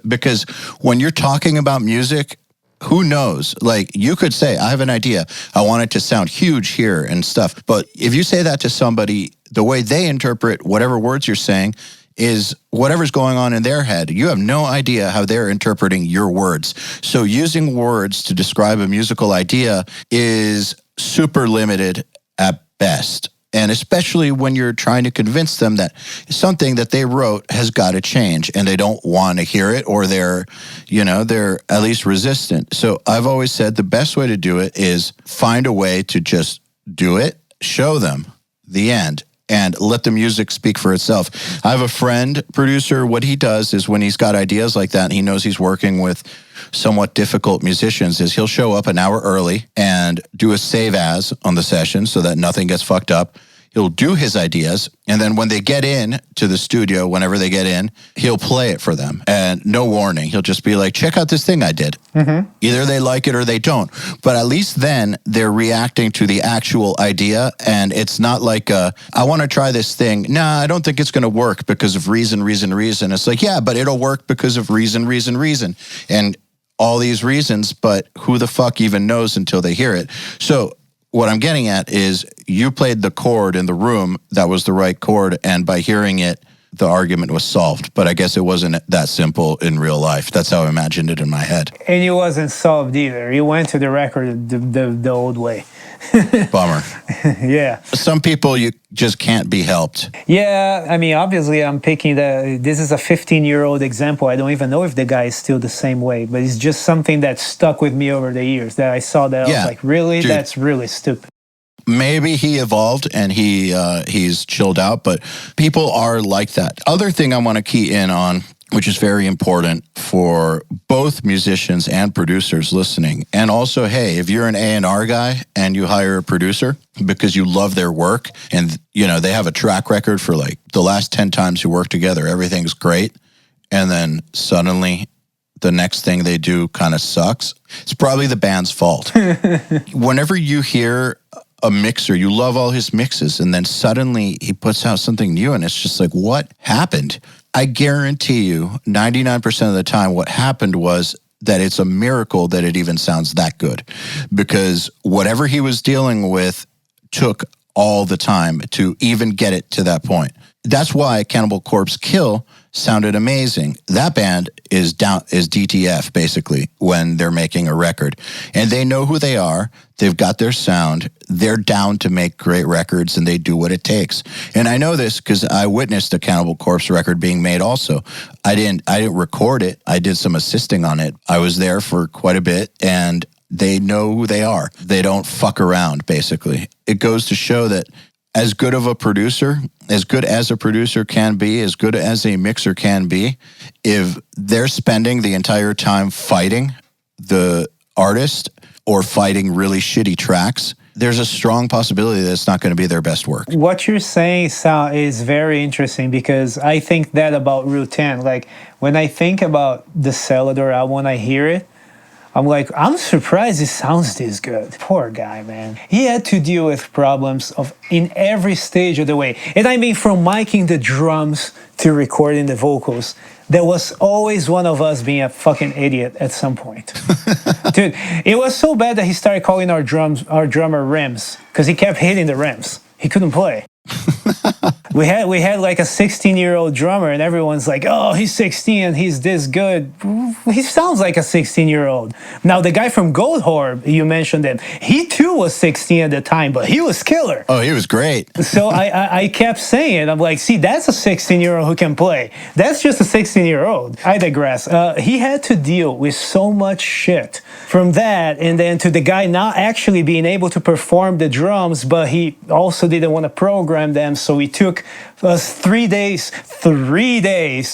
Speaker 2: Because when you're talking about music, who knows? Like, you could say, I have an idea. I want it to sound huge here and stuff. But if you say that to somebody, the way they interpret whatever words you're saying is whatever's going on in their head. You have no idea how they're interpreting your words. So using words to describe a musical idea is super limited at best. And especially when you're trying to convince them that something that they wrote has got to change and they don't want to hear it, or they're at least resistant. So I've always said the best way to do it is find a way to just do it, show them the end, and let the music speak for itself. I have a friend producer. What he does is when he's got ideas like that and he knows he's working with somewhat difficult musicians, is he'll show up an hour early and do a save as on the session so that nothing gets fucked up. He'll do his ideas, and then when they get in to the studio, whenever they get in, he'll play it for them. And no warning. He'll just be like, check out this thing I did. Mm-hmm. Either they like it or they don't. But at least then they're reacting to the actual idea, and it's not like, I want to try this thing. Nah, I don't think it's going to work because of reason. It's like, yeah, but it'll work because of reason. And all these reasons, but who the fuck even knows until they hear it? So what I'm getting at is you played the chord in the room that was the right chord, and by hearing it, the argument was solved. But I guess it wasn't that simple in real life. That's how I imagined it in my head.
Speaker 3: And it wasn't solved either. You went to the record the old way.
Speaker 2: Bummer.
Speaker 3: Yeah.
Speaker 2: Some people, you just can't be helped.
Speaker 3: Yeah, I mean, obviously, I'm picking this is a 15-year-old example. I don't even know if the guy is still the same way, but it's just something that stuck with me over the years that I saw that I was like, really?
Speaker 2: Dude.
Speaker 3: That's really stupid.
Speaker 2: Maybe he evolved and he's chilled out, but people are like that. Other thing I want to key in on, which is very important for both musicians and producers listening. And also, hey, if you're an A&R guy and you hire a producer because you love their work and, you know, they have a track record for like the last 10 times you work together, everything's great. And then suddenly the next thing they do kind of sucks. It's probably the band's fault. Whenever you hear a mixer, you love all his mixes, and then suddenly he puts out something new and it's just like, what happened? I guarantee you 99% of the time what happened was that it's a miracle that it even sounds that good, because whatever he was dealing with took all the time to even get it to that point. That's why Cannibal Corpse Kill sounded amazing. That band is DTF basically when they're making a record, and they know who they are. They've got their sound. They're down to make great records, and they do what it takes. And I know this because I witnessed a Cannibal Corpse record being made also. I didn't record it. I did some assisting on it. I was there for quite a bit, and they know who they are. They don't fuck around, basically. It goes to show that as good of a producer, as good as a producer can be, as good as a mixer can be, if they're spending the entire time fighting the artist or fighting really shitty tracks, there's a strong possibility that it's not going to be their best work.
Speaker 3: What you're saying, Sal, is very interesting, because I think that about Route 10. Like, when I think about the Celador album, when I hear it, I'm like, I'm surprised it sounds this good. Poor guy, man. He had to deal with problems in every stage of the way. And I mean, from miking the drums to recording the vocals, there was always one of us being a fucking idiot at some point. Dude, it was so bad that he started calling our drummer Rims, because he kept hitting the Rims. He couldn't play. We had like a 16-year-old drummer, and everyone's like, oh, he's 16 and he's this good. He sounds like a 16-year-old. Now, the guy from Goldhorn, you mentioned him, he too was 16 at the time, but he was killer.
Speaker 2: Oh, he was great.
Speaker 3: So I kept saying, I'm like, see, that's a 16-year-old who can play. That's just a 16-year-old. I digress. He had to deal with so much shit from that, and then to the guy not actually being able to perform the drums, but he also didn't want to program them, so he took us 3 days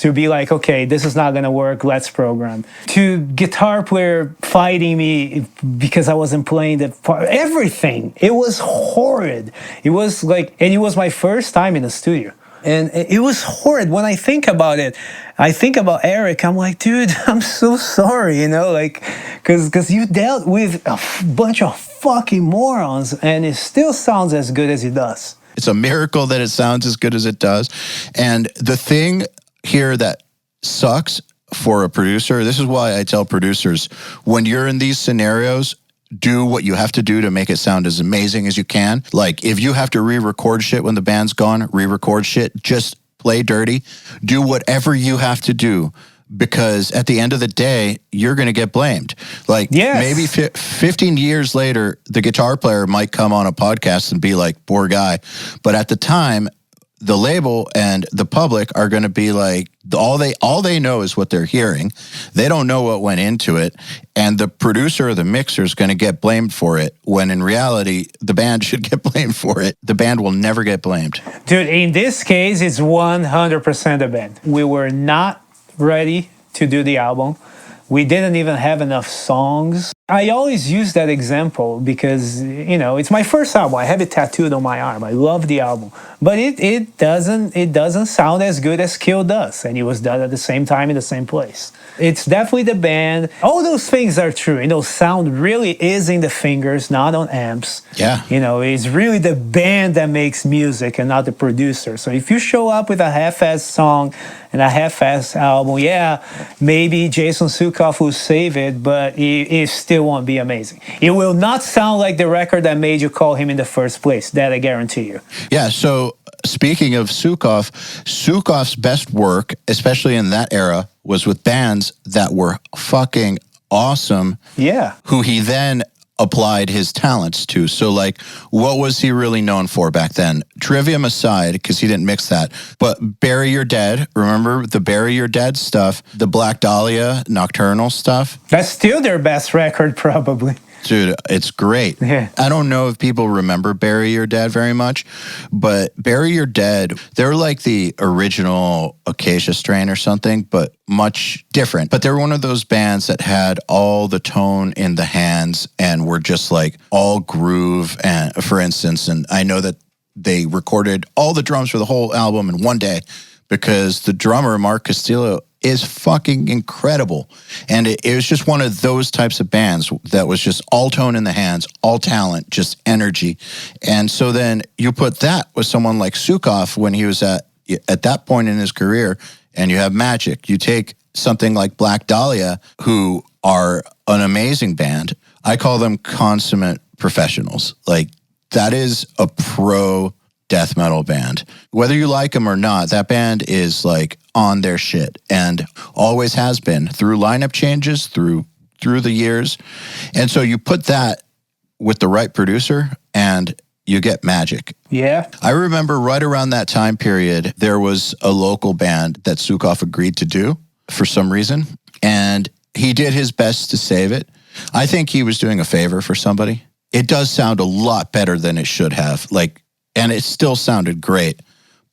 Speaker 3: to be like, okay, this is not gonna work, let's program. To guitar player fighting me because I wasn't playing the part, everything. It was horrid. It was like, and it was my first time in the studio. And it was horrid. When I think about it, I think about Eric. I'm like, dude, I'm so sorry, you know, like, because you dealt with a bunch of fucking morons, and it still sounds as good as it does.
Speaker 2: It's a miracle that it sounds as good as it does. And the thing here that sucks for a producer, this is why I tell producers, when you're in these scenarios, do what you have to do to make it sound as amazing as you can. Like, if you have to re-record shit when the band's gone, re-record shit, just play dirty. Do whatever you have to do, because at the end of the day, you're going to get blamed. Like, maybe 15 years later, the guitar player might come on a podcast and be like, poor guy. But at the time, the label and the public are going to be like, all they know is what they're hearing. They don't know what went into it. And the producer or the mixer is going to get blamed for it, when in reality, the band should get blamed for it. The band will never get blamed.
Speaker 3: Dude, in this case, it's 100% the band. We were not ready to do the album. We didn't even have enough songs. I always use that example because, you know, it's my first album. I have it tattooed on my arm. I love the album. But it doesn't sound as good as Kill does. And it was done at the same time in the same place. It's definitely the band. All those things are true. You know, sound really is in the fingers, not on amps.
Speaker 2: Yeah.
Speaker 3: You know, it's really the band that makes music and not the producer. So if you show up with a half-assed song and a half-assed album, yeah, maybe Jason Suka Sukov will save it, but it still won't be amazing. It will not sound like the record that made you call him in the first place. That I guarantee you.
Speaker 2: Yeah, so speaking of Sukov, Sukov's best work, especially in that era, was with bands that were fucking awesome.
Speaker 3: Yeah.
Speaker 2: Who he then applied his talents to. So, like, what was he really known for back then? Trivium aside, because he didn't mix that, but Bury Your Dead, remember the Bury Your Dead stuff, the Black Dahlia Nocturnal stuff?
Speaker 3: That's still their best record, probably.
Speaker 2: Dude, it's great.
Speaker 3: Yeah.
Speaker 2: I don't know if people remember Bury Your Dead very much, but Bury Your Dead, they're like the original Acacia Strain or something, but much different. But they're one of those bands that had all the tone in the hands and were just like all groove. And for instance, and I know that they recorded all the drums for the whole album in one day because the drummer, Mark Castillo, is fucking incredible. And it was just one of those types of bands that was just all tone in the hands, all talent, just energy. And so then you put that with someone like Sukov when he was at that point in his career, and you have Magic. You take something like Black Dahlia, who are an amazing band. I call them consummate professionals. Like, that is a pro death metal band. Whether you like them or not, that band is like on their shit and always has been through lineup changes, through the years. And so you put that with the right producer and you get magic.
Speaker 3: Yeah.
Speaker 2: I remember right around that time period, there was a local band that Sukov agreed to do for some reason, and he did his best to save it. I think he was doing a favor for somebody. It does sound a lot better than it should have. Like, and it still sounded great,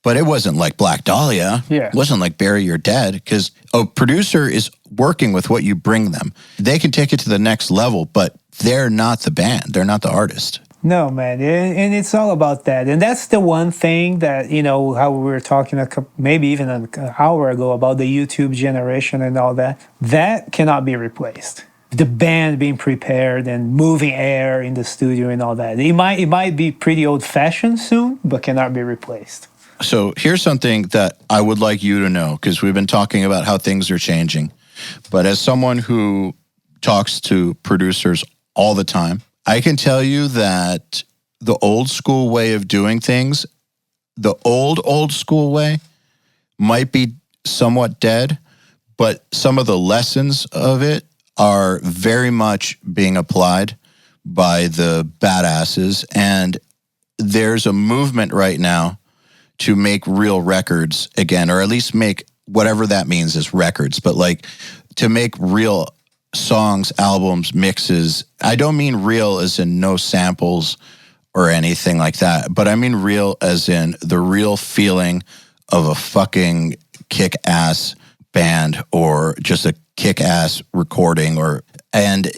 Speaker 2: but it wasn't like Black Dahlia.
Speaker 3: Yeah.
Speaker 2: It wasn't like Bury Your Dead, because a producer is working with what you bring them. They can take it to the next level, but they're not the band. They're not the artist.
Speaker 3: No, man. And it's all about that. And that's the one thing that, you know, how we were talking maybe even an hour ago about the YouTube generation and all that. That cannot be replaced. The band being prepared and moving air in the studio and all that. It might be pretty old-fashioned soon, but cannot be replaced.
Speaker 2: So here's something that I would like you to know, because we've been talking about how things are changing. But as someone who talks to producers all the time, I can tell you that the old school way of doing things, the old school way, might be somewhat dead, but some of the lessons of it are very much being applied by the badasses. And there's a movement right now to make real records again, or at least make whatever that means as records, but like to make real songs, albums, mixes. I don't mean real as in no samples or anything like that, but I mean real as in the real feeling of a fucking kick-ass band or just a kick-ass recording. And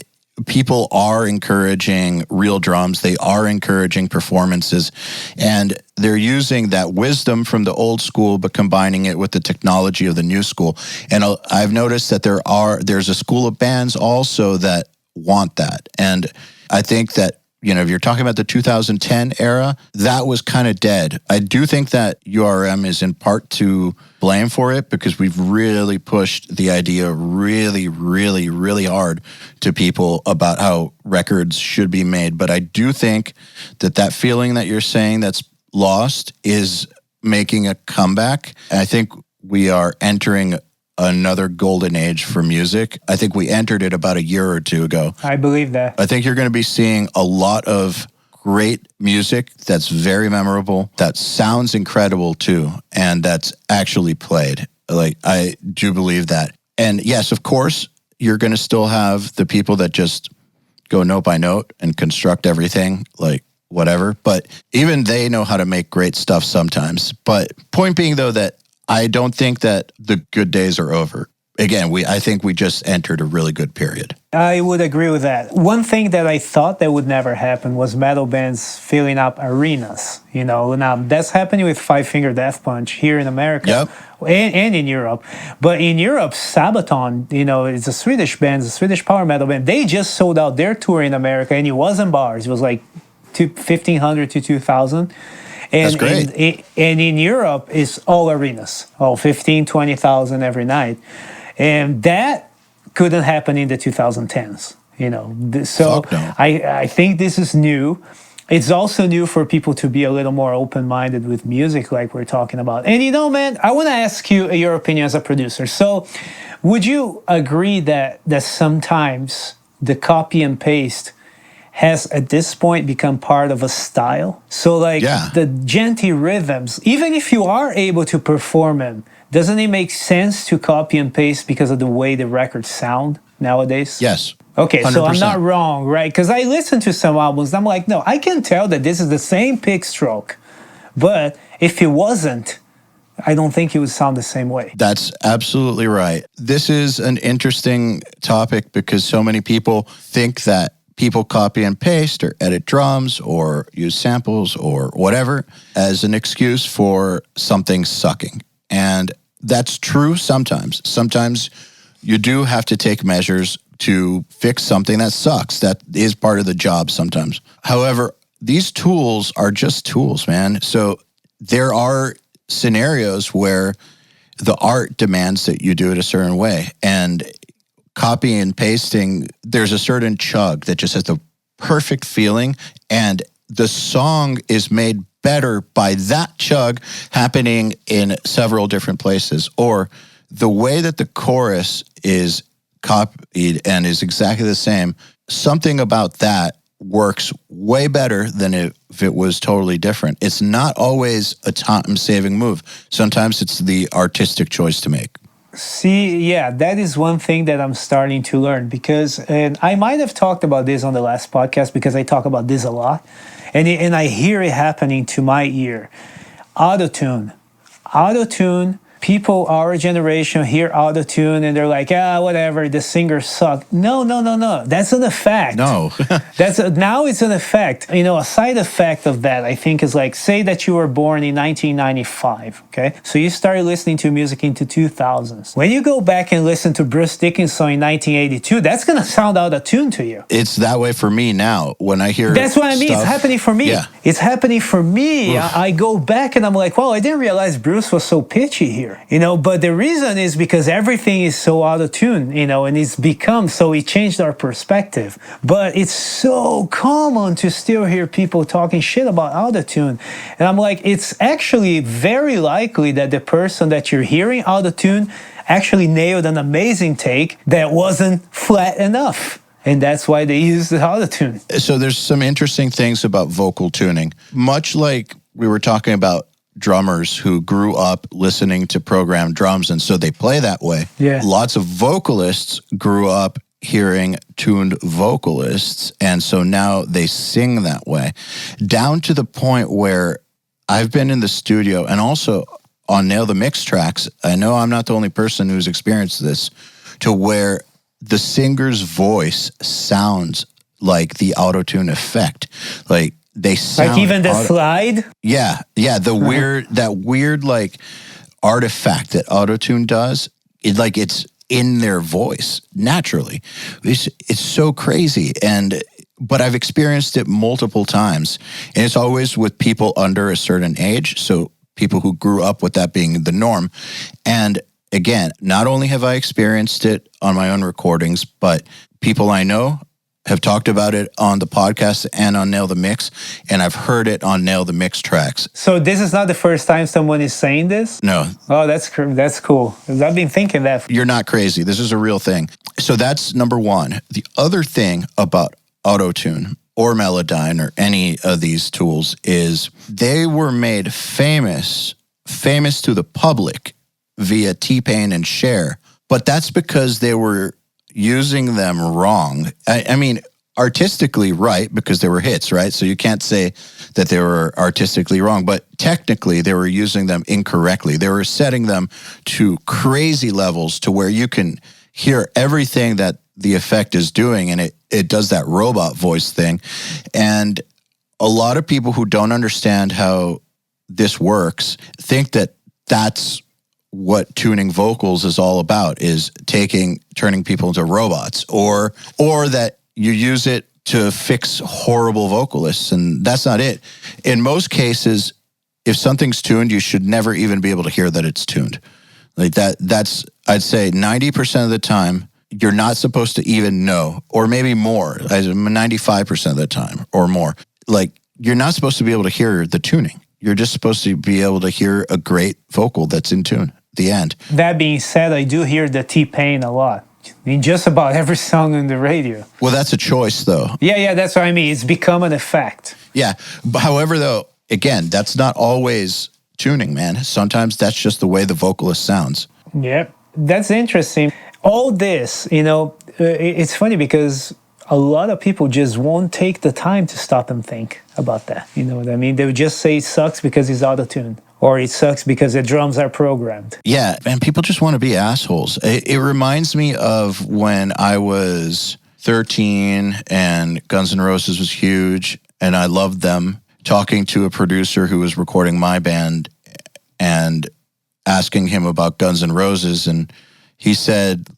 Speaker 2: people are encouraging real drums. They are encouraging performances, and they're using that wisdom from the old school, but combining it with the technology of the new school. And I've noticed that there's a school of bands also that want that. And I think that, you know, if you're talking about the 2010 era, that was kind of dead. I do think that URM is in part to blame for it, because we've really pushed the idea really, really, really hard to people about how records should be made. But I do think that feeling that you're saying that's lost is making a comeback. I think we are entering another golden age for music. I think we entered it about a year or two ago.
Speaker 3: I believe that.
Speaker 2: I think you're going to be seeing a lot of great music that's very memorable, that sounds incredible too, and that's actually played. Like, I do believe that. And yes, of course, you're going to still have the people that just go note by note and construct everything, like whatever. But even they know how to make great stuff sometimes. But point being, though, that I don't think that the good days are over. Again, I think we just entered a really good period.
Speaker 3: I would agree with that. One thing that I thought that would never happen was metal bands filling up arenas. You know, now that's happening with Five Finger Death Punch here in America.
Speaker 2: Yep.
Speaker 3: And in Europe. But in Europe, Savatage, you know, it's a Swedish band, it's a Swedish power metal band. They just sold out their tour in America, and it wasn't bars. It was like 1,500 to 2,000.
Speaker 2: That's great.
Speaker 3: And in Europe, it's all arenas, all 15, 20,000 every night. And that couldn't happen in the 2010s. So
Speaker 2: Fuck no.
Speaker 3: I think this is new. It's also new for people to be a little more open-minded with music, like we're talking about. And man, I want to ask you your opinion as a producer. So, would you agree that sometimes the copy and paste has at this point become part of a style? So, like the genty rhythms, even if you are able to perform them, doesn't it make sense to copy and paste because of the way the records sound nowadays?
Speaker 2: Yes.
Speaker 3: Okay,
Speaker 2: 100%.
Speaker 3: so I'm not wrong, right? Because I listen to some albums, I'm like, no, I can tell that this is the same pick stroke. But if it wasn't, I don't think it would sound the same way.
Speaker 2: That's absolutely right. This is an interesting topic because so many people think that people copy and paste or edit drums or use samples or whatever as an excuse for something sucking. And that's true sometimes. Sometimes you do have to take measures to fix something that sucks. That is part of the job sometimes. However, these tools are just tools, man. So there are scenarios where the art demands that you do it a certain way. And copying and pasting, there's a certain chug that just has the perfect feeling. And the song is made better by that chug happening in several different places. Or the way that the chorus is copied and is exactly the same, something about that works way better than if it was totally different. It's not always a time-saving move. Sometimes it's the artistic choice to make.
Speaker 3: See, yeah, that is one thing that I'm starting to learn because, and I might have talked about this on the last podcast because I talk about this a lot, and I hear it happening to my ear. Autotune. People our generation hear autotune and they're like, whatever, the singers suck. No. That's an effect.
Speaker 2: No.
Speaker 3: Now it's an effect. A side effect of that, I think, is like, say that you were born in 1995, okay? So you started listening to music into 2000s. When you go back and listen to Bruce Dickinson in 1982, that's going to sound out of tune to you.
Speaker 2: It's that way for me now. When I hear
Speaker 3: That's what I mean.
Speaker 2: stuff,
Speaker 3: It's happening for me.
Speaker 2: Yeah.
Speaker 3: It's happening for me. I go back and I'm like, wow, I didn't realize Bruce was so pitchy here. But the reason is because everything is so out of tune, and it's become so it changed our perspective. But it's so common to still hear people talking shit about out of tune. And I'm like, it's actually very likely that the person that you're hearing out of tune actually nailed an amazing take that wasn't flat enough. And that's why they use the auto-tune.
Speaker 2: So there's some interesting things about vocal tuning. Much like we were talking about drummers who grew up listening to programmed drums, and so they play that way.
Speaker 3: Yeah.
Speaker 2: Lots of vocalists grew up hearing tuned vocalists, and so now they sing that way. Down to the point where I've been in the studio, and also on Nail the Mix tracks, I know I'm not the only person who's experienced this, to where the singer's voice sounds like the auto-tune effect. Like, they sound
Speaker 3: like even the slide.
Speaker 2: Yeah, that weird like artifact that autotune does. It's in their voice naturally. It's so crazy, but I've experienced it multiple times, and it's always with people under a certain age. So people who grew up with that being the norm. And again, not only have I experienced it on my own recordings, but people I know have talked about it on the podcast and on Nail the Mix, and I've heard it on Nail the Mix tracks.
Speaker 3: So this is not the first time someone is saying this?
Speaker 2: No.
Speaker 3: Oh, that's cool. 'Cause I've been thinking that.
Speaker 2: You're not crazy. This is a real thing. So that's number one. The other thing about Auto-Tune or Melodyne or any of these tools is they were made famous to the public via T-Pain and Cher, but that's because they were using them wrong. I mean, artistically right, because they were hits, right? So you can't say that they were artistically wrong, but technically they were using them incorrectly. They were setting them to crazy levels to where you can hear everything that the effect is doing, and it does that robot voice thing. And a lot of people who don't understand how this works think that that's what tuning vocals is all about, is turning people into robots, or that you use it to fix horrible vocalists, and that's not it. In most cases, if something's tuned, you should never even be able to hear that it's tuned. Like that's I'd say 90% of the time, you're not supposed to even know, or maybe more, 95% of the time or more. Like, you're not supposed to be able to hear the tuning. You're just supposed to be able to hear a great vocal that's in tune. The end.
Speaker 3: That being said, I do hear the T-Pain a lot in just about every song on the radio.
Speaker 2: Well, that's a choice, though.
Speaker 3: Yeah, that's what I mean. It's become an effect.
Speaker 2: Yeah. But however, though, again, that's not always tuning, man. Sometimes that's just the way the vocalist sounds.
Speaker 3: Yep. That's interesting. All this, it's funny because a lot of people just won't take the time to stop and think about that. You know what I mean? They would just say it sucks because it's auto-tuned, or it sucks because the drums are programmed.
Speaker 2: Yeah, and people just want to be assholes. It reminds me of when I was 13 and Guns N' Roses was huge and I loved them, talking to a producer who was recording my band and asking him about Guns N' Roses, and he said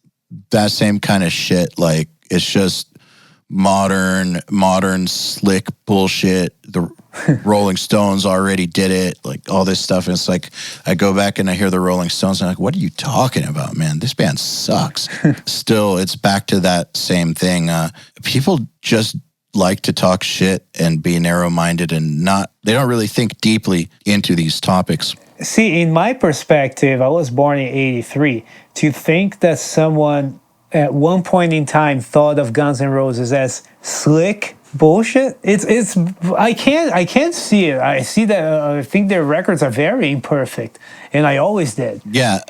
Speaker 2: that same kind of shit, like, it's just modern slick bullshit. The Rolling Stones already did it, like all this stuff. And it's like, I go back and I hear the Rolling Stones and I'm like, what are you talking about, man? This band sucks. Still, it's back to that same thing. People just like to talk shit and be narrow-minded and they don't really think deeply into these topics.
Speaker 3: See, in my perspective, I was born in 83. To think that someone at one point in time thought of Guns N' Roses as slick bullshit, I can't see it. I see that I think their records are very imperfect, and I always did.
Speaker 2: Yeah.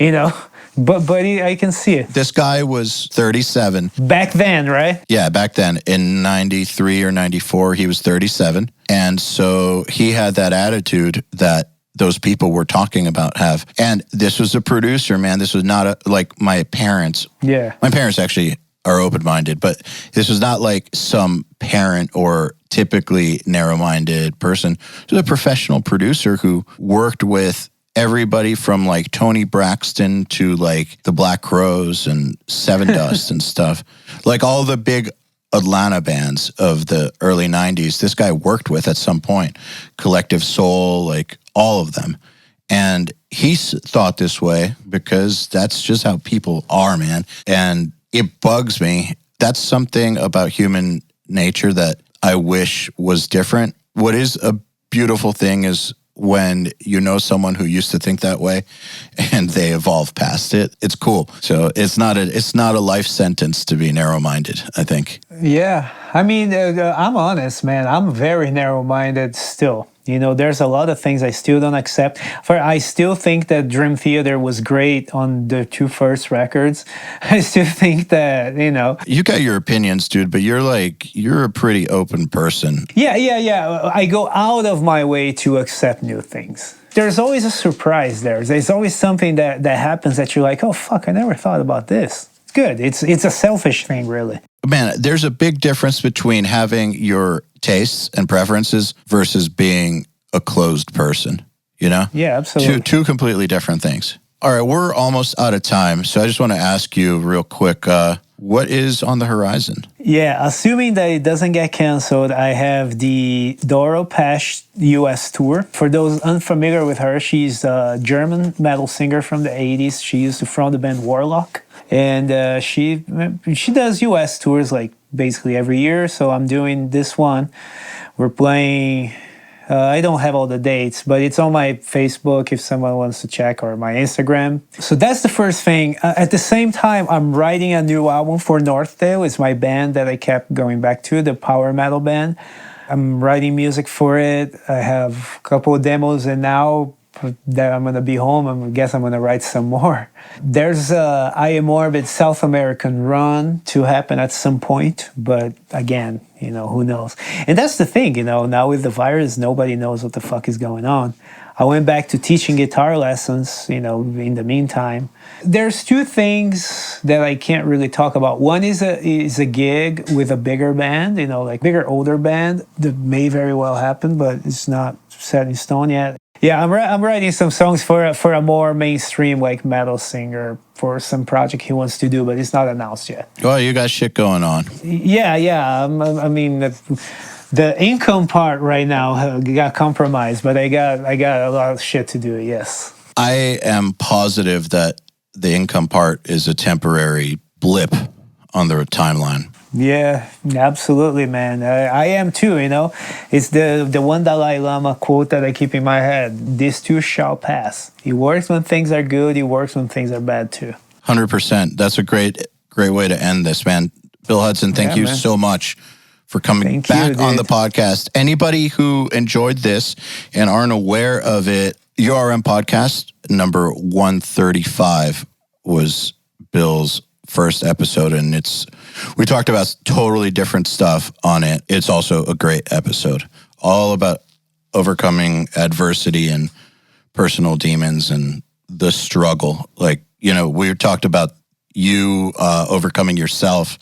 Speaker 3: But I can see it.
Speaker 2: This guy was 37.
Speaker 3: Back then, right?
Speaker 2: Yeah, back then in 93 or 94, he was 37. And so he had that attitude that those people we're talking about have. And this was a producer, man. This was not like my parents.
Speaker 3: Yeah.
Speaker 2: My parents actually are open-minded, but this was not like some parent or typically narrow-minded person. This was a professional producer who worked with everybody from like Tony Braxton to like the Black Crowes and Seven Dust and stuff. Like all the big Atlanta bands of the early 90s, this guy worked with at some point. Collective Soul, like all of them. And he thought this way because that's just how people are, man. And it bugs me. That's something about human nature that I wish was different. What is a beautiful thing is when you know someone who used to think that way and they evolve past it. It's cool. So it's not a life sentence to be narrow-minded, I think.
Speaker 3: Yeah. I mean, I'm honest, man. I'm very narrow-minded still. There's a lot of things I still don't accept. I still think that Dream Theater was great on the two first records. I still think that,
Speaker 2: You got your opinions, dude, but you're a pretty open person.
Speaker 3: Yeah. I go out of my way to accept new things. There's always a surprise there. There's always something that happens that you're like, oh, fuck, I never thought about this. It's good. It's a selfish thing, really.
Speaker 2: Man, there's a big difference between having your tastes and preferences versus being a closed person,
Speaker 3: Yeah, absolutely.
Speaker 2: Two completely different things. All right, we're almost out of time, so I just want to ask you real quick, what is on the horizon?
Speaker 3: Yeah, assuming that it doesn't get canceled, I have the Doro Pesch US tour. For those unfamiliar with her, she's a German metal singer from the 80s. She used to front the band Warlock. And she does US tours like basically every year. So I'm doing this one. We're playing, I don't have all the dates, but it's on my Facebook if someone wants to check, or my Instagram. So that's the first thing. At the same time, I'm writing a new album for NorthTale. It's my band that I kept going back to, the power metal band. I'm writing music for it. I have a couple of demos, and now that I'm going to be home, I guess I'm going to write some more. There's a Am Morbid South American run to happen at some point, but again, who knows? And that's the thing, now with the virus, nobody knows what the fuck is going on. I went back to teaching guitar lessons, in the meantime. There's two things that I can't really talk about. One is a gig with a bigger band, like bigger, older band that may very well happen, but it's not set in stone yet. Yeah, I'm writing some songs for a more mainstream like metal singer for some project he wants to do, but it's not announced yet.
Speaker 2: Well, you got shit going on.
Speaker 3: Yeah. I mean, the income part right now got compromised, but I got a lot of shit to do. Yes.
Speaker 2: I am positive that the income part is a temporary blip on the timeline.
Speaker 3: Yeah, absolutely, man. I am too, It's the one Dalai Lama quote that I keep in my head. This too shall pass. It works when things are good. It works when things are bad too.
Speaker 2: 100%. That's a great way to end this, man. Bill Hudson, thank you so much for coming back on the podcast. Anybody who enjoyed this and aren't aware of it, URM podcast number 135 was Bill's first episode, and we talked about totally different stuff on it. It's also a great episode, all about overcoming adversity and personal demons and the struggle. Like, we talked about you overcoming yourself,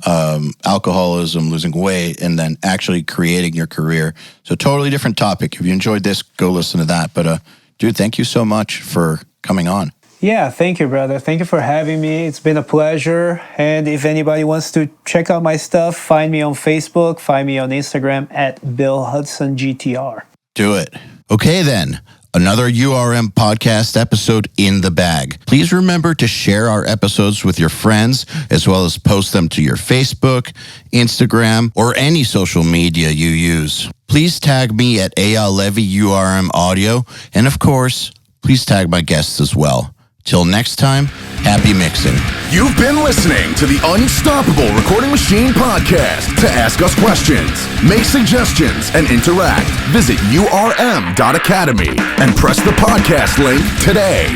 Speaker 2: alcoholism, losing weight, and then actually creating your career. So totally different topic. If you enjoyed this, go listen to that. But dude, thank you so much for coming on.
Speaker 3: Yeah, thank you, brother. Thank you for having me. It's been a pleasure. And if anybody wants to check out my stuff, find me on Facebook, find me on Instagram at Bill Hudson GTR.
Speaker 2: Do it. Okay, then. Another URM podcast episode in the bag. Please remember to share our episodes with your friends, as well as post them to your Facebook, Instagram, or any social media you use. Please tag me at EYAL Levy URM Audio, and of course, please tag my guests as well. Till next time, happy mixing.
Speaker 1: You've been listening to the Unstoppable Recording Machine Podcast. To ask us questions, make suggestions, and interact, visit urm.academy and press the podcast link today.